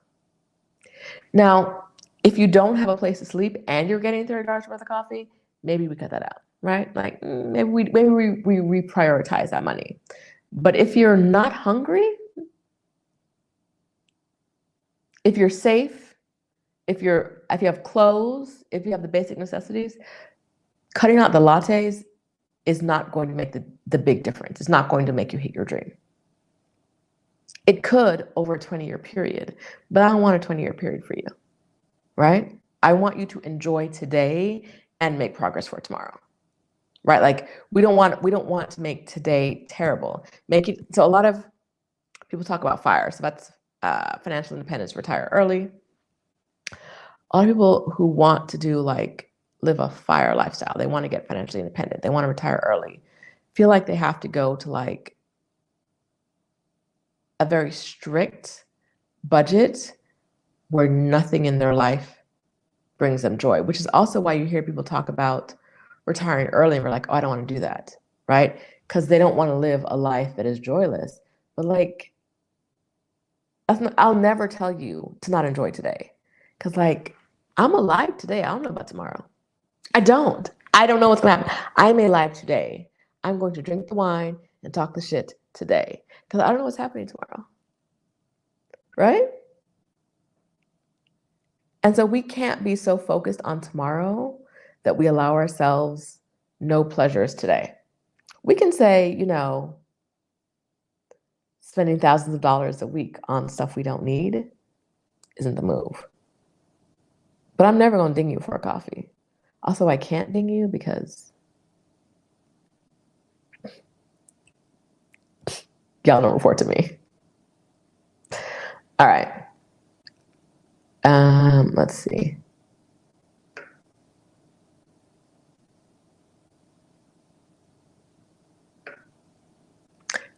Speaker 1: Now, if you don't have a place to sleep and you're getting $30 worth of coffee, maybe we cut that out, right? Like maybe we reprioritize that money. But if you're not hungry, if you're safe, if you have clothes, if you have the basic necessities, cutting out the lattes is not going to make the big difference. It's not going to make you hit your dream. It could over a 20-year period, but I don't want a 20-year period for you, right? I want you to enjoy today and make progress for tomorrow, right? Like we don't want to make today terrible. So a lot of people talk about FIRE. So that's financial independence, retire early. A lot of people who want to do like live a FIRE lifestyle, they want to get financially independent, they want to retire early, feel like they have to go to like a very strict budget where nothing in their life brings them joy, which is also why you hear people talk about retiring early and we're like, oh, I don't want to do that, right? Because they don't want to live a life that is joyless. But like, I'll never tell you to not enjoy today. Because like, I'm alive today. I don't know about tomorrow. I don't know what's going to happen. I'm alive today. I'm going to drink the wine and talk the shit today. Because I don't know what's happening tomorrow. Right? And so we can't be so focused on tomorrow that we allow ourselves no pleasures today. We can say, spending thousands of dollars a week on stuff we don't need isn't the move. But I'm never going to ding you for a coffee. Also, I can't ding you because Y'all don't report to me. All right. Let's see.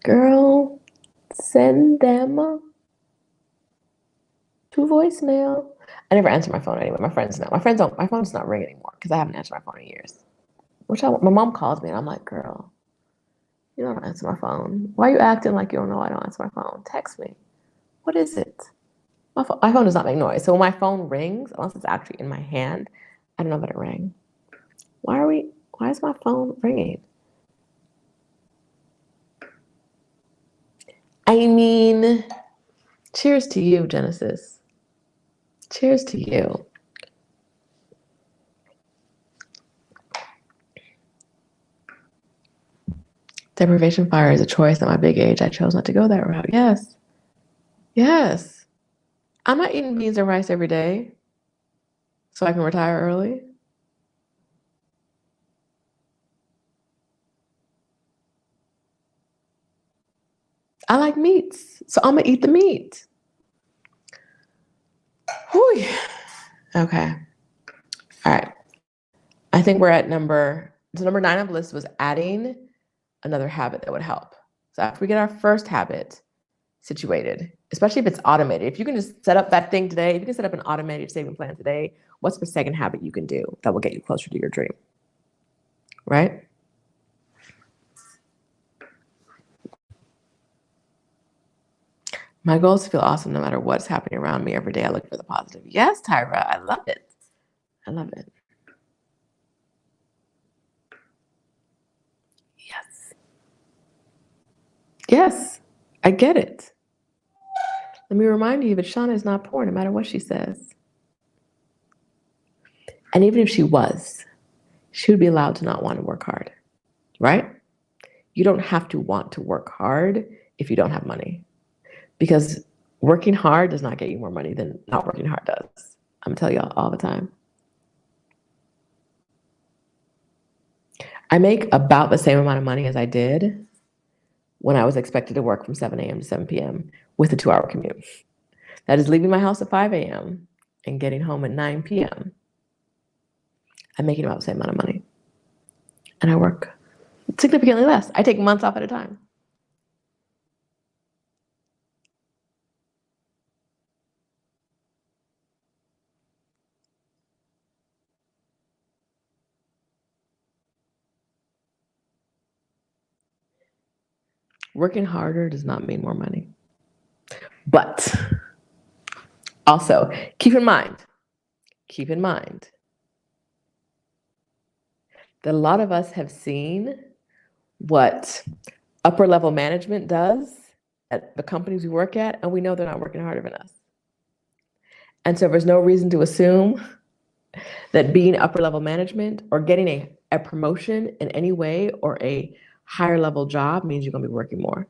Speaker 1: Girl, send them to voicemail. I never answer my phone anyway. My friends know. My phone's not ringing anymore because I haven't answered my phone in years. My mom calls me and I'm like, girl, you don't answer my phone. Why are you acting like you don't know I don't answer my phone? Text me. What is it? My phone does not make noise. So when my phone rings, unless it's actually in my hand, I don't know that it rang. Why is my phone ringing? I mean, cheers to you, Genesis. Cheers to you. Deprivation fire is a choice at my big age. I chose not to go that route. Yes. Yes. I'm not eating beans and rice every day so I can retire early. I like meats, so I'm gonna eat the meat. Whew. Okay. All right. I think we're at number 9 on the list was adding another habit that would help. So after we get our first habit situated, especially if it's automated, if you can just set up that thing today, if you can set up an automated saving plan today, what's the second habit you can do that will get you closer to your dream? Right? My goal is to feel awesome no matter what's happening around me. Every day I look for the positive. Yes, Tyra, I love it. I love it. Yes. Yes, I get it. Let me remind you that Shauna is not poor no matter what she says. And even if she was, she would be allowed to not want to work hard, right? You don't have to want to work hard if you don't have money, because working hard does not get you more money than not working hard does. I'm telling y'all all the time. I make about the same amount of money as I did when I was expected to work from 7 a.m. to 7 p.m. with a 2-hour commute. That is leaving my house at 5 a.m. and getting home at 9 p.m. I'm making about the same amount of money. And I work significantly less. I take months off at a time. Working harder does not mean more money. But also, keep in mind that a lot of us have seen what upper level management does at the companies we work at, and we know they're not working harder than us. And so there's no reason to assume that being upper level management or getting a promotion in any way or a higher level job means you're going to be working more.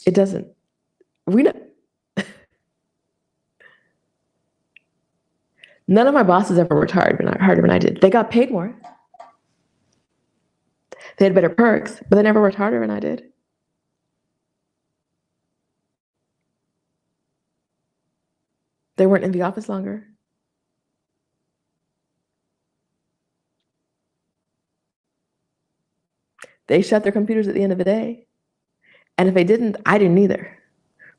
Speaker 1: It doesn't. We know. None of my bosses ever worked harder than I did. They got paid more. They had better perks, but they never worked harder than I did. They weren't in the office longer. They shut their computers at the end of the day. And if they didn't, I didn't either.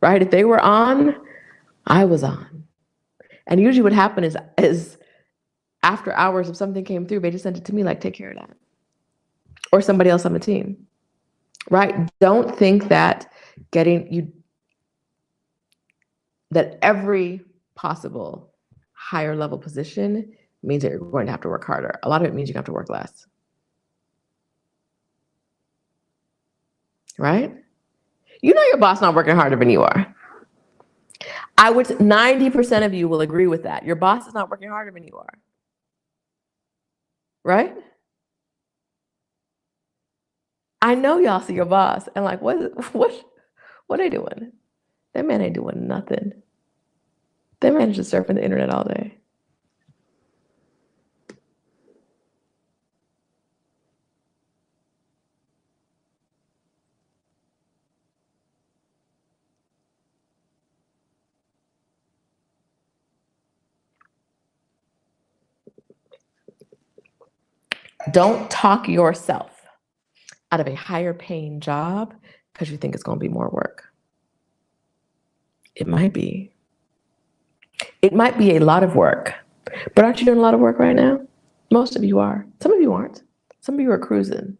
Speaker 1: Right? If they were on, I was on. And usually what happened is after hours, if something came through, they just sent it to me like, take care of that. Or somebody else on the team. Right? Don't think that that every possible higher level position means that you're going to have to work harder. A lot of it means you have to work less. Right? You know your boss not working harder than you are. 90% of you will agree with that. Your boss is not working harder than you are. Right? I know y'all see your boss and like, what they doing? That man ain't doing nothing. That man is just surfing the internet all day. Don't talk yourself out of a higher paying job because you think it's going to be more work. It might be. It might be a lot of work, but aren't you doing a lot of work right now? Most of you are. Some of you aren't. Some of you are cruising.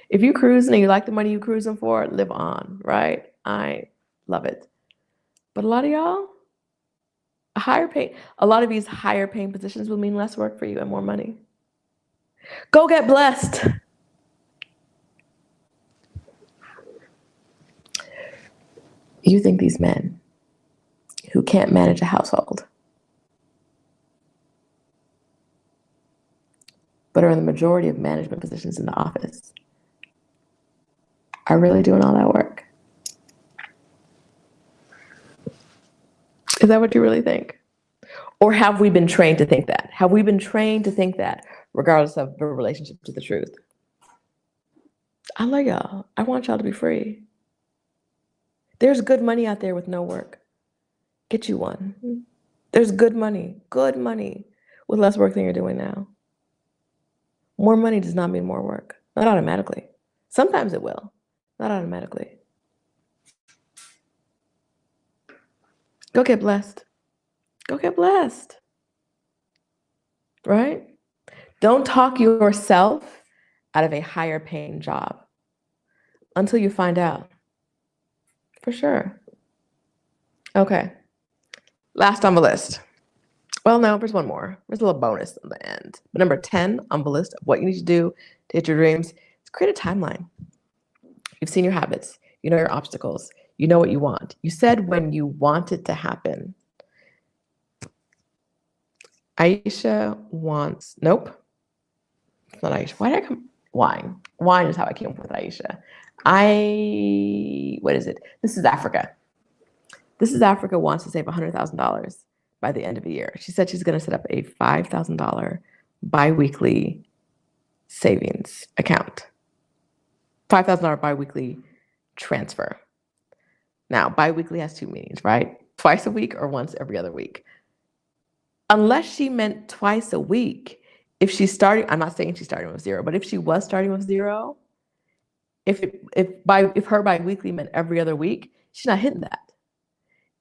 Speaker 1: If you're cruising and you like the money you're cruising for, live on, right? I love it. But a lot of y'all, a lot of these higher paying positions will mean less work for you and more money. Go get blessed. You think these men who can't manage a household, but are in the majority of management positions in the office, are really doing all that work? Is that what you really think? Or have we been trained to think that? Have we been trained to think that, regardless of the relationship to the truth? I love y'all. I want y'all to be free. There's good money out there with no work. Get you one. There's good money with less work than you're doing now. More money does not mean more work. Not automatically. Sometimes it will. Not automatically. Go get blessed. Go get blessed. Right? Don't talk yourself out of a higher paying job until you find out. For sure. Okay. Last on the list. Well, no, there's one more. There's a little bonus on the end. But number 10 on the list of what you need to do to hit your dreams is create a timeline. You've seen your habits. You know your obstacles. You know what you want. You said when you want it to happen. Aisha wants, nope. It's not Aisha. Why did I come? Wine. Wine is how I came up with Aisha. What is it? This is Africa. This is Africa wants to save $100,000 by the end of the year. She said she's going to set up a $5,000 biweekly savings account. $5,000 biweekly transfer. Now, biweekly has two meanings, right? Twice a week or once every other week. Unless she meant twice a week, if she's starting, I'm not saying she's starting with zero, but if she was starting with zero, if her biweekly meant every other week, she's not hitting that.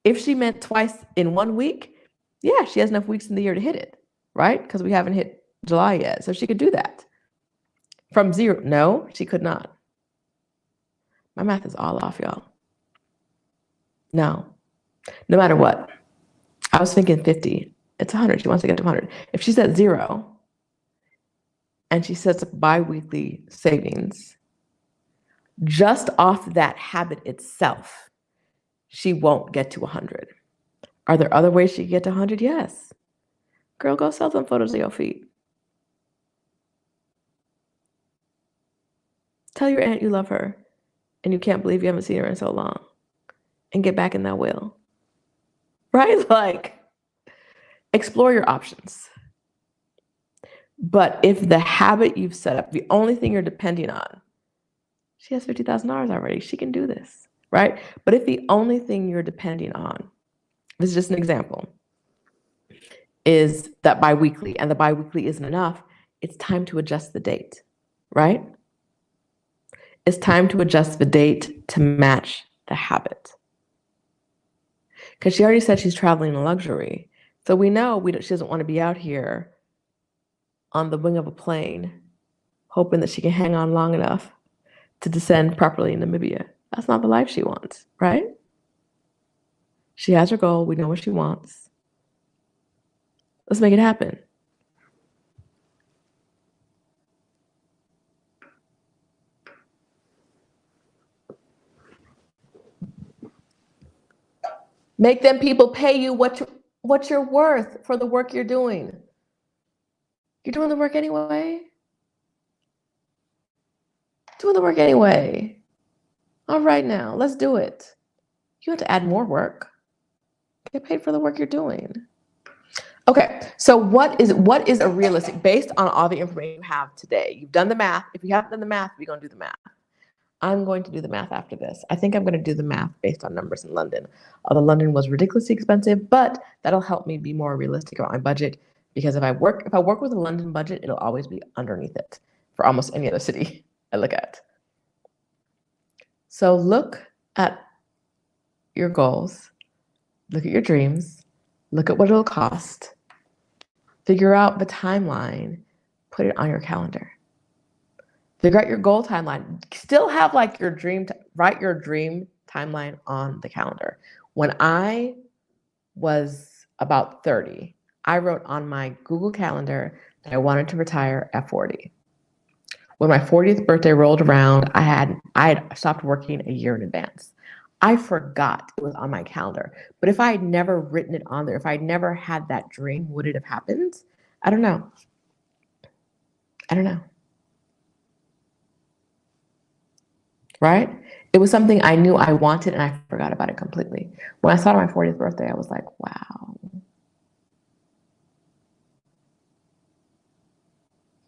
Speaker 1: If she meant twice in 1 week, yeah, she has enough weeks in the year to hit it, right? Because we haven't hit July yet. So she could do that. From zero, no, she could not. My math is all off, y'all. No matter what. I was thinking 50. It's 100. She wants to get to 100. If she's at zero and she sets up biweekly savings, just off that habit itself, she won't get to 100. Are there other ways she can get to 100? Yes. Girl, go sell some photos of your feet. Tell your aunt you love her and you can't believe you haven't seen her in so long, and get back in that wheel. Right? Like, explore your options. But if the habit you've set up, the only thing you're depending on, she has $50,000 already. She can do this, right? But if the only thing you're depending on, this is just an example, is that biweekly, and the biweekly isn't enough, it's time to adjust the date, right? It's time to adjust the date to match the habit. Because she already said she's traveling in luxury. So we know she doesn't want to be out here on the wing of a plane, hoping that she can hang on long enough to descend properly in Namibia. That's not the life she wants, right? She has her goal. We know what she wants. Let's make it happen. Make them people pay you what you're worth for the work you're doing. You're doing the work anyway. Doing the work anyway. All right, now, let's do it. You have to add more work. Get paid for the work you're doing. Okay, so what is a realistic, based on all the information you have today? You've done the math. If you haven't done the math, we're going to do the math. I'm going to do the math after this. I think I'm going to do the math based on numbers in London. Although London was ridiculously expensive, but that'll help me be more realistic about my budget, because if I work with a London budget, it'll always be underneath it, for almost any other city I look at. So look at your goals, look at your dreams, look at what it'll cost, figure out the timeline, put it on your calendar. Figure out your goal timeline. Still have like your dream, write your dream timeline on the calendar. When I was about 30, I wrote on my Google Calendar that I wanted to retire at 40. When my 40th birthday rolled around, I had stopped working a year in advance. I forgot it was on my calendar. But if I had never written it on there, if I'd never had that dream, would it have happened? I don't know. I don't know. Right? It was something I knew I wanted and I forgot about it completely. When I saw it on my 40th birthday, I was like, wow.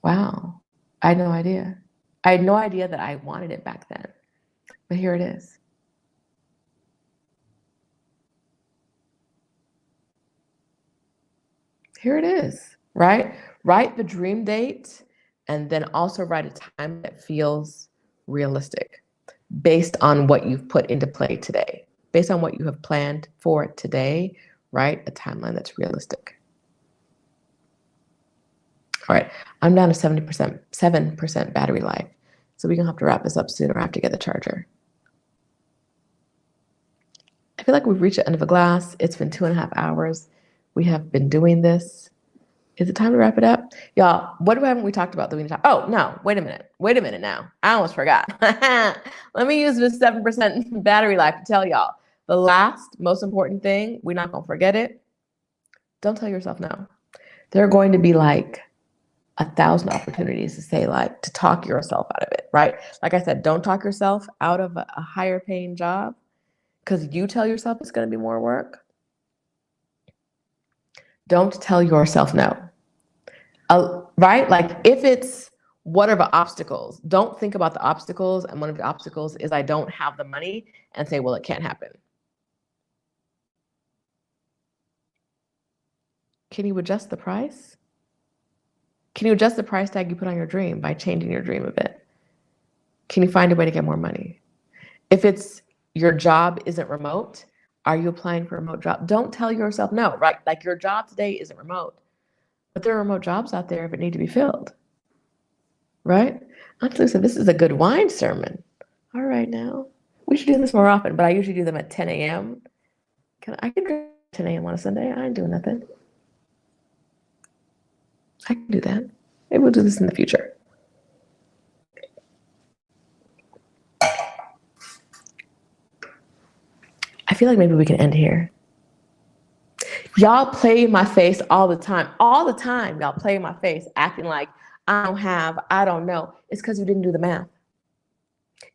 Speaker 1: Wow. I had no idea. I had no idea that I wanted it back then. But here it is. Here it is, right? Write the dream date and then also write a time that feels realistic based on what you've put into play today. Based on what you have planned for today, write a timeline that's realistic. All right, I'm down to 7% battery life. So we're gonna have to wrap this up soon or I have to get the charger. I feel like we've reached the end of a glass. It's been 2.5 hours. We have been doing this. Is it time to wrap it up? Y'all, what haven't we talked about that we need to talk? Oh, no, wait a minute now. I almost forgot. Let me use this 7% battery life to tell y'all. The last most important thing, we're not gonna forget it. Don't tell yourself no. There are going to be like 1,000 opportunities to say like, to talk yourself out of it, right? Like I said, don't talk yourself out of a higher paying job because you tell yourself it's gonna be more work. Don't tell yourself no. Right? Like if it's what are the obstacles? Don't think about the obstacles. And one of the obstacles is I don't have the money and say, well, it can't happen. Can you adjust the price? Can you adjust the price tag you put on your dream by changing your dream a bit? Can you find a way to get more money? If it's your job isn't remote, are you applying for a remote job? Don't tell yourself no, right? Like your job today isn't remote. But there are remote jobs out there if it need to be filled, right? Aunt Lisa, this is a good wine sermon. All right now. We should do this more often, but I usually do them at 10 a.m. I can drink 10 a.m. on a Sunday. I ain't doing nothing. I can do that. Maybe we'll do this in the future. I feel like maybe we can end here. Y'all play in my face all the time. All the time, y'all play in my face, acting like I don't know. It's because you didn't do the math.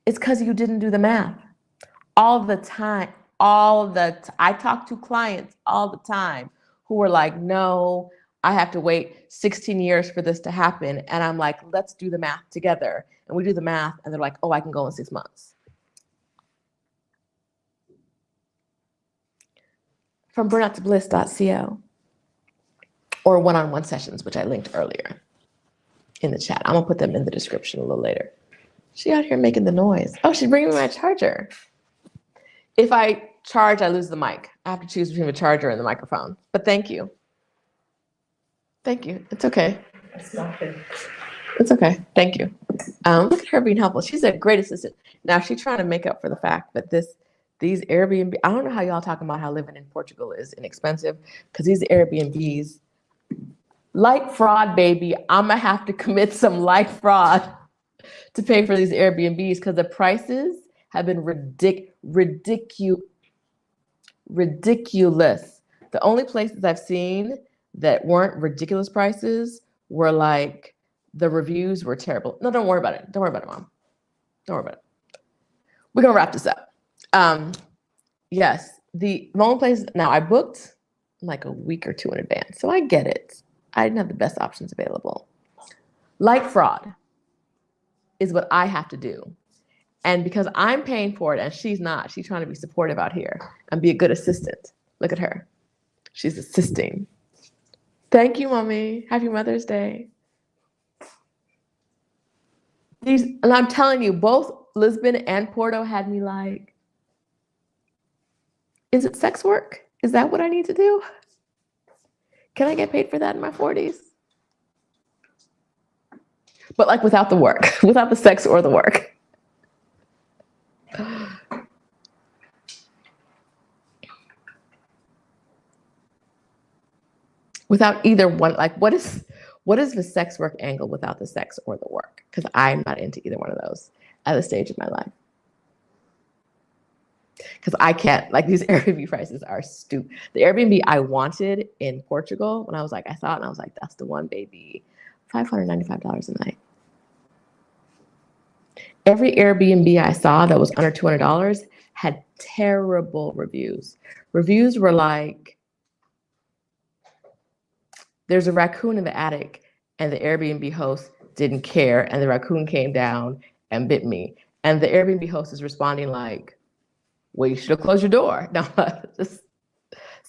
Speaker 1: It's because you didn't do the math. All the time, I talk to clients all the time who are like, no, I have to wait 16 years for this to happen. And I'm like, let's do the math together. And we do the math and they're like, oh, I can go in 6 months. From burnouttobliss.co or one-on-one sessions, which I linked earlier in the chat. I'm gonna put them in the description a little later. She out here making the noise. Oh, she's bringing me my charger. If I charge, I lose the mic. I have to choose between the charger and the microphone, but thank you. Thank you, it's okay. It's okay, thank you. Look at her being helpful. She's a great assistant. Now she's trying to make up for the fact that these Airbnb, I don't know how y'all talking about how living in Portugal is inexpensive, because these Airbnbs, like fraud, baby, I'm gonna have to commit some like fraud to pay for these Airbnbs because the prices have been ridiculous. The only places I've seen that weren't ridiculous prices were like, the reviews were terrible. No, don't worry about it. Don't worry about it, Mom. Don't worry about it. We're gonna wrap this up. Yes, the only place, now I booked like a week or 2 in advance, so I get it. I didn't have the best options available. Like fraud is what I have to do. And because I'm paying for it and she's not, she's trying to be supportive out here and be a good assistant. Look at her. She's assisting. Thank you, Mommy. Happy Mother's Day. And I'm telling you, both Lisbon and Porto had me like, is it sex work? Is that what I need to do? Can I get paid for that in my 40s? But like without the work, without the sex or the work. Without either one, like what is the sex work angle without the sex or the work? Because I'm not into either one of those at this stage of my life. Because I can't, like these Airbnb prices are stupid. The Airbnb I wanted in Portugal, when I was like, I saw it and I was like, that's the one, baby. $595 a night. Every Airbnb I saw that was under $200 had terrible reviews. Reviews were like, there's a raccoon in the attic and the Airbnb host didn't care and the raccoon came down and bit me. And the Airbnb host is responding like, well, you should have closed your door. No, just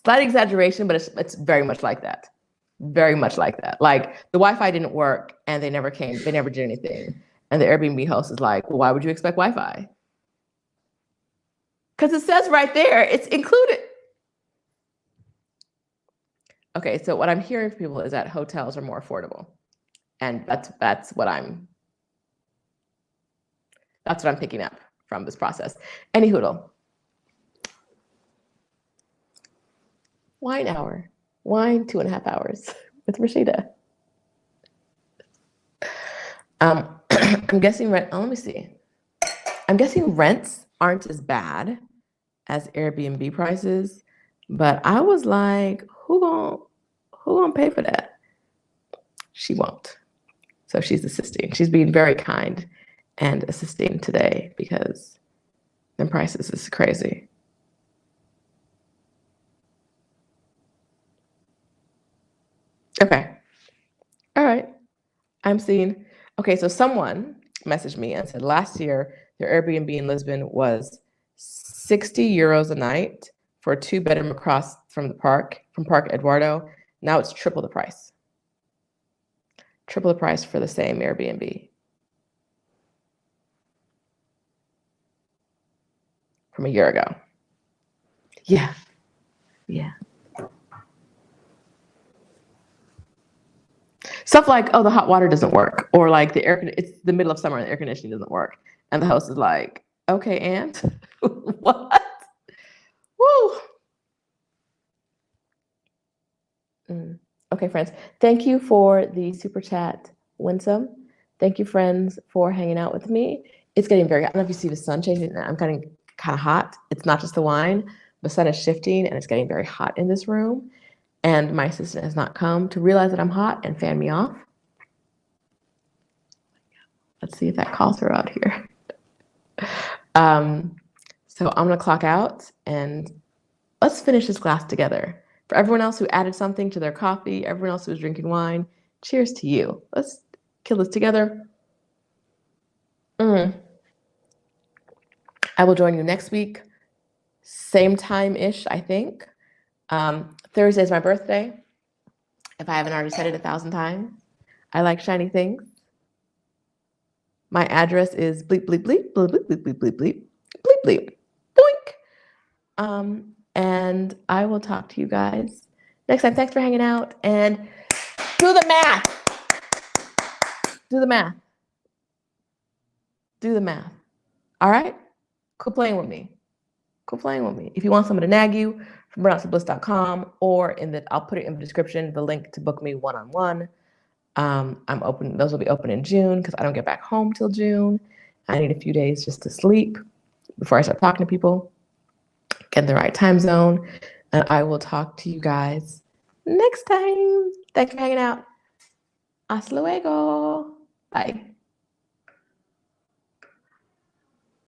Speaker 1: slight exaggeration, but it's very much like that. Very much like that. Like the Wi-Fi didn't work and they never came, they never did anything. And the Airbnb host is like, well, why would you expect Wi-Fi? Because it says right there, it's included. Okay, so what I'm hearing from people is that hotels are more affordable. And that's what I'm picking up from this process. Any hoodle. Wine hour. Wine 2.5 hours with Roshida. I'm guessing rent. Oh, let me see. I'm guessing rents aren't as bad as Airbnb prices, but I was like, who gonna pay for that? She won't. So she's assisting. She's being very kind and assisting today because the prices is crazy. Okay. All right. I'm seeing. Okay, so someone messaged me and said last year their Airbnb in Lisbon was 60 euros a night for a 2-bedroom across from Park Eduardo. Now it's triple the price. Triple the price for the same Airbnb. From a year ago. Yeah. Yeah. Stuff like, oh, the hot water doesn't work. Or like it's the middle of summer and the air conditioning doesn't work. And the host is like, okay, and what? Woo. Okay, friends. Thank you for the super chat, Winsome. Thank you, friends, for hanging out with me. It's getting very, I don't know if you see the sun changing. I'm getting kind of hot. It's not just the wine. The sun is shifting and it's getting very hot in this room. And my assistant has not come to realize that I'm hot and fan me off. Let's see if that calls her out here. So I'm gonna clock out and let's finish this glass together. For everyone else who added something to their coffee, everyone else who's drinking wine, cheers to you. Let's kill this together. I will join you next week, same time-ish, I think. Thursday is my birthday. If I haven't already said it 1,000 times, I like shiny things. My address is bleep, bleep, bleep, bleep, bleep, bleep, bleep, bleep, bleep, bleep, bleep, boink. And I will talk to you guys next time. Thanks for hanging out and do the math. Do the math. Do the math. All right? Quit playing with me. Quit playing with me. If you want someone to nag you, from burnouttobliss.com or I'll put it in the description, the link to book me one-on-one. I'm open. Those will be open in June because I don't get back home till June. I need a few days just to sleep before I start talking to people, get in the right time zone. And I will talk to you guys next time. Thanks for hanging out. Hasta luego. Bye.